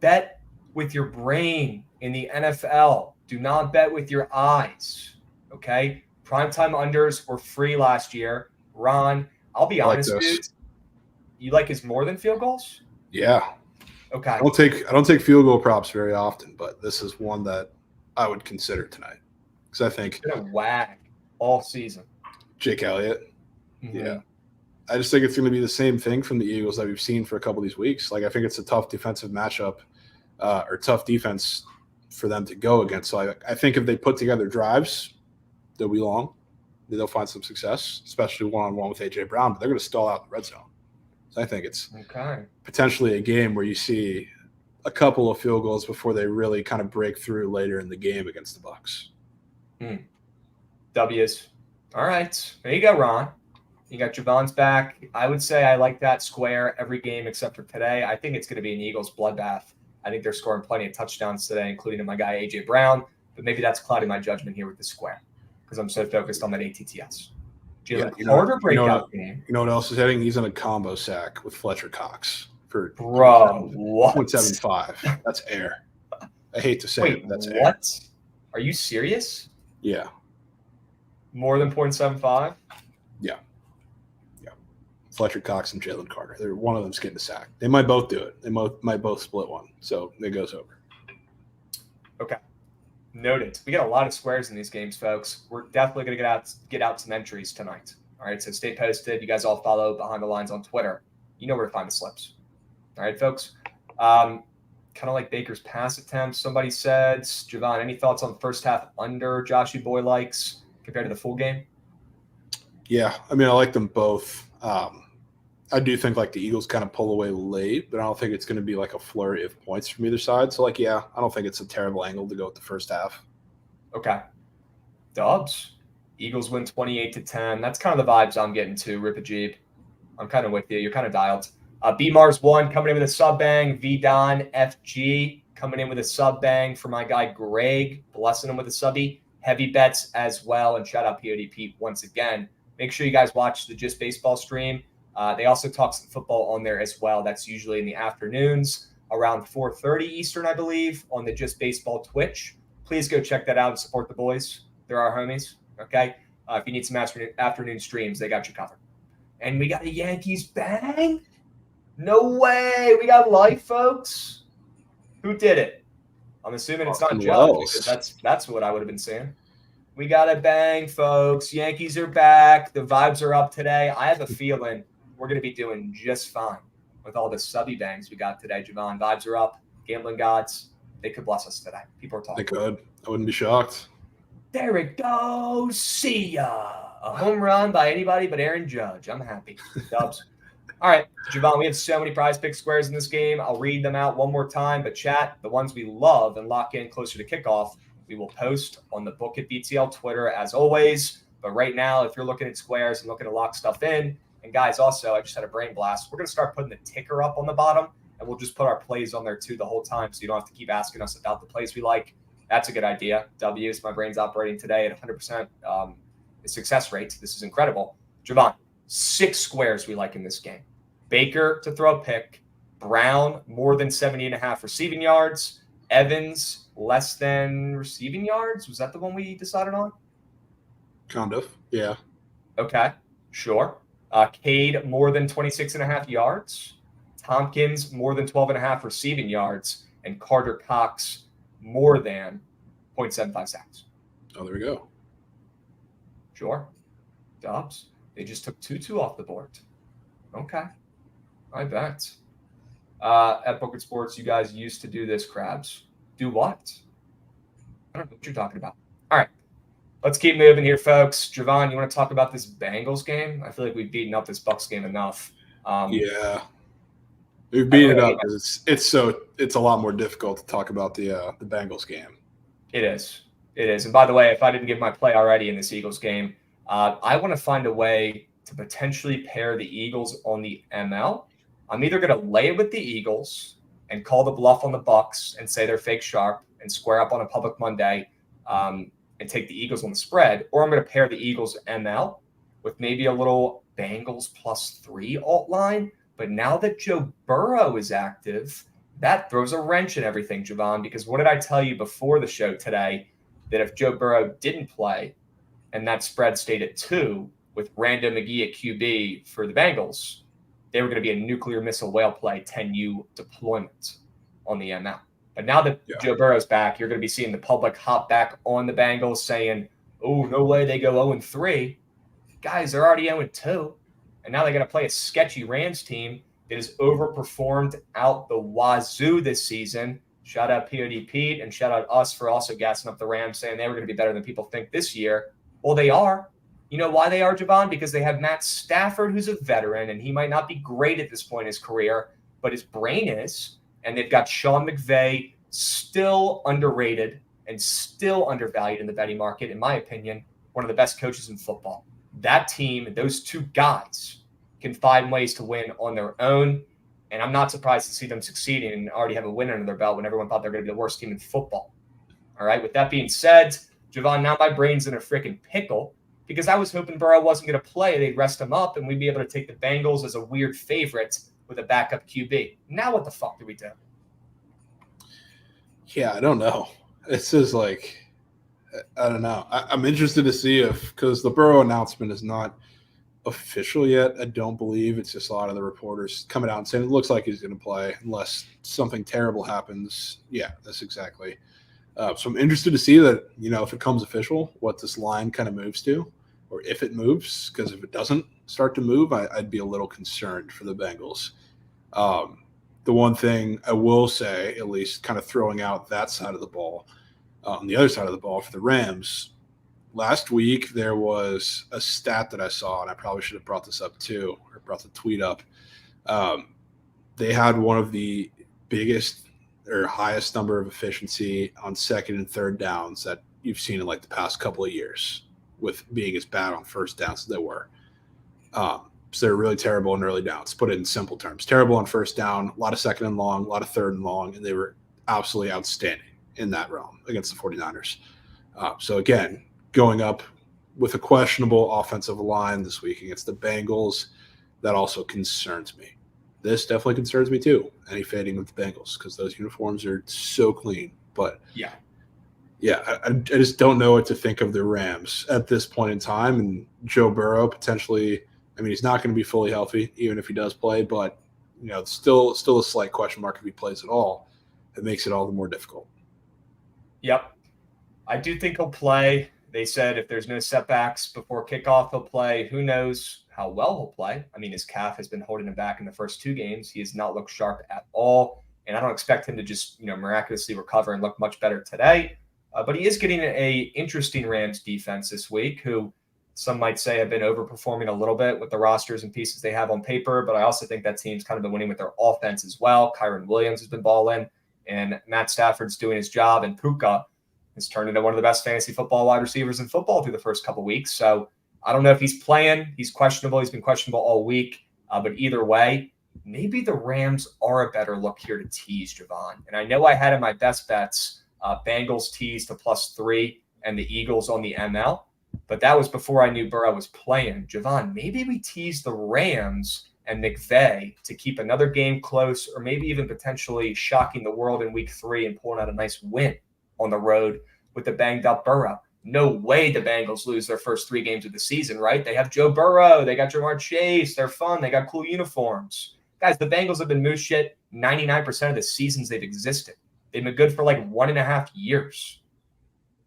Bet with your brain in the NFL. Do not bet with your eyes. Okay? Primetime unders were free last year. Ron, I'll be honest, dude. You like his more than field goals? Yeah. Okay. I don't take field goal props very often, but this is one that I would consider tonight. Because I think it's gonna whack all season. Jake Elliott. Mm-hmm. Yeah. I just think it's going to be the same thing from the Eagles that we've seen for a couple of these weeks. Like, I think it's a tough defensive matchup or tough defense for them to go against. So I think if they put together drives, they'll be long. They'll find some success, especially one-on-one with A.J. Brown, but they're going to stall out the red zone. So I think it's potentially a game where you see a couple of field goals before they really kind of break through later in the game against the Bucs. W's. All right. There you go, Ron. You got Javon's back. I would say I like that square every game except for today. I think it's going to be an Eagles bloodbath. I think they're scoring plenty of touchdowns today, including my guy A.J. Brown. But maybe that's clouding my judgment here with the square because I'm so focused on that ATTS. Harder breakout game. You know what else is heading? He's in a combo sack with Fletcher Cox for what? 0.75. That's air. I hate to say it, but that's air. What? Are you serious? Yeah. More than 0.75? Yeah. Fletcher Cox and Jalen Carter. One of them's getting a sack. They might both do it. They might both split one. So it goes over. Okay. Noted. We got a lot of squares in these games, folks. We're definitely going to get out some entries tonight. All right, so stay posted. You guys all follow Behind the Lines on Twitter. You know where to find the slips. All right, folks. Kind of like Baker's pass attempts, somebody said. Javon, any thoughts on first half under Joshy Boy likes compared to the full game? Yeah, I mean, I like them both. I do think like the Eagles kind of pull away late, but I don't think it's going to be like a flurry of points from either side. So like, yeah, I don't think it's a terrible angle to go with the first half. Okay. Dubs. Eagles win 28-10. That's kind of the vibes I'm getting to, Ripajib. I'm kind of with you. You're kind of dialed. B-Mars 1 coming in with a sub bang. V-Don FG coming in with a sub bang for my guy Greg, blessing him with a subby. Heavy bets as well. And shout out PODP once again. Make sure you guys watch the Just Baseball stream. They also talk some football on there as well. That's usually in the afternoons around 4:30 Eastern, I believe, on the Just Baseball Twitch. Please go check that out and support the boys. They're our homies, okay? If you need some afternoon streams, they got you covered. And we got a Yankees bang? No way. We got life, folks. Who did it? I'm assuming it's not Joe, because that's what I would have been saying. We got a bang, folks. Yankees are back. The vibes are up today. I have a feeling we're going to be doing just fine with all the subby bangs we got today, Javon. Vibes are up. Gambling gods, they could bless us today. People are talking. They could. I wouldn't be shocked. There it goes. See ya. A home run by anybody but Aaron Judge. I'm happy. Dubs. All right, Javon, we have so many prize pick squares in this game. I'll read them out one more time, but chat, the ones we love and lock in closer to kickoff, we will post on the Book at BTL Twitter as always. But right now, if you're looking at squares and looking to lock stuff in, and guys, also, I just had a brain blast. We're going to start putting the ticker up on the bottom, and we'll just put our plays on there too the whole time, so you don't have to keep asking us about the plays we like. That's a good idea. W's, my brain's operating today at 100% success rate. This is incredible. Javon, 6 squares we like in this game. Baker to throw a pick. Brown, more than 70.5 receiving yards. Evans, less than receiving yards. Was that the one we decided on? Kind of, yeah. Okay, sure. Cade, more than 26.5 yards. Tompkins, more than 12.5 receiving yards. And Carter Cox, more than 0.75 sacks. Oh, there we go. Sure. Dobbs. They just took 2-2 off the board. Okay. I bet. At Poker Sports, you guys used to do this, Krabs. Do what? I don't know what you're talking about. All right. Let's keep moving here, folks. Javon, you want to talk about this Bengals game? I feel like we've beaten up this Bucs game enough. Yeah. We've beaten it up because it's a lot more difficult to talk about the Bengals game. It is. It is. And by the way, if I didn't give my play already in this Eagles game, I want to find a way to potentially pair the Eagles on the ML. I'm either going to lay with the Eagles and call the bluff on the Bucs and say they're fake sharp and square up on a public Monday and take the Eagles on the spread, or I'm going to pair the Eagles ML with maybe a little Bengals +3 alt line. But now that Joe Burrow is active, that throws a wrench in everything, Javon, because what did I tell you before the show today? That if Joe Burrow didn't play and that spread stayed at 2 with Randall McGee at QB for the Bengals, they were going to be a nuclear missile whale play 10U deployment on the ML. But now that Joe Burrow's back, you're going to be seeing the public hop back on the Bengals saying, oh, no way they go 0-3. Guys, they're already 0-2. And now they're going to play a sketchy Rams team that has overperformed out the wazoo this season. Shout out POD Pete and shout out us for also gassing up the Rams, saying they were going to be better than people think this year. Well, they are. You know why they are, Javon? Because they have Matt Stafford, who's a veteran, and he might not be great at this point in his career, but his brain is. And they've got Sean McVay, still underrated and still undervalued in the betting market, in my opinion, one of the best coaches in football. That team, those two guys, can find ways to win on their own. And I'm not surprised to see them succeeding and already have a win under their belt when everyone thought they were going to be the worst team in football. All right, with that being said, Javon, now my brain's in a freaking pickle because I was hoping Burrow wasn't going to play. They'd rest him up and we'd be able to take the Bengals as a weird favorite with a backup QB. Now what the fuck do we do? Yeah, I don't know. It's just like, I don't know. I'm interested to see because the Burrow announcement is not official yet. I don't believe. It's just a lot of the reporters coming out and saying it looks like he's going to play unless something terrible happens. Yeah, that's exactly. So I'm interested to see that, if it comes official, what this line kind of moves to, or if it moves, because if it doesn't start to move, I'd be a little concerned for the Bengals. The one thing I will say, at least kind of throwing out that side of the ball, on the other side of the ball for the Rams, last week there was a stat that I saw, and I probably should have brought this up too, or brought the tweet up. They had one of the biggest or highest number of efficiency on second and third downs that you've seen in like the past couple of years, with being as bad on first downs as they were. So they're really terrible in early downs. Put it in simple terms. Terrible on first down, a lot of second and long, a lot of third and long, and they were absolutely outstanding in that realm against the 49ers. So again, going up with a questionable offensive line this week against the Bengals, that also concerns me. This definitely concerns me too, any fading with the Bengals, because those uniforms are so clean. But I just don't know what to think of the Rams at this point in time. And Joe Burrow potentially, he's not going to be fully healthy, even if he does play, but still a slight question mark if he plays at all. It makes it all the more difficult. Yep. I do think he'll play. They said if there's no setbacks before kickoff, he'll play. Who knows how well he'll play? His calf has been holding him back in the first 2 games. He has not looked sharp at all, and I don't expect him to just miraculously recover and look much better today. But he is getting a interesting Rams defense this week, who some might say have been overperforming a little bit with the rosters and pieces they have on paper, but I also think that team's kind of been winning with their offense as well. Kyron Williams has been balling, and Matt Stafford's doing his job, and Puka has turned into one of the best fantasy football wide receivers in football through the first couple weeks. So I don't know if he's playing. He's questionable. He's been questionable all week. But either way, maybe the Rams are a better look here to tease, Javon. And I know I had in my best bets Bengals tease to +3 and the Eagles on the ML. But that was before I knew Burrow was playing. Javon, maybe we tease the Rams and McVay to keep another game close, or maybe even potentially shocking the world in week 3 and pulling out a nice win on the road with the banged up Burrow. No way the Bengals lose their first 3 games of the season, right? They have Joe Burrow. They got Jamar Chase. They're fun. They got cool uniforms. Guys, the Bengals have been moose shit 99% of the seasons they've existed. They've been good for like 1.5 years.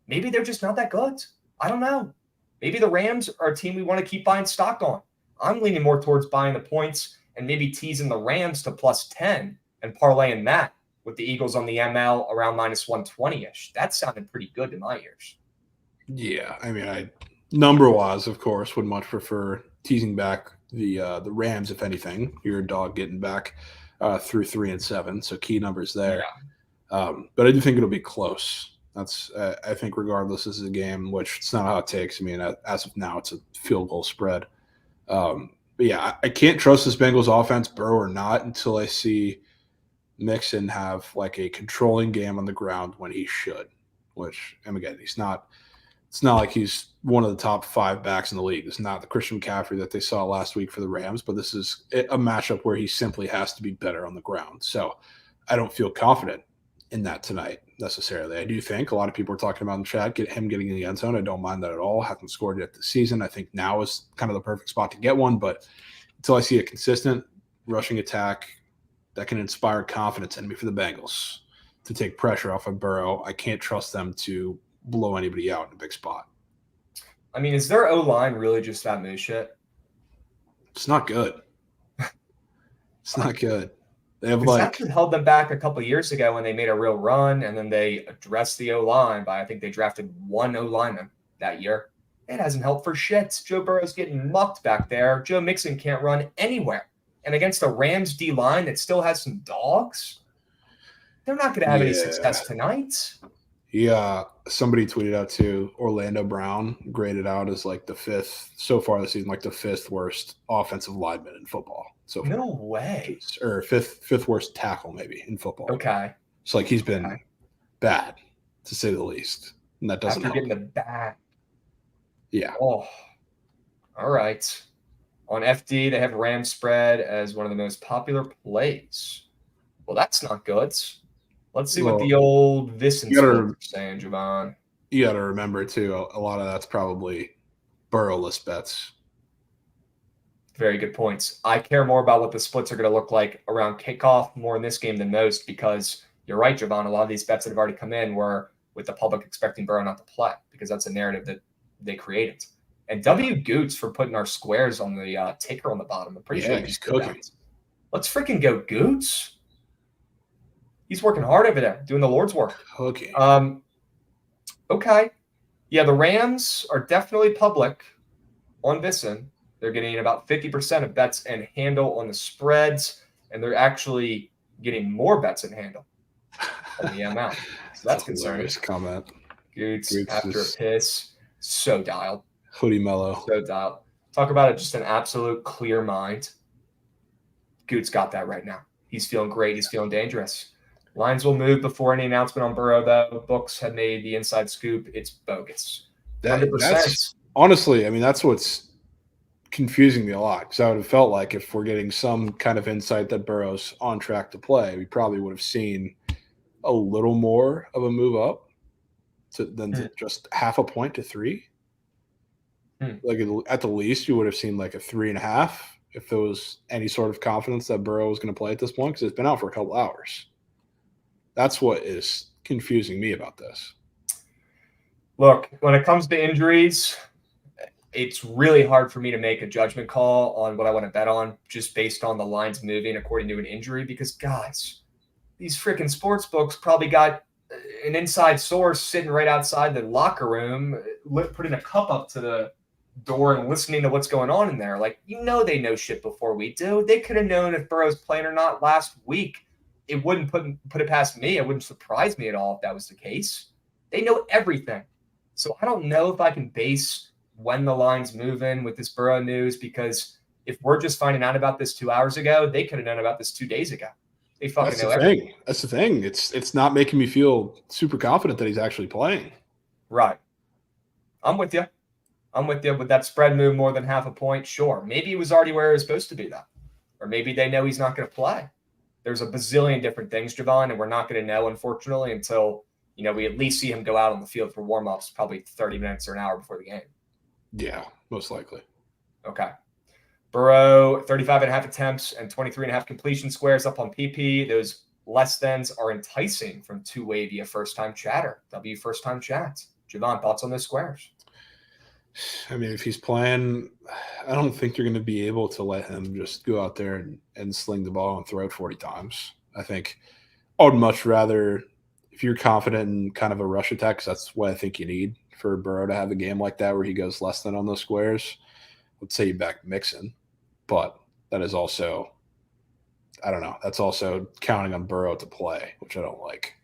Maybe they're just not that good. I don't know. Maybe the Rams are a team we want to keep buying stock on. I'm leaning more towards buying the points and maybe teasing the Rams to +10 and parlaying that with the Eagles on the ML around -120-ish. That sounded pretty good to my ears. Yeah, I mean, I number-wise, of course, would much prefer teasing back the Rams, if anything. You're a dog getting back through 3 and 7, so key numbers there. Yeah. But I do think it'll be close. That's I think regardless, this is a game which it's not how it takes. I mean, as of now, it's a field goal spread. But yeah, I can't trust this Bengals offense, Burrow or not, until I see Mixon have like a controlling game on the ground when he should. Which, and again, he's not. It's not like he's one of the top 5 backs in the league. It's not the Christian McCaffrey that they saw last week for the Rams, but this is a matchup where he simply has to be better on the ground. So I don't feel confident in that tonight necessarily. I do think a lot of people are talking about in the chat, him getting in the end zone. I don't mind that at all. Hasn't scored yet this season. I think now is kind of the perfect spot to get one, but until I see a consistent rushing attack that can inspire confidence in me for the Bengals to take pressure off of Burrow, I can't trust them to blow anybody out in a big spot. I mean, is their O-line really just that moose shit? It's not good. It's not good. They have That's what held them back a couple of years ago when they made a real run, and then they addressed the O-line by, I think they drafted 1 O-lineman that year. It hasn't helped for shit. Joe Burrow's getting mucked back there. Joe Mixon can't run anywhere. And against a Rams D-line that still has some dogs, they're not going to have any success tonight. Yeah, somebody tweeted out too, Orlando Brown graded out as like the 5th so far this season, like the 5th worst offensive lineman in football. So no way. Or fifth worst tackle maybe in football. Okay. So like he's been bad to say the least. And that doesn't help. Getting the bad. Yeah. Oh. All right. On FD, they have Rams spread as one of the most popular plays. Well, that's not good. Let's see what the old Vissens are saying, Javon. You got to remember, too, a lot of that's probably Burrow-less bets. Very good points. I care more about what the splits are going to look like around kickoff more in this game than most, because you're right, Javon. A lot of these bets that have already come in were with the public expecting Burrow not to play, because that's a narrative that they created. And W. Goots for putting our squares on the ticker on the bottom. I'm pretty sure he's cooking. Let's freaking go, Goots. He's working hard over there, doing the Lord's work. Okay. Okay. Yeah, the Rams are definitely public on Visson. They're getting about 50% of bets and handle on the spreads, and they're actually getting more bets and handle on the ML. So that's concerning. Comment. Goots after a piss. So dialed. Hoodie mellow. So dialed. Talk about it, just an absolute clear mind. Goots got that right now. He's feeling great. He's feeling dangerous. Lines will move before any announcement on Burrow, though. Bucs had made the inside scoop. It's bogus. 100%. That's, honestly, I mean, that's what's confusing me a lot, because I would have felt like if we're getting some kind of insight that Burrow's on track to play, we probably would have seen a little more of a move up than just half a point to 3. Like at the least, you would have seen like a 3.5 if there was any sort of confidence that Burrow was going to play at this point, because it's been out for a couple hours. That's what is confusing me about this. Look, when it comes to injuries, it's really hard for me to make a judgment call on what I want to bet on just based on the lines moving according to an injury, because, guys, these freaking sports books probably got an inside source sitting right outside the locker room, putting a cup up to door and listening to what's going on in there. Like, they know shit before we do. They could have known if Burrow's playing or not last week. It wouldn't put it past me. It wouldn't surprise me at all if that was the case. They know everything. So I don't know if I can base when the line's moving with this Burrow news, because if we're just finding out about this 2 hours ago, they could have known about this 2 days ago. They fucking know everything. That's the thing. It's not making me feel super confident that he's actually playing. Right. I'm with you. With that spread move more than half a point, sure. Maybe he was already where he was supposed to be, though. Or maybe they know he's not going to play. There's a bazillion different things, Javon, and we're not going to know, unfortunately, until we at least see him go out on the field for warm-ups probably 30 minutes or an hour before the game. Yeah, most likely. Okay. Burrow, 35.5 attempts and 23.5 completion squares up on PP. Those less thans are enticing from two-way via first-time chatter. First-time chat. Javon, thoughts on those squares? I mean, if he's playing, I don't think you're going to be able to let him just go out there and sling the ball and throw it 40 times. I think I would much rather, if you're confident in kind of a rush attack, 'cause that's what I think you need for Burrow to have a game like that where he goes less than on those squares. Let's say you back Mixon, but that is also, I don't know, that's also counting on Burrow to play, which I don't like.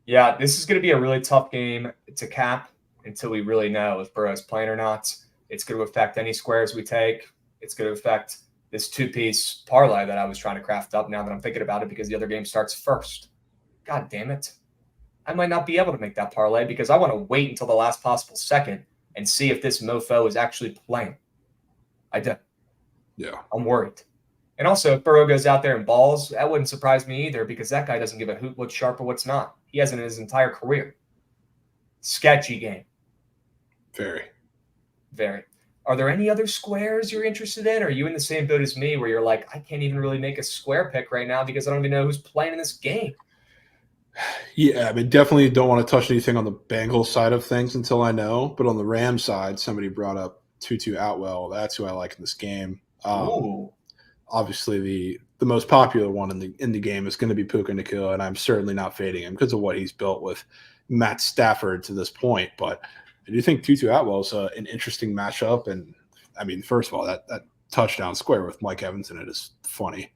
Yeah, this is going to be a really tough game to cap until we really know if Burrow's playing or not. It's going to affect any squares we take. It's going to affect this two-piece parlay that I was trying to craft up now that I'm thinking about it, because the other game starts first. God damn it. I might not be able to make that parlay because I want to wait until the last possible second and see if this mofo is actually playing. I do. Yeah. I'm worried. And also, if Burrow goes out there and balls, that wouldn't surprise me either, because that guy doesn't give a hoot what's sharp or what's not. He hasn't in his entire career. Sketchy game. Very. Are there any other squares you're interested in? Or are you in the same boat as me where you're like, I can't even really make a square pick right now because I don't even know who's playing in this game? Yeah, I mean, definitely don't want to touch anything on the Bengals side of things until I know. But on the Rams side, somebody brought up Tutu Atwell. That's who I like in this game. Obviously, the most popular one in the game is going to be Puka Nacua, and I'm certainly not fading him because of what he's built with Matt Stafford to this point. But I do think Tutu Atwell is an interesting matchup. And, I mean, first of all, that touchdown square with Mike Evans in it is funny.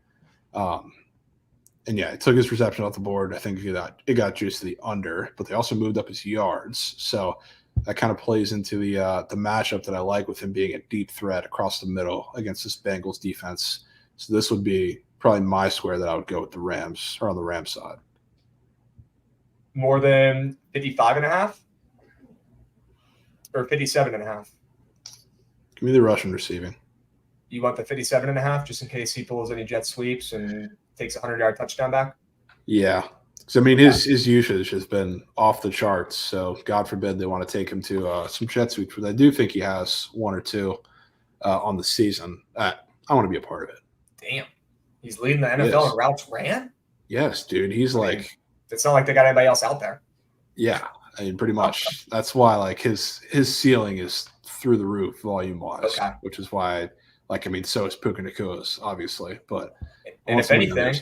And, yeah, it took his reception off the board. I think it got juiced to the under, but they also moved up his yards. So that kind of plays into the matchup that I like with him being a deep threat across the middle against this Bengals defense. So this would be probably my square that I would go with the Rams, or on the Rams side. More than 55.5? Or 57.5? Give me the rushing receiving. You want the 57.5 just in case he pulls any jet sweeps and takes a 100-yard touchdown back? Yeah. So, I mean, his usage has been off the charts. So, God forbid they want to take him to some jet sweeps, but I do think he has one or two on the season. I want to be a part of it. Damn. He's leading the NFL in routes ran? Yes, dude. He's it's not like they got anybody else out there. Yeah. I mean, pretty much. That's why, his ceiling is through the roof volume-wise, which is why, so is Puka Nacua's, obviously. But and if anything,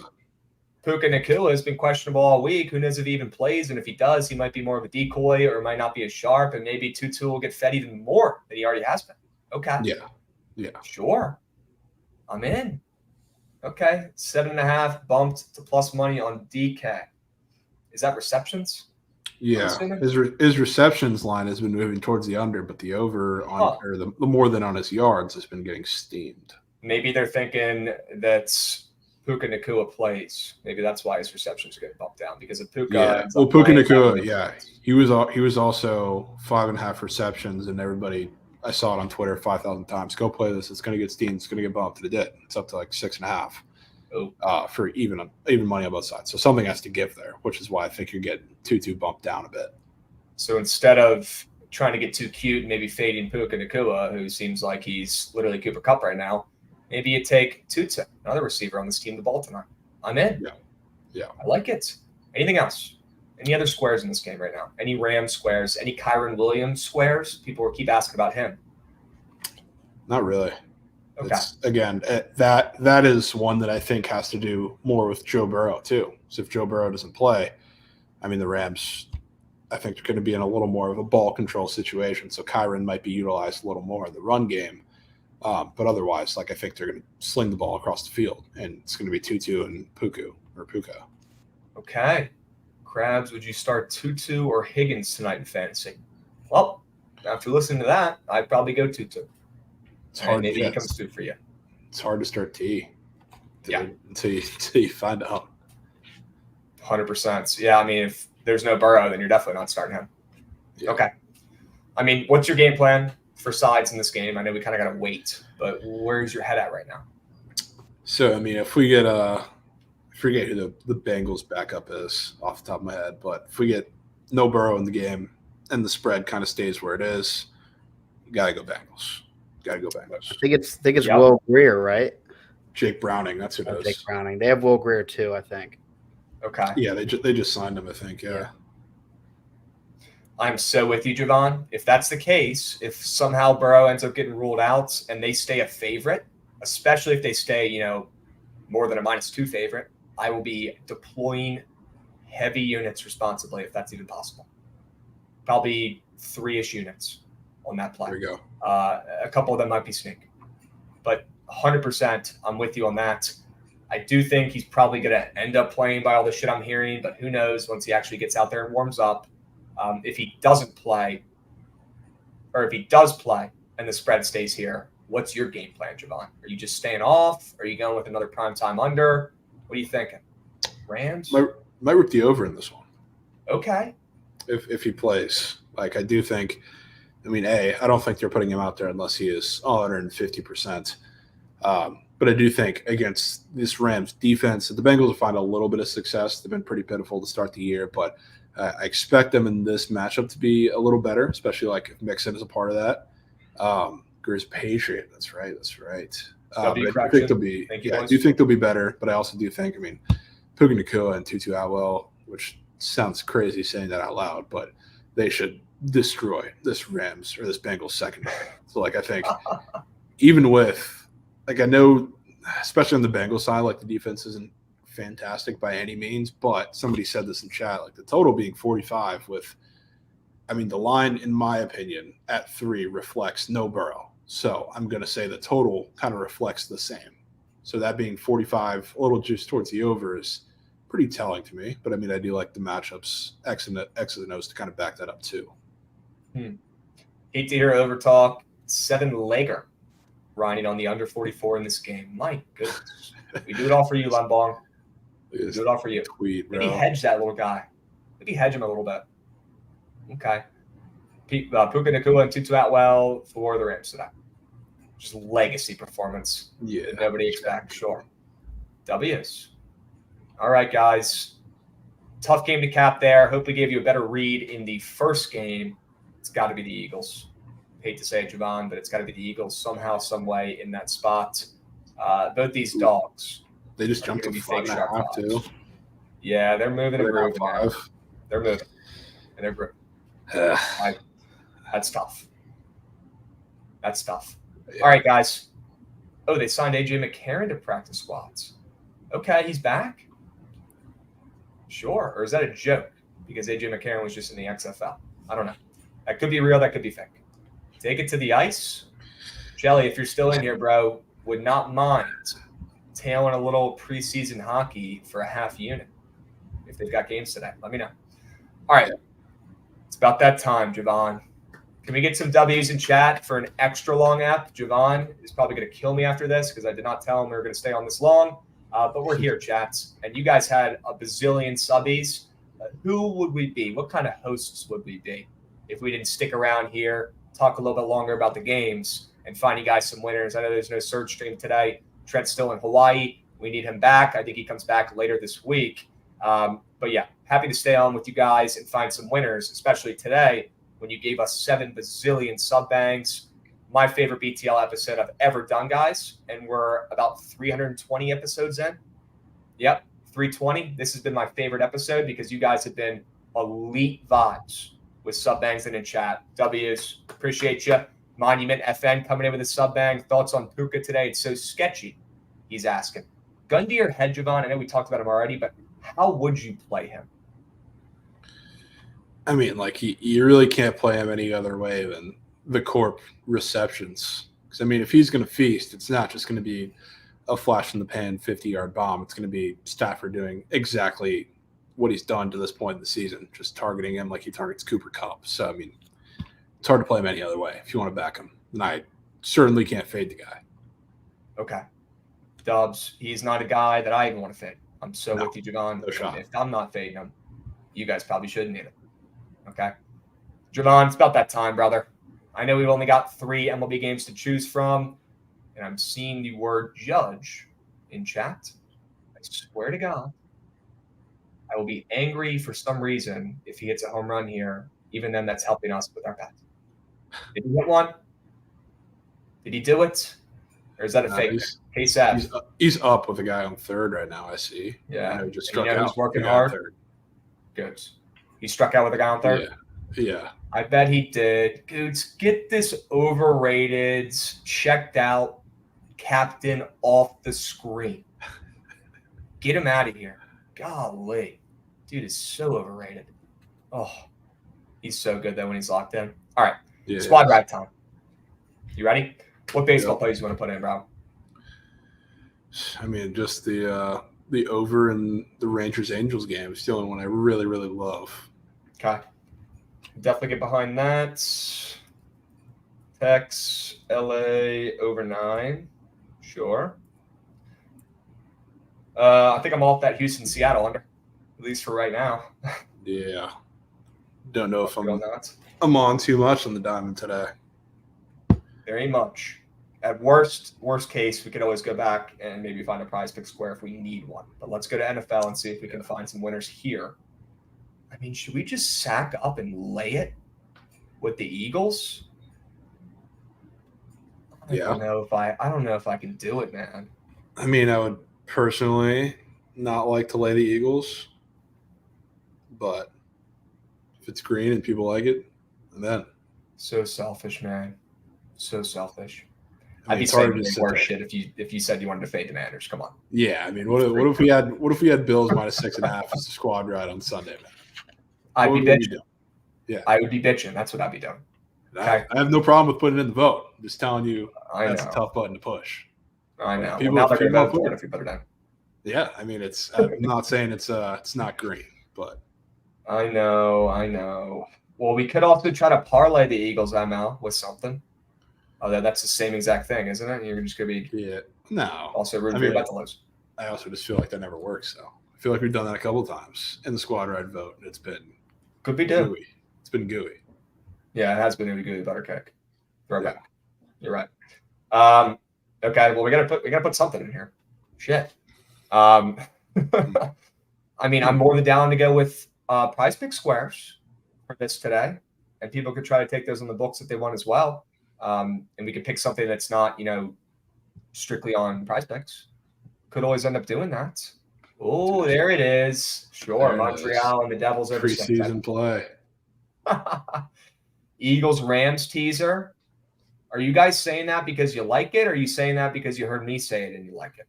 Puka Nacua has been questionable all week. Who knows if he even plays? And if he does, he might be more of a decoy or might not be as sharp. And maybe Tutu will get fed even more than he already has been. Okay. Yeah. Sure. I'm in. Okay. 7.5 bumped to plus money on DK. Is that receptions? Yeah. His receptions line has been moving towards the under, but the over on or the more than on his yards has been getting steamed. Maybe they're thinking that's Puka Nacua plays. Maybe that's why his receptions are getting bumped down, because of Puka. Yeah. Well, Puka Nacua, he was also 5.5 receptions, and everybody, I saw it on Twitter 5,000 times. Go play this. It's going to get steamed. It's going to get bumped. And it did. It's up to 6.5 for even money on both sides. So something has to give there, which is why I think you're getting Tutu bumped down a bit. So instead of trying to get too cute and maybe fading Puka Nacua, who seems like he's literally Cooper Kupp right now, maybe you take Tutu, another receiver on this team, the ball tonight. I'm in. Yeah. I like it. Anything else? Any other squares in this game right now? Any Rams squares? Any Kyron Williams squares? People keep asking about him. Not really. Okay. Again, that is one that I think has to do more with Joe Burrow too. So if Joe Burrow doesn't play, I mean, the Rams I think they're going to be in a little more of a ball control situation. So Kyron might be utilized a little more in the run game. But otherwise, like I think they're going to sling the ball across the field, and it's going to be Tutu and Puka. Okay. Krabs, would you start Tutu or Higgins tonight in fantasy? Well, after listening to that, I'd probably go Tutu. It's hard. Maybe he comes through for you. It's hard to start T. Yeah. Until you find out. 100%. Yeah, I mean, if there's no Burrow, then you're definitely not starting him. Yeah. Okay. I mean, what's your game plan for sides in this game? I know we kind of got to wait, but where's your head at right now? So, I mean, if we get I forget who the Bengals backup is off the top of my head, but if we get no Burrow in the game and the spread kind of stays where it is, you got to go Bengals. I think it's Will Greer, right? Jake Browning, that's who it is. Jake Browning. They have Will Greer too, I think. Okay. Yeah, they just signed him, I think. Yeah. I'm so with you, Javon. If that's the case, if somehow Burrow ends up getting ruled out and they stay a favorite, especially if they stay, more than a -2 favorite, I will be deploying heavy units responsibly if that's even possible. Probably 3-ish units on that play. There we go. A couple of them might be sneak. But 100%, I'm with you on that. I do think he's probably going to end up playing by all the shit I'm hearing, but who knows once he actually gets out there and warms up. If he doesn't play, or if he does play and the spread stays here, what's your game plan, Javon? Are you just staying off? Are you going with another primetime under? What are you thinking? Rams? Might rip the over in this one. Okay. If he plays. Like, I do think – I mean, I don't think they're putting him out there unless he is 150%. But I do think against this Rams defense, the Bengals will find a little bit of success. They've been pretty pitiful to start the year, but I expect them in this matchup to be a little better, especially like if Mixon is a part of that. Grizz Patriot, that's right. I do think they'll be better, but I also do think, Puka Nacua and Tutu Atwell, which sounds crazy saying that out loud, but they should destroy this Rams or this Bengals secondary. So, I think even with, I know, especially on the Bengals side, the defense isn't fantastic by any means, but somebody said this in chat, the total being 45 with, the line, in my opinion, at 3 reflects no Burrow. So I'm going to say the total kind of reflects the same. So that being 45, a little juice towards the over is pretty telling to me. But I do like the matchups, X and O's to kind of back that up too. Hate to hear over talk. 7-legger riding on the under 44 in this game. My goodness. We do it all for you, Lembong. We do it all for you. Maybe hedge that little guy. Maybe hedge him a little bit. Okay. Puka Nacua and Tutu Atwell for the Rams today. Just legacy performance. Yeah. That nobody expects. Sure. W's. All right, guys. Tough game to cap there. Hope we gave you a better read in the first game. It's got to be the Eagles. Hate to say it, Javon, but it's got to be the Eagles somehow, some way in that spot. Both these dogs. They just jumped to 5.5 too. Yeah, they're moving and grooving now. They're moving. And they're grooving. That's tough. Yeah. All right, guys. Oh, they signed A.J. McCarron to practice squads. Okay, he's back? Sure. Or is that a joke? Because A.J. McCarron was just in the XFL. I don't know. That could be real. That could be fake. Take it to the ice. Jelly, if you're still in here, bro, would not mind tailing a little preseason hockey for a half unit if they've got games today. Let me know. All right. It's about that time, Javon. Can we get some W's in chat for an extra long app? Javon is probably going to kill me after this because I did not tell him we were going to stay on this long. But we're here, chats. And you guys had a bazillion subbies. Who would we be? What kind of hosts would we be if we didn't stick around here, talk a little bit longer about the games, and find you guys some winners? I know there's no Surge stream today. Trent's still in Hawaii. We need him back. I think he comes back later this week. But yeah, happy to stay on with you guys and find some winners, especially today when you gave us 7 bazillion sub bangs. My favorite BTL episode I've ever done, guys. And we're about 320 episodes in. Yep, 320. This has been my favorite episode because you guys have been elite vibes with sub bangs and in chat. W's, appreciate you. Monument FN coming in with a sub bang. Thoughts on Puka today? It's so sketchy, he's asking. Gun to your head, Javon. I know we talked about him already, but how would you play him? I mean, like you really can't play him any other way than the Corp receptions. Because I mean, if he's going to feast, it's not just going to be a flash in the pan 50-yard bomb. It's going to be Stafford doing exactly what he's done to this point in the season, just targeting him like he targets Cooper Kupp. So I mean, it's hard to play him any other way if you want to back him. And I certainly can't fade the guy. Okay. Dubs, he's not a guy that I even want to fade. I'm so with you, Javon. No shot. If I'm not fading him, you guys probably shouldn't either. Okay. Javon, it's about that time, brother. I know we've only got 3 MLB games to choose from, and I'm seeing the word judge in chat. I swear to God, I will be angry for some reason if he hits a home run here. Even then, that's helping us with our bet. Did he hit one? Did he do it? Or is that a fake? He's up with a guy on third right now, I see. Yeah. He just struck out. He's working hard. Good. He struck out with a guy on third? Yeah. I bet he did. Goots, get this overrated, checked out captain off the screen. Get him out of here. Golly. Dude is so overrated. Oh, he's so good, though, when he's locked in. All right. Yeah. Squad ride time. You ready? What baseball plays you want to put in, bro? I mean, just the over in the Rangers-Angels game is the only one I really, really love. Okay. Definitely get behind that. Tex, LA, over 9. Sure. I think I'm off that Houston-Seattle under, at least for right now. Yeah. Don't know if I'm on too much on the diamond today. There ain't much. At worst case, we could always go back and maybe find a prize pick square if we need one. But let's go to NFL and see if we can find some winners here. I mean, should we just sack up and lay it with the Eagles? I don't know if I can do it, man. I mean, I would personally not like to lay the Eagles, but if it's green and people like it, then so selfish, man. So selfish. I mean, I'd be saying worse shit if you said you wanted to fade the Commanders. Come on. Yeah, I mean, what if we had Bills minus 6.5 as a squad ride on Sunday, man? I'd be bitching. Yeah, I would be bitching. That's what I'd be doing. Okay. I have no problem with putting it in the vote. I'm just telling you, that's a tough button to push. I know. Now they're going to vote for it if you put it in. Yeah, I mean, I'm not saying it's not green, but I know. Well, we could also try to parlay the Eagles ML with something. Oh, that's the same exact thing, isn't it? You're just going to be also rooting for your bet to lose. I also just feel like that never works. So I feel like we've done that a couple of times in the squad ride vote, and it's been gooey. It's been gooey. Yeah, it has been a gooey butter cake. Throwback. You're right. Okay, well we gotta put something in here. Shit. I mean, I'm more than down to go with prize pick squares for this today, and people could try to take those on the books if they want as well. And we could pick something that's not, strictly on prize picks. Could always end up doing that. Oh, there it is. Sure, Montreal and the Devils over preseason play. Eagles Rams teaser. Are you guys saying that because you like it, or are you saying that because you heard me say it and you like it?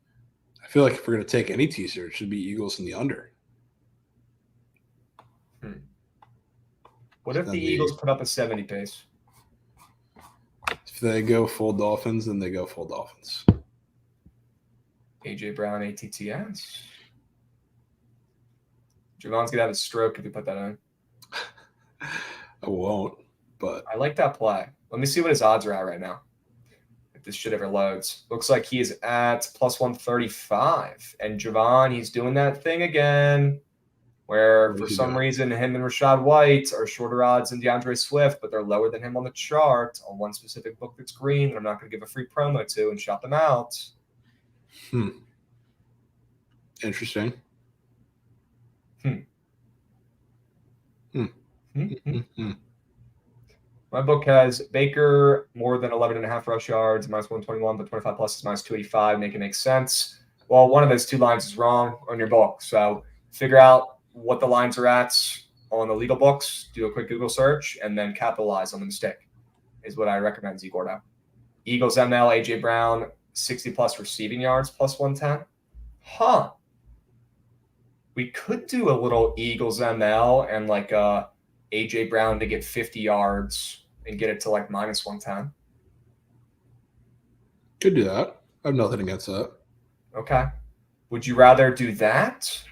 I feel like if we're going to take any teaser, it should be Eagles in the under. What if the Eagles put up a 70 pace? If they go full Dolphins, then they go full Dolphins. AJ Brown, ATTS. Javon's going to have a stroke if you put that in. I won't, but I like that play. Let me see what his odds are at right now. If this shit ever loads. Looks like he is at plus 135. And Javon, he's doing that thing again where for some reason him and Rachaad White are shorter odds than DeAndre Swift, but they're lower than him on the chart on one specific book that's green that I'm not going to give a free promo to and shout them out. Interesting. My book has Baker more than 11.5 rush yards, minus 121, but 25 plus is minus 285. Make it make sense. Well, one of those two lines is wrong on your book. So figure out what the lines are at on the legal books, do a quick Google search, and then capitalize on the mistake is what I recommend, Z Gordo. Eagles ML, AJ Brown, 60 plus receiving yards, plus 110. We could do a little Eagles ML and like a AJ Brown to get 50 yards and get it to like minus 110. Could do that. I have nothing against that. Okay. Would you rather do that?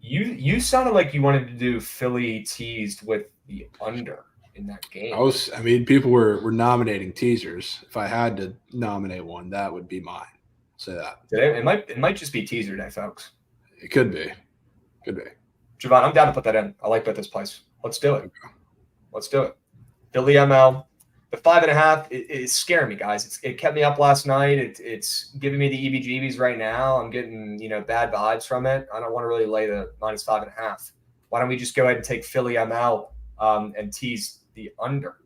You sounded like you wanted to do Philly teased with the under in that game. People were nominating teasers. If I had to nominate one, that would be mine. Say that. It might just be teaser day, folks. It could be. Could be. Javon, I'm down to put that in. I like this place. Let's do it. Let's do it. Philly ML. The 5.5 is scaring me, guys. It kept me up last night. It's giving me the EBGBs right now. I'm getting bad vibes from it. I don't want to really lay the minus 5.5. Why don't we just go ahead and take Philly ML and tease the under,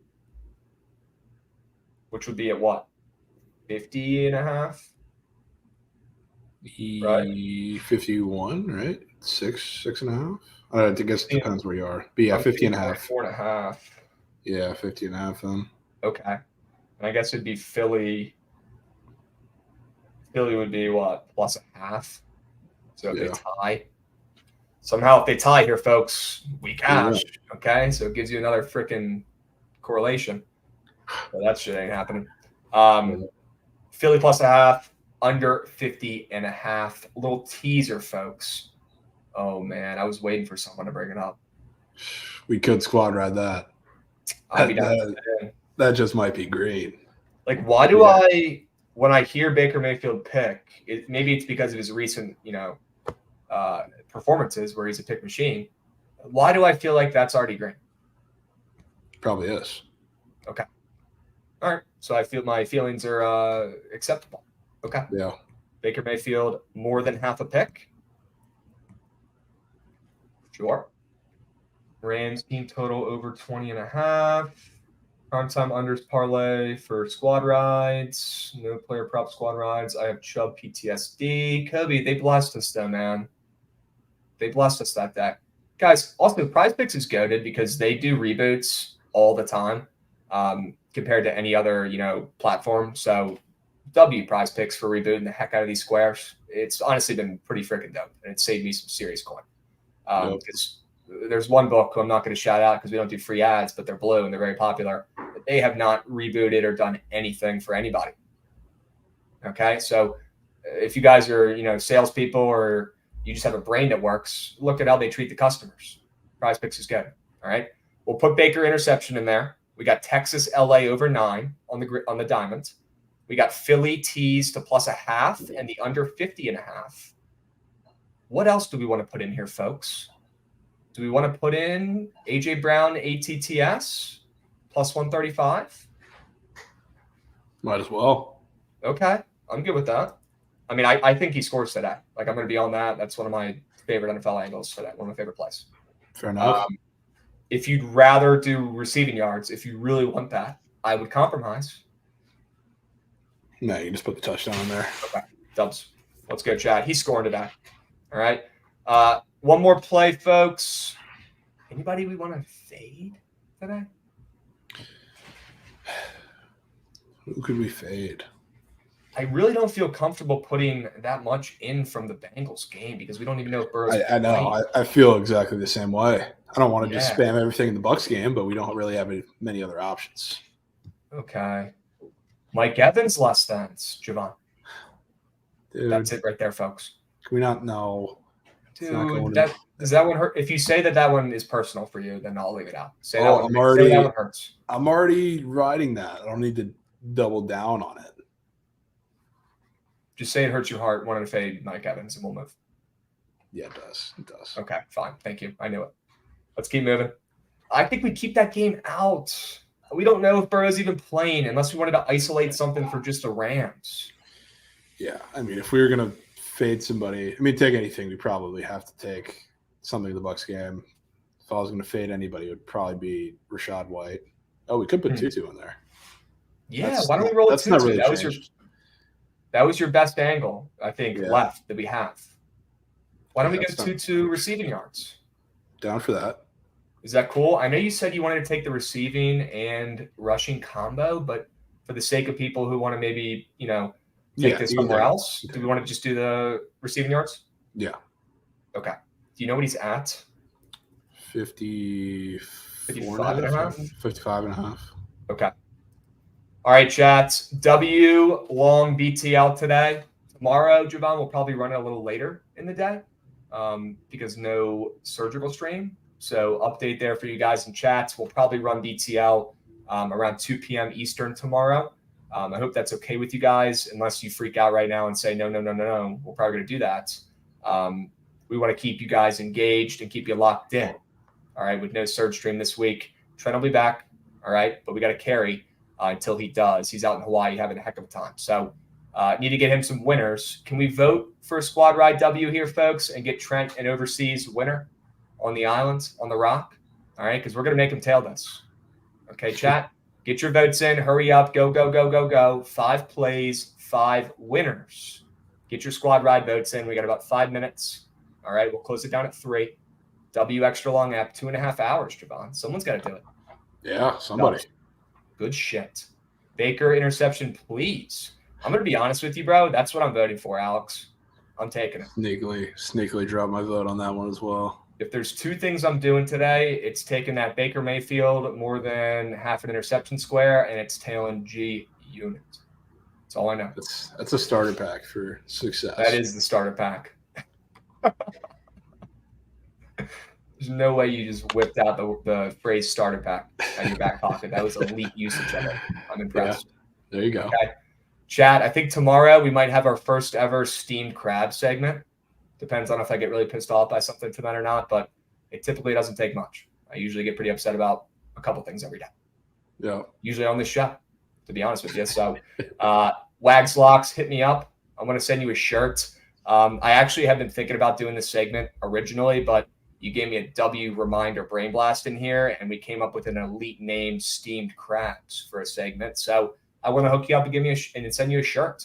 which would be at what, 50.5? Right. 51, right? 6.5. I guess it depends where you are. But yeah, 50.5. 4.5. Yeah, 50.5 then. Okay. And I guess it'd be Philly. Philly would be what? +0.5. So if they tie. Somehow if they tie here, folks, we cash. Yeah. Okay. So it gives you another freaking correlation. But that shit ain't happening. Philly +0.5, under 50.5. A little teaser, folks. Oh man, I was waiting for someone to bring it up. We could squad ride that. That just might be great. Like, why do I, when I hear Baker Mayfield pick, maybe it's because of his recent, performances where he's a pick machine. Why do I feel like that's already green? Probably is. Okay. All right. So I feel my feelings are acceptable. Okay. Yeah. Baker Mayfield, more than half a pick. Sure. Rams team total over 20.5. Primetime unders parlay for squad rides. No player prop squad rides. I have Chubb PTSD. Kobe, they blessed us though, man. They blessed us that day. Guys, also Prize Picks is goated because they do reboots all the time compared to any other, platform. So W Prize Picks for rebooting the heck out of these squares. It's honestly been pretty freaking dope, and it saved me some serious coin. Because there's one book who I'm not going to shout out because we don't do free ads, but they're blue and they're very popular. They have not rebooted or done anything for anybody. Okay, so if you guys are salespeople or you just have a brain that works, look at how they treat the customers. Prize Picks is good. All right, we'll put Baker interception in there. We got Texas LA over 9 on the diamond. We got Philly tees to +0.5 and the under 50.5. What else do we want to put in here, folks? Do we want to put in AJ Brown ATTS +135? Might as well. Okay, I'm good with that. I mean, I think he scores today. Like, I'm going to be on that. That's one of my favorite NFL angles today. One of my favorite plays. Fair enough. If you'd rather do receiving yards, if you really want that, I would compromise. No, you just put the touchdown in there. Okay, Dubs. Let's go, Chad. He's scoring today. All right. One more play, folks. Anybody we want to fade today? Who could we fade? I really don't feel comfortable putting that much in from the Bengals game because we don't even know if Burrow's I know. I feel exactly the same way. I don't want to just spam everything in the Bucs game, but we don't really have many other options. Okay. Mike Evans less than Javon. Dude, that's it right there, folks. Can we not know? Dude, does that one hurt? If you say that one is personal for you, then I'll leave it out. Say that one hurts. I'm already riding that. I don't need to double down on it. Just say it hurts your heart. Wanted to fade Mike Evans, and we'll move. Yeah, it does. It does. Okay, fine. Thank you. I knew it. Let's keep moving. I think we keep that game out. We don't know if Burrow's even playing unless we wanted to isolate something for just the Rams. Yeah, I mean, if we were going to fade somebody, take anything, we probably have to take something in the Bucs game. If I was going to fade anybody, it would probably be Rachaad White. Oh, we could put Tutu in there. Yeah, why don't we roll a Tutu? Really that was your best angle, I think, left that we have. Why don't we go Tutu receiving yards? Down for that. Is that cool? I know you said you wanted to take the receiving and rushing combo, but for the sake of people who want to maybe, take this somewhere else, do we want to just do the receiving yards? Yeah. Okay. Do you know what he's at? 54.5. 55.5. Okay. All right, chats. W long BTL today. Tomorrow, Javon will probably run it a little later in the day because no surgical stream. So update there for you guys in chats. We'll probably run BTL around 2 p.m. Eastern tomorrow. I hope that's okay with you guys, unless you freak out right now and say, no. We're probably going to do that. We want to keep you guys engaged and keep you locked in. All right, with no surge stream this week. Trent will be back. All right, but we got to carry until he does. He's out in Hawaii having a heck of a time. So need to get him some winners. Can we vote for a squad ride W here, folks, and get Trent an overseas winner on the island, on the rock? All right, because we're going to make him tail this. Okay, chat, get your votes in. Hurry up. Go. 5 plays, 5 winners. Get your squad ride votes in. We got about 5 minutes. All right, we'll close it down at 3. W extra long app, 2.5 hours, Javon. Someone's got to do it. Yeah, somebody. Good shit. Baker interception, please. I'm going to be honest with you, bro. That's what I'm voting for, Alex. I'm taking it. Sneakily drop my vote on that one as well. If there's 2 things I'm doing today, it's taking that Baker Mayfield more than half an interception square, and it's tailing G unit. That's all I know. That's a starter pack for success. That is the starter pack. There's no way you just whipped out the phrase starter pack out of your back pocket. That was elite usage of it. I'm impressed. Yeah, there you go. Okay. Chat, I think tomorrow we might have our first ever steamed crab segment. Depends on if I get really pissed off by something tonight or not, but it typically doesn't take much. I usually get pretty upset about a couple things every day. Yeah. Usually on this show, to be honest with you. So Wags Locks, hit me up. I'm going to send you a shirt. I actually have been thinking about doing this segment originally, but you gave me a W reminder brain blast in here, and we came up with an elite name, Steamed Crabs, for a segment. So I want to hook you up and give me and send you a shirt.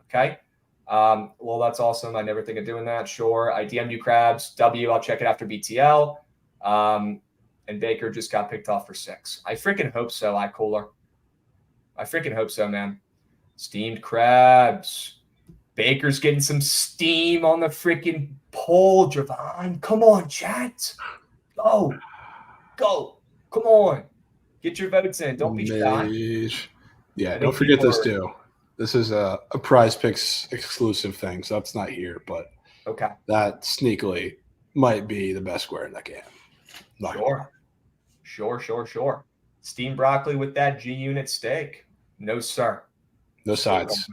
Okay. Well, that's awesome. I never think of doing that. Sure. I DM'd you Crabs. W, I'll check it after BTL. And Baker just got picked off for 6. I freaking hope so, iCooler. I freaking hope so, man. Steamed Crabs. Baker's getting some steam on the freaking poll, Javon. Come on, chat. Go. Come on. Get your votes in. Don't be shy. Yeah, don't forget this too. This is a Prize Picks exclusive thing, so that's not here, but okay, that sneakily might be the best square in that game. Sure. Steamed broccoli with that G unit steak. No, sir. No sides.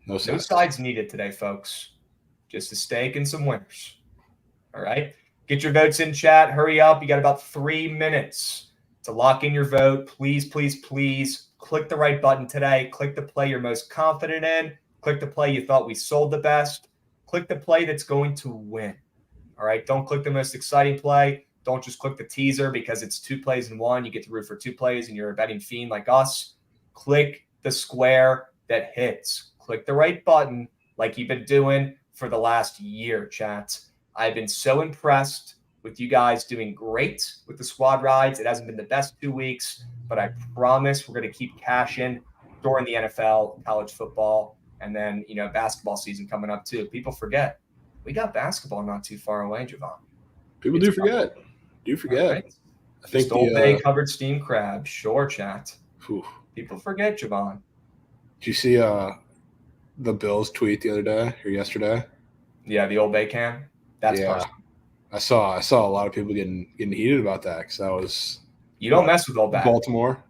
No sides needed today, folks. Just a steak and some winners. All right. Get your votes in, chat. Hurry up. You got about 3 minutes to lock in your vote. Please click the right button today. Click the play you're most confident in. Click the play you thought we sold the best. Click the play that's going to win. All right. Don't click the most exciting play. Don't just click the teaser because it's 2 plays in 1. You get to root for 2 plays and you're a betting fiend like us. Click the square that hits. Click the right button like you've been doing for the last year, chat. I've been so impressed with you guys doing great with the squad rides. It hasn't been the best 2 weeks, but I promise we're going to keep cashing during the NFL, college football, and then, basketball season coming up too. People forget. We got basketball not too far away, Javon. People do forget. Right. I think Old Bay covered steamed crab. Sure, chat. Whew. People forget, Javon. Did you see the Bills tweet the other day or yesterday? Yeah, the Old Bay can. That's personal. I saw a lot of people getting heated about that because that was. You don't mess with Old Bay. Baltimore.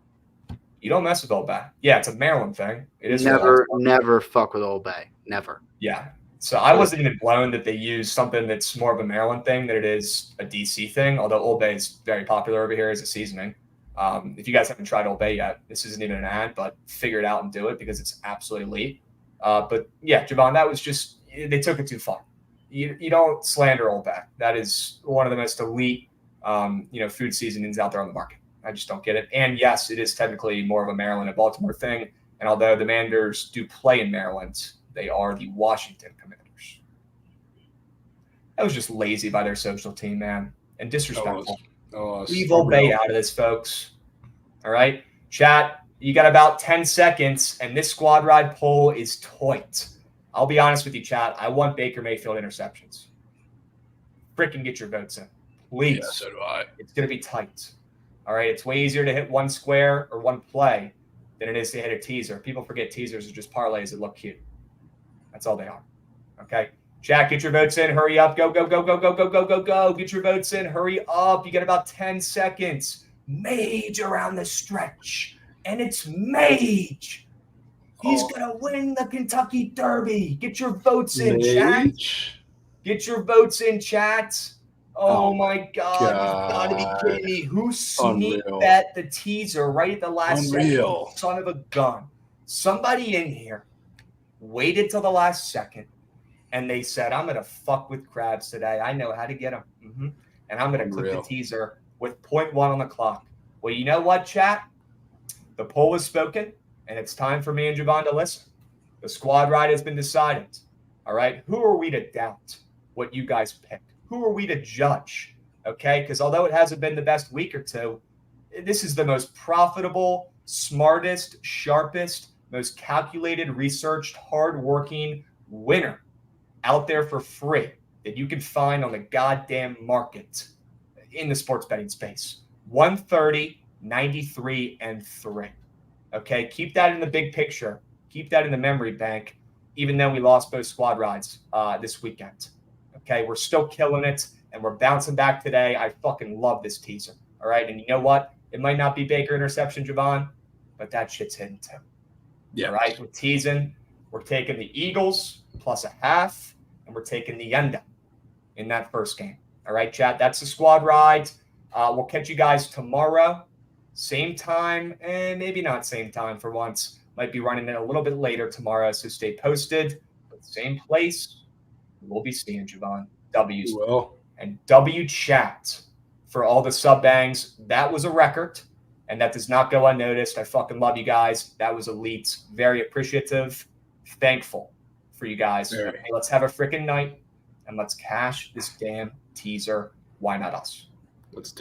You don't mess with Old Bay. Yeah, it's a Maryland thing. It is never fuck with Old Bay. Never. Yeah. So I wasn't even blown that they use something that's more of a Maryland thing than it is a DC thing. Although Old Bay is very popular over here as a seasoning. If you guys haven't tried Old Bay yet, this isn't even an ad, but figure it out and do it because it's absolutely elite. But yeah, Javon, that was just they took it too far. You don't slander Old Bay. That is one of the most elite, food seasonings out there on the market. I just don't get it. And yes, it is technically more of a Maryland and Baltimore thing. And although the Manders do play in Maryland, they are the Washington Commanders. That was just lazy by their social team, man, and disrespectful. Leave Old Bay out of this, folks. All right, chat. You got about 10 seconds, and this squad ride poll is toit. I'll be honest with you, chat. I want Baker Mayfield interceptions. Freaking get your votes in, Please. Yeah, so do I. It's going to be tight. All right. It's way easier to hit one square or one play than it is to hit a teaser. People forget teasers are just parlays that look cute. That's all they are. Okay. Jack, get your votes in. Hurry up. Go, go, go, go, go, go, go, go, go. Get your votes in. Hurry up. You got about 10 seconds. Mage around the stretch. And it's Mage. He's going to win the Kentucky Derby. Get your votes in, chat. Mage? Get your votes in, chat. Oh my God. You've got to be God. kidding me. Who sneak Unreal. bet the teaser right at the last Unreal. second? Son of a gun. Somebody in here waited till the last second, and they said, I'm going to fuck with crabs today. I know how to get them. And I'm going to click the teaser with 0.1 on the clock. Well, you know what, chat? The poll is spoken, and it's time for me and Javon to listen. The squad ride has been decided. All right? Who are we to doubt what you guys picked? Who are we to judge? Okay? Because although it hasn't been the best week or two, this is the most profitable, smartest, sharpest, most calculated, researched, hardworking winner out there for free that you can find on the goddamn market in the sports betting space. 130, 93, and 3. Okay, keep that in the big picture. Keep that in the memory bank, even though we lost both squad rides this weekend. Okay, we're still killing it, and we're bouncing back today. I fucking love this teaser. All right, and you know what? It might not be Baker interception, Javon, but that shit's hidden too. Yeah. All right, we're teasing. We're taking the Eagles plus a half, and we're taking the under in that first game. All right, chat, that's the squad ride. We'll catch you guys tomorrow. Same time, and maybe not same time for once. Might be running it a little bit later tomorrow, so stay posted. But same place, we'll be seeing Javon. W's. Well. And W chat for all the sub bangs. That was a record, and that does not go unnoticed. I fucking love you guys. That was elite. Very appreciative. Thankful for you guys. Very. Okay, let's have a freaking night, and let's cash this damn teaser. Why not us? Let's do